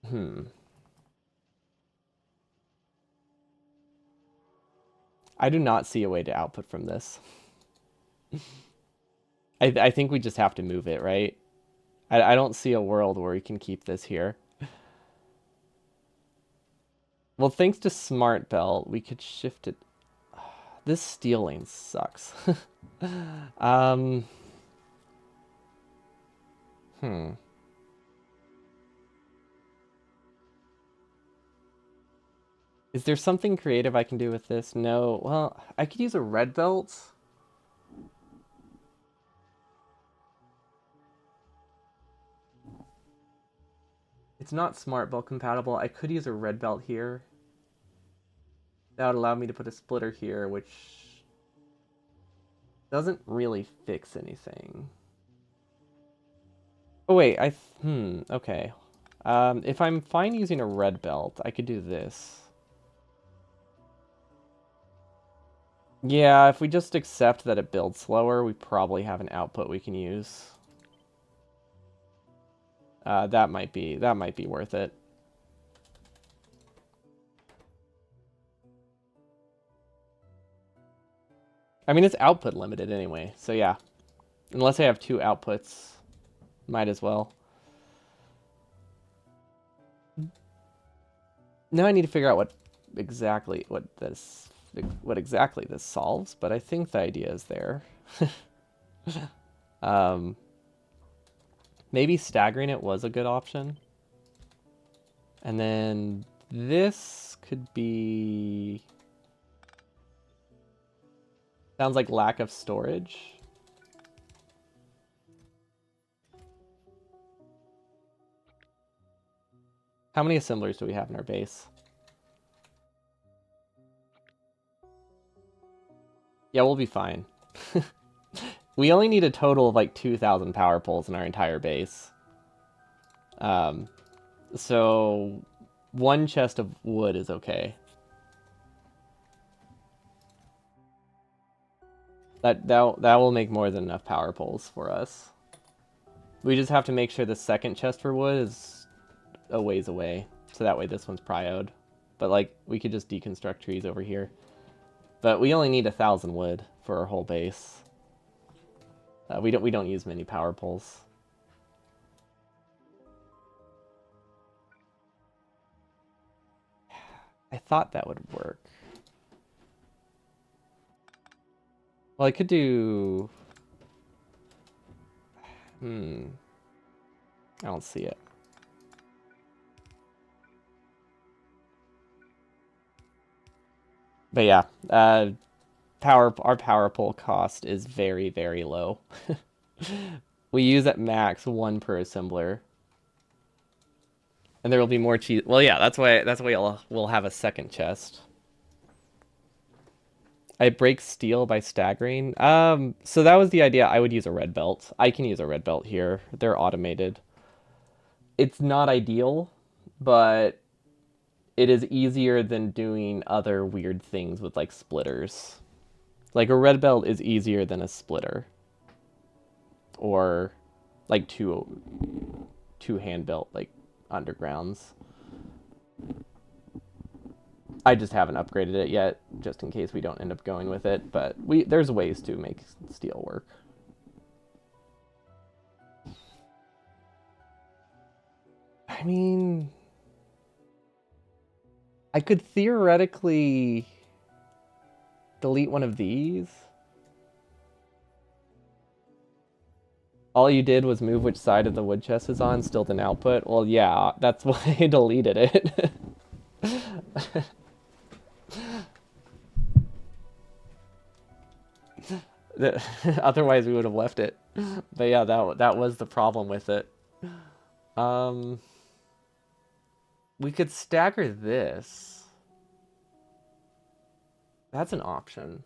[SPEAKER 1] Hmm. I do not see a way to output from this. I think we just have to move it, right? I don't see a world where we can keep this here. Well, thanks to Smart Belt, we could shift it. This steel lane sucks. um. Hmm. Is there something creative I can do with this? No. Well, I could use a red belt. It's not smart belt compatible. I could use a red belt here. That would allow me to put a splitter here, which doesn't really fix anything. Oh wait, okay. If I'm fine using a red belt, I could do this. Yeah, if we just accept that it builds slower, we probably have an output we can use. That might be worth it. I mean, it's output limited anyway, so yeah. Unless I have 2 outputs, might as well. Now I need to figure out what exactly this solves, but I think the idea is there. um, Maybe staggering it was a good option. And then this could be... Sounds like lack of storage. How many assemblers do we have in our base? Yeah, we'll be fine. We only need a total of like 2,000 power poles in our entire base. So one chest of wood is okay. That will make more than enough power poles for us. We just have to make sure the second chest for wood is a ways away, so that way this one's prioed. But like we could just deconstruct trees over here. But we only need 1,000 wood for our whole base. We don't use many power poles. I thought that would work. Well, I could do. I don't see it. But yeah, our power pole cost is very, very low. We use at max one per assembler, and there will be more cheese. Well, yeah, that's why we'll have a second chest. I break steel by staggering. So that was the idea. I would use a red belt. I can use a red belt here. They're automated. It's not ideal, but it is easier than doing other weird things with like splitters. Like a red belt is easier than a splitter or like two hand built like undergrounds. I just haven't upgraded it yet, just in case we don't end up going with it. But there's ways to make steel work. I mean, I could theoretically delete one of these. All you did was move which side of the wood chest is on, still didn't output. Well, yeah, that's why I deleted it. Otherwise, we would have left it. But yeah, that was the problem with it. Um, we could stagger this. That's an option.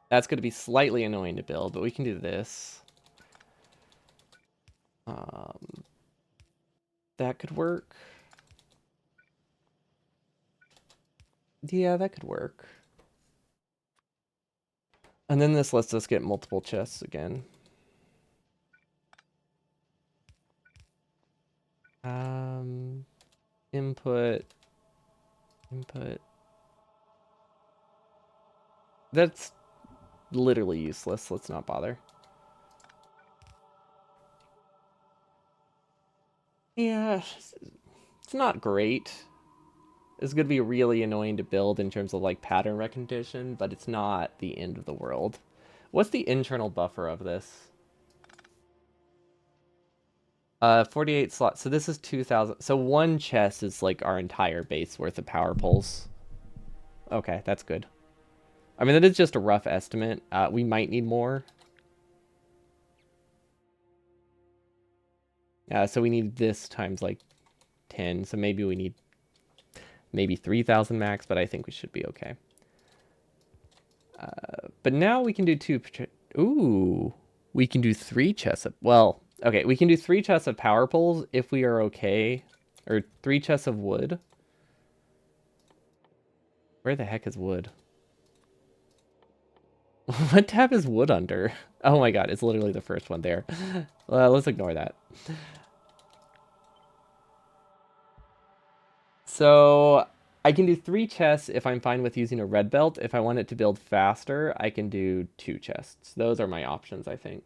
[SPEAKER 1] That's going to be slightly annoying to build, but we can do this. Um, that could work. Yeah, that could work. And then this lets us get multiple chests again. Input. That's literally useless. Let's not bother. Yeah, it's not great. It's going to be really annoying to build in terms of like pattern recognition, but it's not the end of the world. What's the internal buffer of this? 48 slots. So this is 2,000. So one chest is like our entire base worth of power poles. Okay, that's good. I mean, that is just a rough estimate. We might need more. So we need this times like 10. So maybe we need maybe 3,000 max, but I think we should be okay. But now we can do two. Ooh, we can do 3 chests of. Well, okay, we can do 3 chests of power poles if we are okay, or 3 chests of wood. Where the heck is wood? What tab is wood under? Oh my god, it's literally the first one there. Let's ignore that. So I can do 3 chests if I'm fine with using a red belt. If I want it to build faster, I can do 2 chests. Those are my options, I think.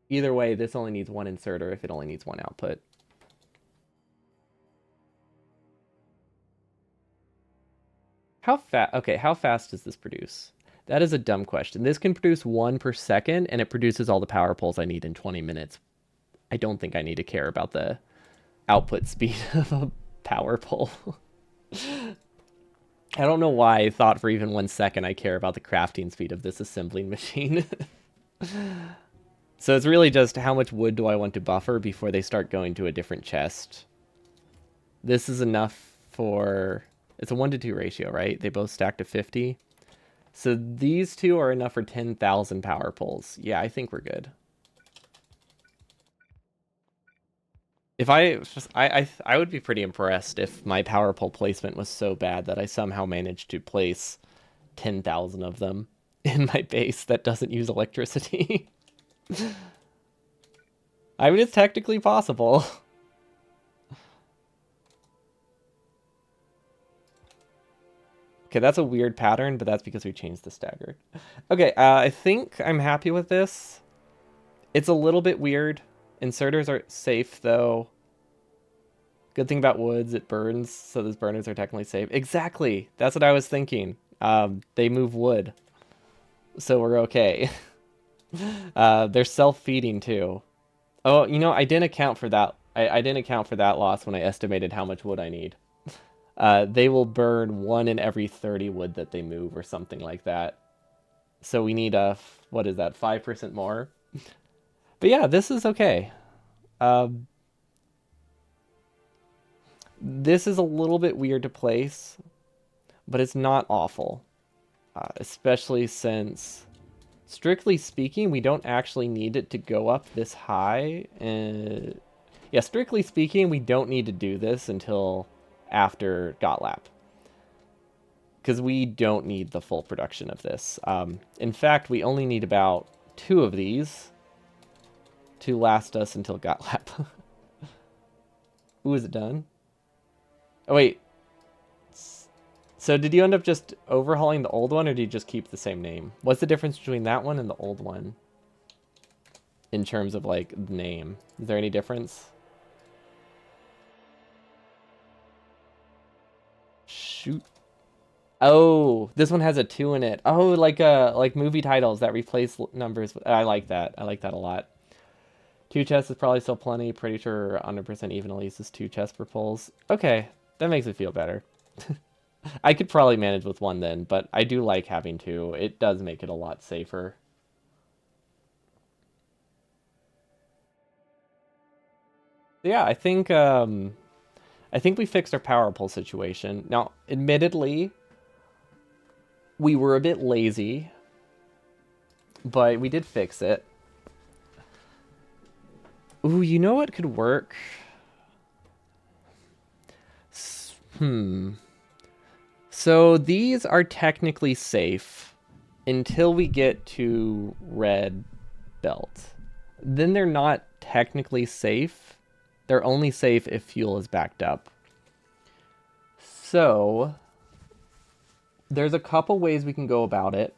[SPEAKER 1] Either way, this only needs 1 inserter if it only needs 1 output. How fast? Okay, how fast does this produce? That is a dumb question. This can produce 1 per second, and it produces all the power poles I need in 20 minutes. I don't think I need to care about the output speed of a power pole. I don't know why I thought for even 1 second I care about the crafting speed of this assembling machine. So it's really just how much wood do I want to buffer before they start going to a different chest. This is enough for... It's a 1-to-2 ratio, right? They both stack to 50. So these two are enough for 10,000 power poles. Yeah, I think we're good. If I would be pretty impressed if my power pole placement was so bad that I somehow managed to place 10,000 of them in my base that doesn't use electricity. I mean, it's technically possible. Okay, that's a weird pattern, but that's because we changed the stagger. Okay, I think I'm happy with this. It's a little bit weird. Inserters are safe, though. Good thing about woods, it burns, so those burners are technically safe. Exactly! That's what I was thinking. They move wood, so we're okay. They're self-feeding, too. Oh, you know, I didn't account for that. I didn't account for that loss when I estimated how much wood I need. They will burn 1 in every 30 wood that they move or something like that. So we need what is that, 5% more? But yeah, this is okay. Um, this is a little bit weird to place, but it's not awful. Especially since, strictly speaking, we don't actually need it to go up this high. Yeah, strictly speaking, we don't need to do this until after Gotlap, because we don't need the full production of this. In fact, we only need about 2 of these to last us until Gotlap. Ooh, is it done? Oh, wait. So did you end up just overhauling the old one, or did you just keep the same name? What's the difference between that one and the old one in terms of, like, the name? Is there any difference? Shoot. Oh, this one has a 2 in it. Oh, like movie titles that replace numbers. I like that. I like that a lot. 2 chests is probably still plenty. Pretty sure 100% even at least is 2 chests per pulls. Okay, that makes me feel better. I could probably manage with 1 then, but I do like having 2. It does make it a lot safer. Yeah, I think we fixed our power pull situation. Now, admittedly, we were a bit lazy, but we did fix it. Ooh, you know what could work? Hmm. So these are technically safe until we get to red belt. Then they're not technically safe. They're only safe if fuel is backed up. So there's a couple ways we can go about it.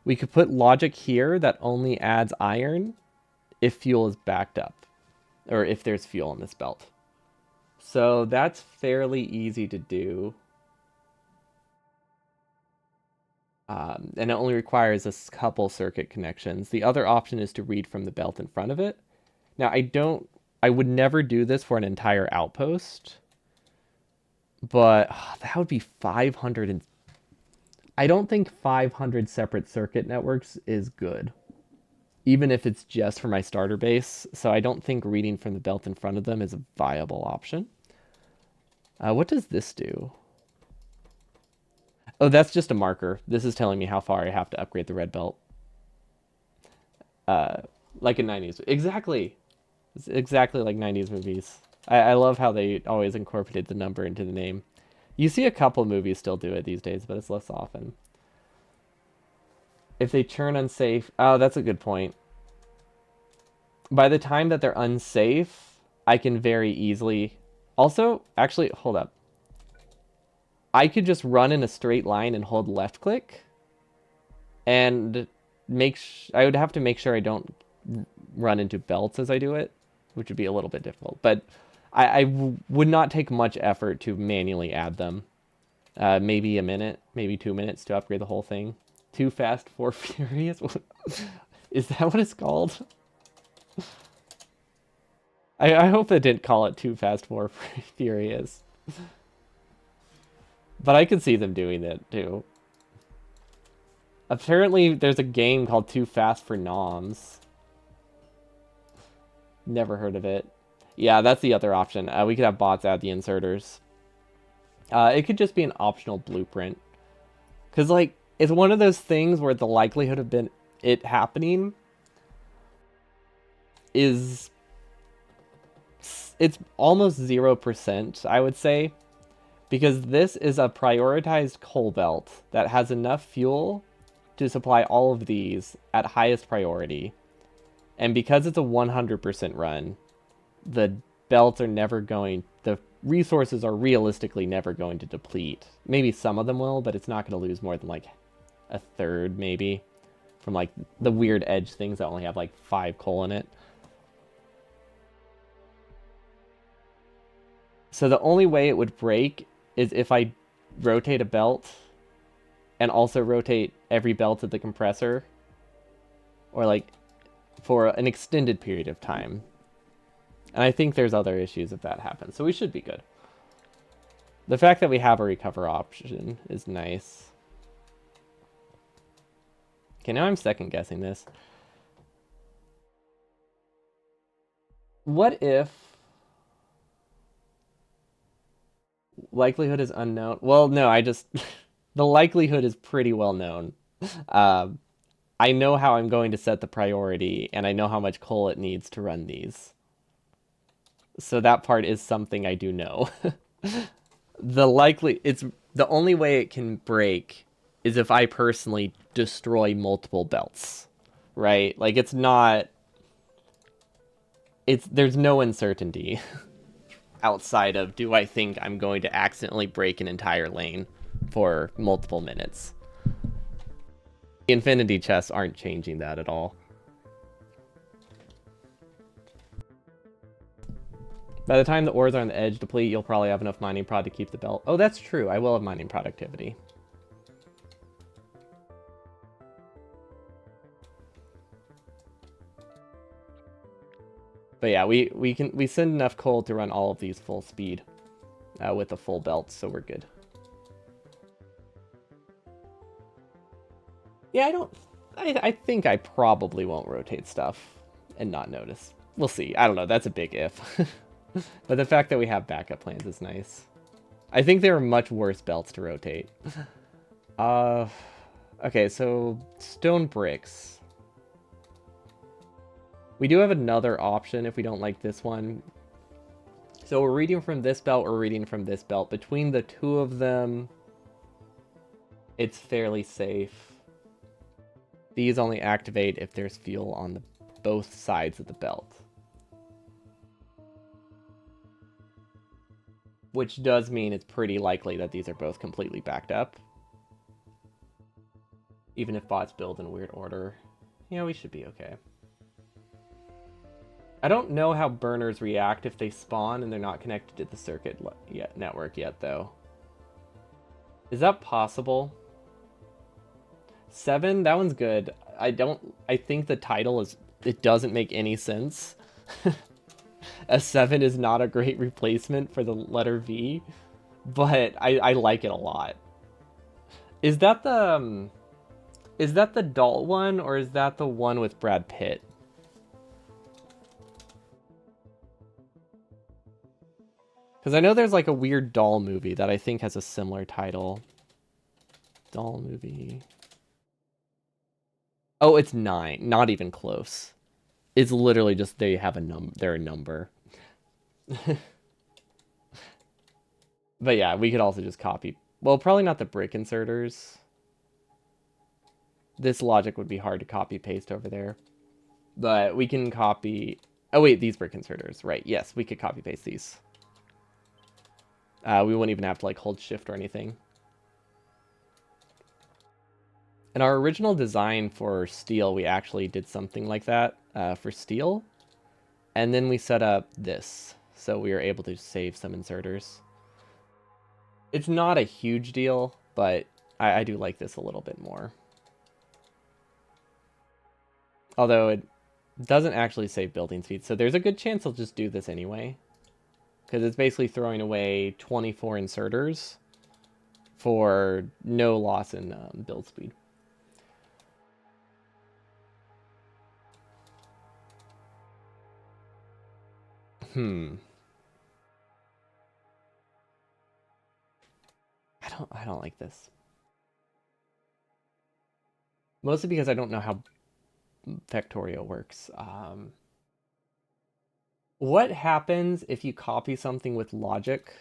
[SPEAKER 1] We could put logic here that only adds iron if fuel is backed up, or if there's fuel in this belt. So that's fairly easy to do. And it only requires a couple circuit connections. The other option is to read from the belt in front of it. Now, I would never do this for an entire outpost, but that would be 500 and I don't think 500 separate circuit networks is good, even if it's just for my starter base. So I don't think reading from the belt in front of them is a viable option. What does this do? Oh, that's just a marker. This is telling me how far I have to upgrade the red belt. Like in 90s. Exactly. It's exactly like 90s movies. I love how they always incorporated the number into the name. You see a couple movies still do it these days, but it's less often. If they turn unsafe... Oh, that's a good point. By the time that they're unsafe, I can very easily... Also, actually, hold up. I could just run in a straight line and hold left click. And I would have to make sure I don't run into belts as I do it, which would be a little bit difficult. But I would not take much effort to manually add them. Maybe a minute, maybe 2 minutes to upgrade the whole thing. Too fast, 4 furious? Is that what it's called? I hope they didn't call it Too Fast, 4 Furious. But I could see them doing that, too. Apparently, there's a game called Too Fast for Noms. Never heard of it. Yeah, that's the other option. We could have bots add the inserters. It could just be an optional blueprint. Because, like, it's one of those things where the likelihood of it happening is it's almost 0%, I would say, because this is a prioritized coal belt that has enough fuel to supply all of these at highest priority. And because it's a 100% run, the belts are never going, the resources are realistically never going to deplete. Maybe some of them will, but it's not going to lose more than like a third, maybe, from like the weird edge things that only have like 5 coal in it. So the only way it would break is if I rotate a belt and also rotate every belt of the compressor, or like for an extended period of time. And I think there's other issues if that happens, so we should be good. The fact that we have a recover option is nice. Okay, now I'm second guessing this. What if likelihood is unknown? Well, no, I just the likelihood is pretty well known. Uh, I know how I'm going to set the priority, and I know how much coal it needs to run these. So that part is something I do know. It's the only way it can break is if I personally destroy multiple belts, right? Like there's no uncertainty outside of do I think I'm going to accidentally break an entire lane for multiple minutes. The infinity chests aren't changing that at all. By the time the ores are on the edge deplete, you'll probably have enough mining prod to keep the belt. Oh, that's true. I will have mining productivity. But yeah, we send enough coal to run all of these full speed with a full belt, so we're good. Yeah, I think I probably won't rotate stuff and not notice. We'll see. I don't know. That's a big if. But the fact that we have backup plans is nice. I think there are much worse belts to rotate. Uh, okay, so stone bricks. We do have another option if we don't like this one. So we're reading from this belt, we're reading from this belt. Between the two of them, it's fairly safe. These only activate if there's fuel on both sides of the belt. Which does mean it's pretty likely that these are both completely backed up. Even if bots build in weird order. Yeah, we should be okay. I don't know how burners react if they spawn and they're not connected to the circuit network yet, though. Is that possible? 7? That one's good. I think the title it doesn't make any sense. A 7 is not a great replacement for the letter V, but I like it a lot. Is that the doll one, or is that the one with Brad Pitt? Because I know there's like a weird doll movie that I think has a similar title. Doll movie. Oh, it's 9. Not even close. It's literally just they have they're a number. But yeah, we could also just copy. Well, probably not the brick inserters. This logic would be hard to copy paste over there. But we can copy. Oh wait, these brick inserters, right? Yes, we could copy paste these. We wouldn't even have to like hold shift or anything. In our original design for steel, we actually did something like that for steel. And then we set up this, so we were able to save some inserters. It's not a huge deal, but I do like this a little bit more. Although it doesn't actually save building speed, so there's a good chance I'll just do this anyway. Because it's basically throwing away 24 inserters for no loss in build speed. I don't like this. Mostly because I don't know how Factorio works. What happens if you copy something with logic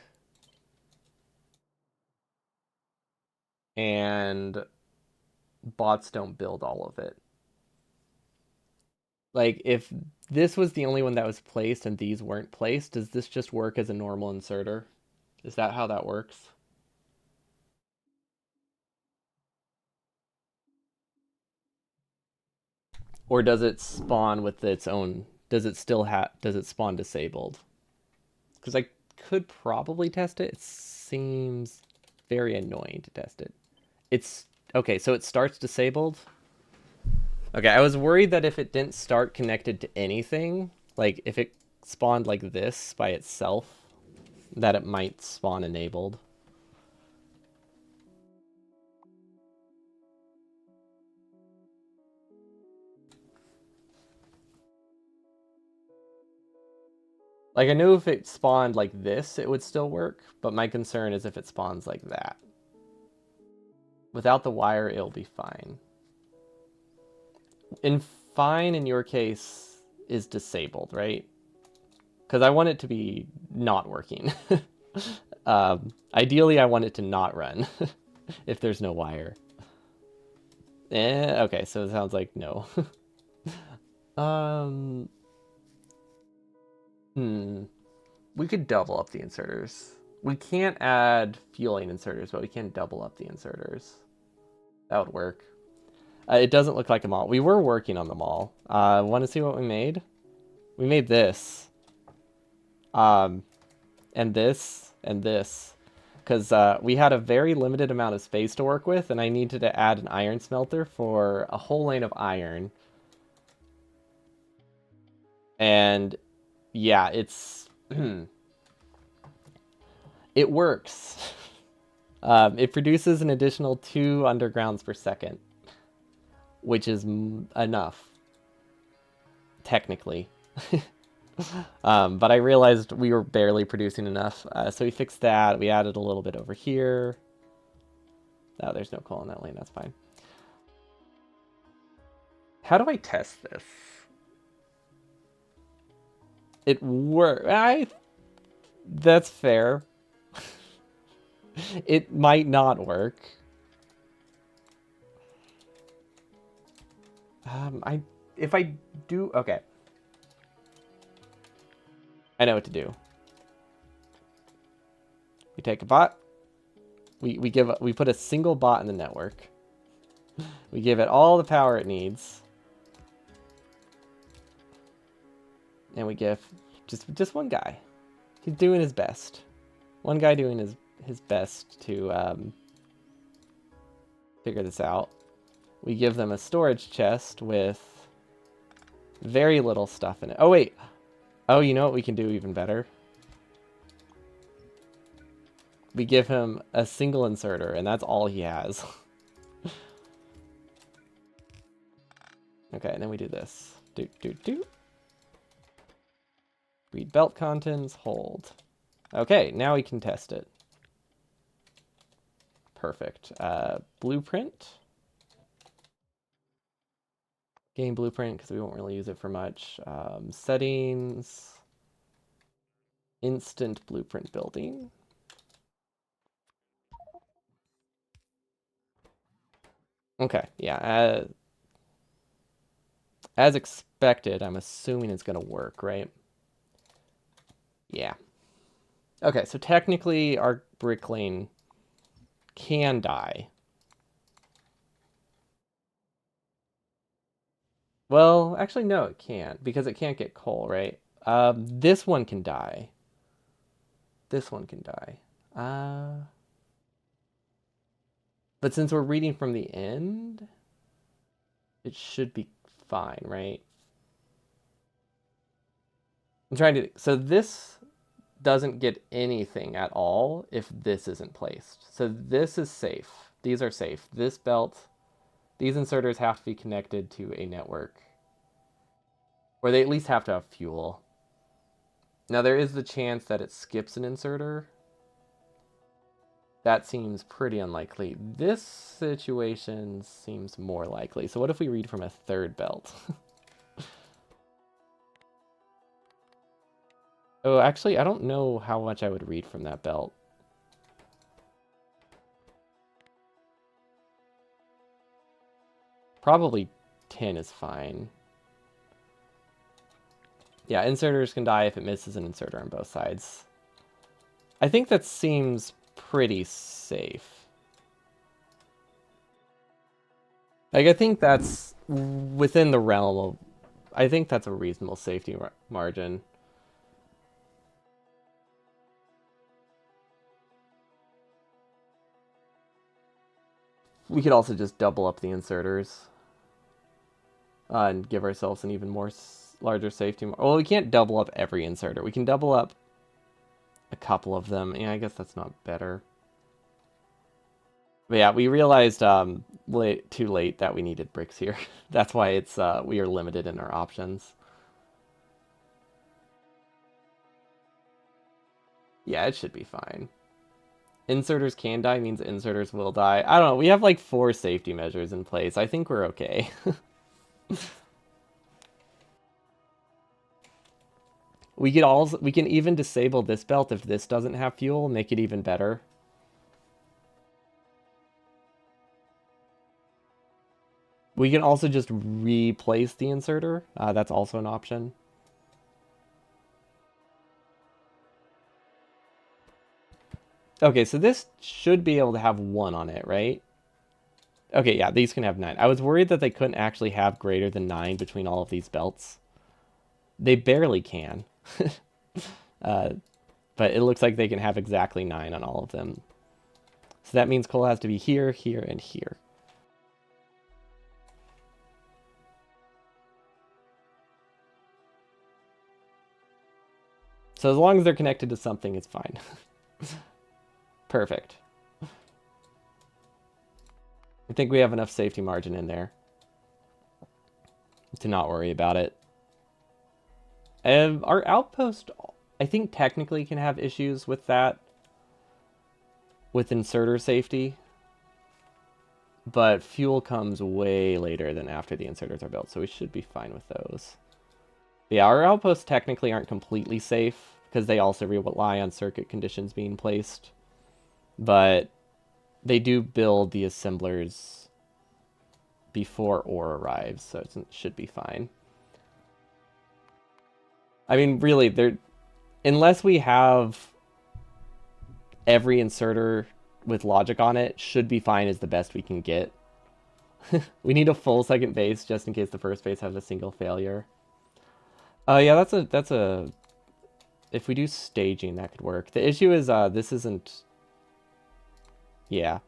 [SPEAKER 1] and bots don't build all of it? Like, if this was the only one that was placed and these weren't placed, does this just work as a normal inserter? Is that how that works? Or does it spawn with its own? Does it still have? Does it spawn disabled? Because I could probably test it. It seems very annoying to test it. It's okay. So it starts disabled. Okay, I was worried that if it didn't start connected to anything, like if it spawned like this by itself, that it might spawn enabled. Like, I knew if it spawned like this, it would still work, but my concern is if it spawns like that. Without the wire, it'll be fine. And fine in your case is disabled, right? Because I want it to be not working. Ideally, I want it to not run if there's no wire. Okay, so it sounds like no. um, hmm. We could double up the inserters. We can't add fueling inserters, but we can double up the inserters. That would work. It doesn't look like them all. We were working on them all. Want to see what we made? We made this. Um, and this, and this. Because we had a very limited amount of space to work with, and I needed to add an iron smelter for a whole lane of iron. And yeah, it's... it works. It produces an additional 2 undergrounds per second, which is enough, technically. But I realized we were barely producing enough, so we fixed that. We added a little bit over here. Oh, there's no coal in that lane. That's fine. How do I test this? It worked. That's fair. It might not work. If I do, okay. I know what to do. We take a bot. We put a single bot in the network. We give it all the power it needs. And we give just one guy. He's doing his best. One guy doing his best to figure this out. We give them a storage chest with very little stuff in it. Oh, wait. Oh, you know what we can do even better? We give him a single inserter, and that's all he has. Okay, and then we do this. Do. Read belt contents, hold. Okay, now we can test it. Perfect. Blueprint. Game blueprint, because we won't really use it for much. Settings. Instant blueprint building. Okay, yeah. As expected, I'm assuming it's going to work, right? Yeah. Okay, so technically our brick lane can die. Well, actually, no, it can't, because it can't get coal, right? This one can die. This one can die. But since we're reading from the end, it should be fine, right? I'm trying to... So this doesn't get anything at all if this isn't placed. So this is safe. These are safe. This belt, these inserters have to be connected to a network. Or they at least have to have fuel. Now there is the chance that it skips an inserter. That seems pretty unlikely. This situation seems more likely. So what if we read from a third belt? Oh, actually, I don't know how much I would read from that belt. Probably 10 is fine. Yeah, inserters can die if it misses an inserter on both sides. I think that seems pretty safe. Like, I think that's within the realm of... I think that's a reasonable safety margin. We could also just double up the inserters and give ourselves an even more larger safety. Well, we can't double up every inserter. We can double up a couple of them. Yeah, I guess that's not better. But yeah, we realized too late that we needed bricks here. That's why it's we are limited in our options. Yeah, it should be fine. Inserters can die means inserters will die. I don't know. We have like 4 safety measures in place. I think we're okay. We can even disable this belt if this doesn't have fuel, make it even better. We can also just replace the inserter. That's also an option. Okay, so this should be able to have 1 on it, right? Okay, yeah, these can have 9. I was worried that they couldn't actually have greater than 9 between all of these belts. They barely can. uh, but it looks like they can have exactly 9 on all of them. So that means coal has to be here, here, and here. So as long as they're connected to something, it's fine. Perfect. I think we have enough safety margin in there to not worry about it. Our outpost, I think, technically can have issues with that, with inserter safety. But fuel comes way later than after the inserters are built, so we should be fine with those. But yeah, our outposts technically aren't completely safe, because they also rely on circuit conditions being placed. But they do build the assemblers before ore arrives, so it should be fine. I mean, really, unless we have every inserter with logic on it, should be fine is the best we can get. We need a full second base just in case the first base has a single failure. Yeah, that's a if we do staging, that could work. The issue is this isn't... Yeah.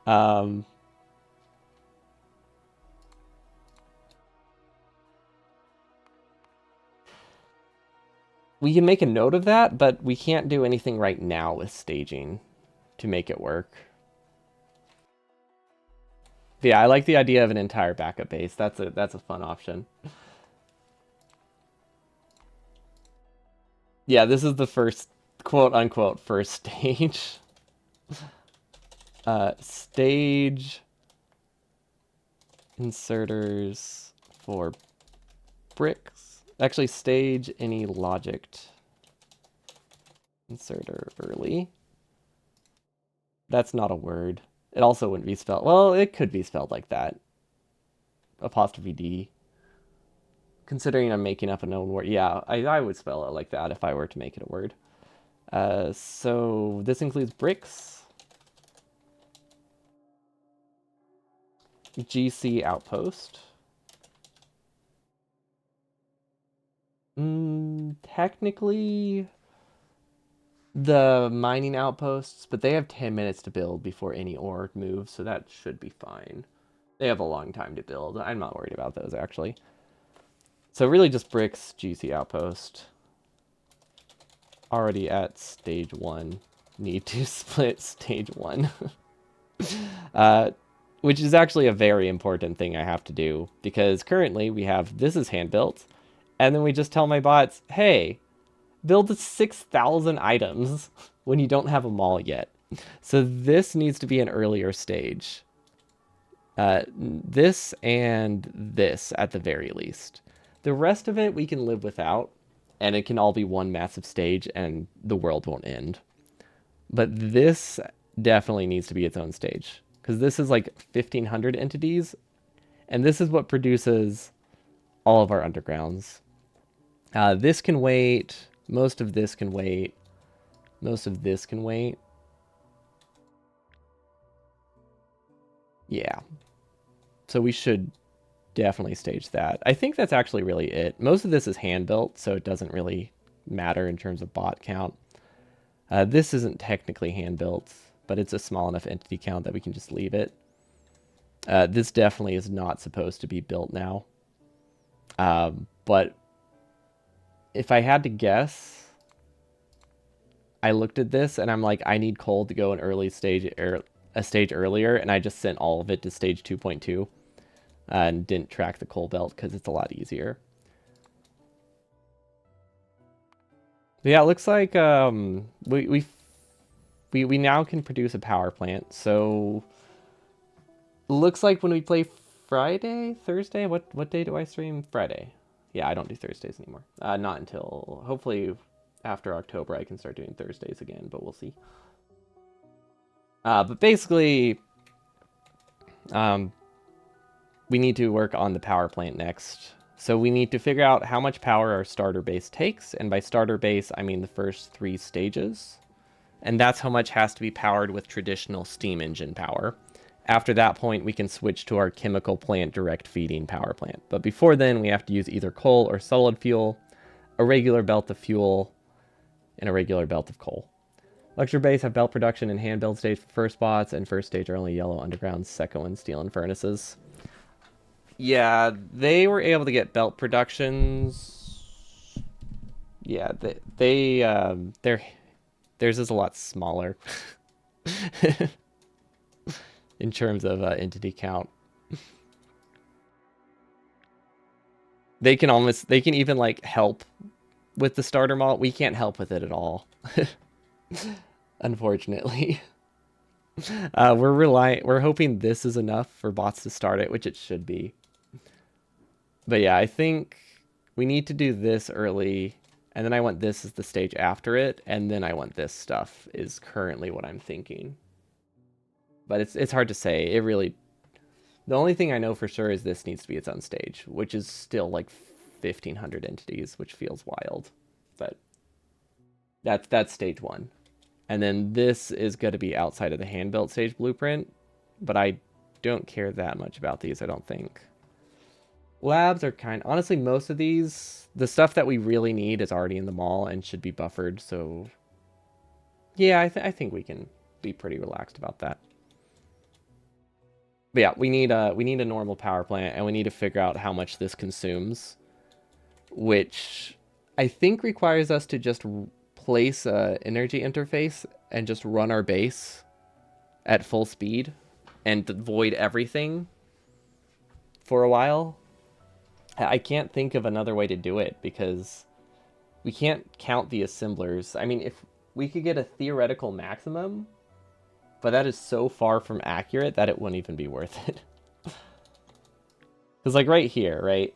[SPEAKER 1] um, we can make a note of that, but we can't do anything right now with staging to make it work. But yeah, I like the idea of an entire backup base. That's a fun option. Yeah, this is the first quote unquote first stage. Stage inserters for bricks. Actually, stage any logicked inserter early. That's not a word. It also wouldn't be spelled... Well, it could be spelled like that. Apostrophe D. Considering I'm making up a known word. Yeah, I would spell it like that if I were to make it a word. So this includes bricks. GC outpost. Technically the mining outposts, but they have 10 minutes to build before any ore moves, so that should be fine. They have a long time to build. I'm not worried about those, actually. So really just bricks, GC outpost. Already at stage 1. Need to split stage 1. Which is actually a very important thing I have to do, because currently we have this is hand built, and then we just tell my bots, hey, build 6,000 items when you don't have them all yet. So this needs to be an earlier stage. This and this at the very least. The rest of it we can live without, and it can all be one massive stage, and the world won't end. But this definitely needs to be its own stage, because this is like 1,500 entities, and this is what produces all of our undergrounds. This can wait. Most of this can wait. Most of this can wait. Yeah. So we should definitely stage that. I think that's actually really it. Most of this is hand built, so it doesn't really matter in terms of bot count. This isn't technically hand built, but it's a small enough entity count that we can just leave it. This definitely is not supposed to be built now. But if I had to guess, I looked at this and I'm like, I need coal to go an early stage, a stage earlier, and I just sent all of it to stage 2.2 and didn't track the coal belt because it's a lot easier. But yeah, it looks like we now can produce a power plant. So looks like when we play Friday, Thursday, what day do I stream? Friday. Yeah, I don't do Thursdays anymore. Not until hopefully after October I can start doing Thursdays again, but we'll see. But basically, we need to work on the power plant next. So we need to figure out how much power our starter base takes, and by starter base I mean the first 3 stages. And that's how much has to be powered with traditional steam engine power. After that point, we can switch to our chemical plant direct feeding power plant. But before then, we have to use either coal or solid fuel, a regular belt of fuel, and a regular belt of coal. Lecture base have belt production and hand build stage for first bots, and first stage are only yellow underground, second one steel and furnaces. Yeah, they were able to get belt productions. Yeah, theirs is a lot smaller in terms of entity count. They can even like help with the starter model. We can't help with it at all, unfortunately. We're hoping this is enough for bots to start it, which it should be. But yeah, I think we need to do this early, and then I want this as the stage after it, and then I want this stuff is currently what I'm thinking. But it's hard to say. It really, the only thing I know for sure is this needs to be its own stage, which is still like 1,500 entities, which feels wild. But that's stage 1. And then this is going to be outside of the hand-built stage blueprint, but I don't care that much about these, I don't think. Labs are honestly, most of these, the stuff that we really need is already in the mall and should be buffered, so yeah, I think we can be pretty relaxed about that. But yeah, we need a normal power plant, and we need to figure out how much this consumes, which I think requires us to just place a energy interface and just run our base at full speed and void everything for a while. I can't think of another way to do it because we can't count the assemblers. I mean, if we could get a theoretical maximum, but that is so far from accurate that it wouldn't even be worth it. Because like right here, right?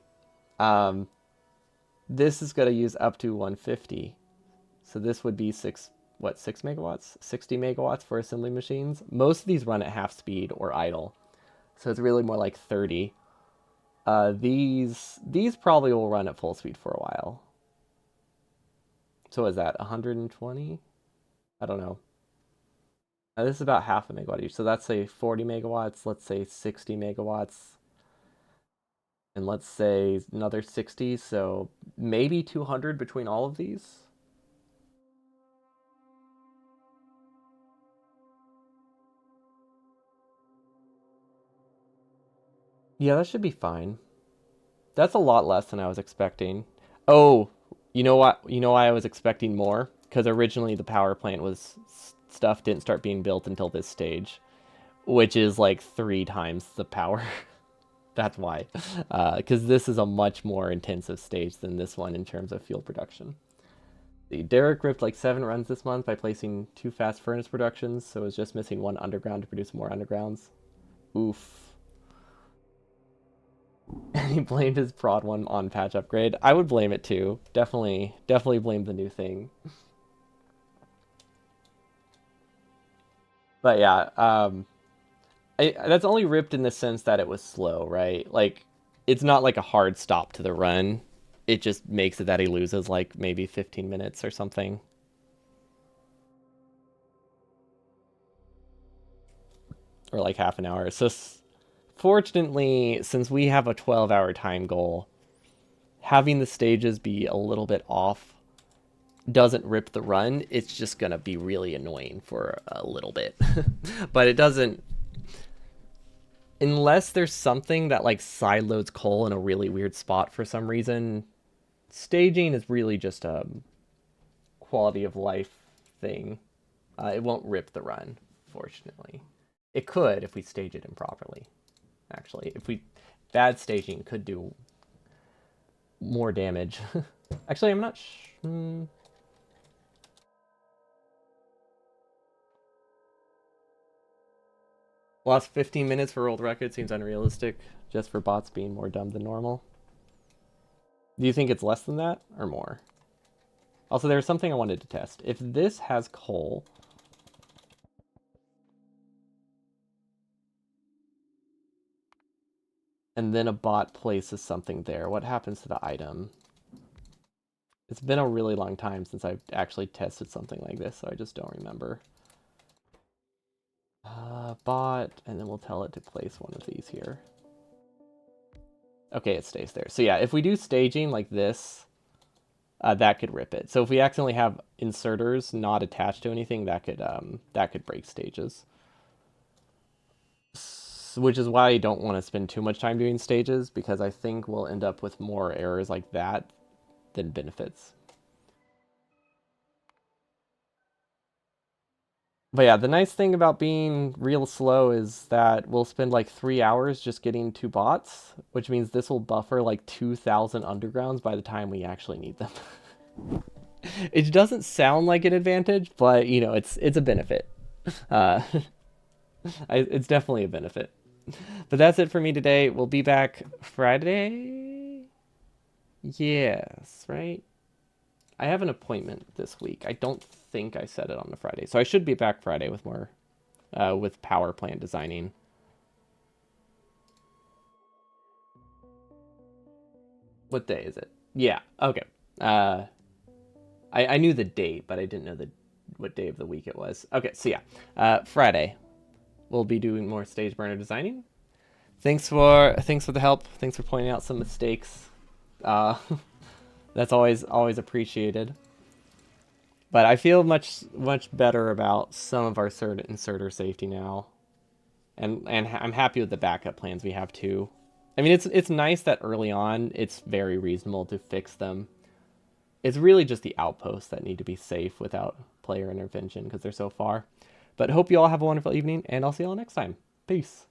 [SPEAKER 1] This is going to use up to 150. So this would be 6 megawatts? 60 megawatts for assembly machines. Most of these run at half speed or idle. So it's really more like 30. These probably will run at full speed for a while. So is that 120? I don't know. This is about half a megawatt each. So that's say 40 megawatts. Let's say 60 megawatts. And let's say another 60. So maybe 200 between all of these. Yeah, that should be fine. That's a lot less than I was expecting. Oh, you know what? You know why I was expecting more? Because originally the power plant was stuff didn't start being built until this stage, which is like 3 times the power. That's why. Because this is a much more intensive stage than this one in terms of fuel production. Derek ripped like 7 runs this month by placing 2 fast furnace productions, so was just missing 1 underground to produce more undergrounds. Oof. And he blamed his prod one on patch upgrade. I would blame it too. Definitely blame the new thing. But yeah, that's only ripped in the sense that it was slow, right? Like, it's not like a hard stop to the run. It just makes it that he loses like maybe 15 minutes or something, or like half an hour. So, fortunately, since we have a 12-hour time goal, having the stages be a little bit off doesn't rip the run. It's just gonna be really annoying for a little bit, but it doesn't, unless there's something that like sideloads coal in a really weird spot for some reason. Staging is really just a quality of life thing. It won't rip the run, fortunately. It could if we stage it improperly. Actually, if we bad staging could do more damage. Actually, I'm not. Lost 15 minutes for world record seems unrealistic, just for bots being more dumb than normal. Do you think it's less than that or more? Also, there's something I wanted to test. If this has coal, and then a bot places something there, what happens to the item? It's been a really long time since I've actually tested something like this, so I just don't remember. Bot, and then we'll tell it to place one of these here. Okay, it stays there. So yeah, if we do staging like this, that could rip it. So if we accidentally have inserters not attached to anything, that could break stages. Which is why I don't want to spend too much time doing stages, because I think we'll end up with more errors like that than benefits. But yeah, the nice thing about being real slow is that we'll spend like 3 hours just getting 2 bots, which means this will buffer like 2,000 undergrounds by the time we actually need them. It doesn't sound like an advantage, but you know, it's a benefit. Uh, it's definitely a benefit. But that's it for me today. We'll be back Friday. Yes, right? I have an appointment this week. I don't think I set it on the Friday. So I should be back Friday with more with power plant designing. What day is it? Yeah, okay. Uh I knew the date, but I didn't know the what day of the week it was. Okay, so yeah. Friday. We'll be doing more stage burner designing. Thanks for the help. Thanks for pointing out some mistakes. Uh that's always appreciated. But I feel much better about some of our inserter safety now, and I'm happy with the backup plans we have too. I mean, it's nice that early on it's very reasonable to fix them. It's really just the outposts that need to be safe without player intervention because they're so far. But hope you all have a wonderful evening, and I'll see you all next time. Peace.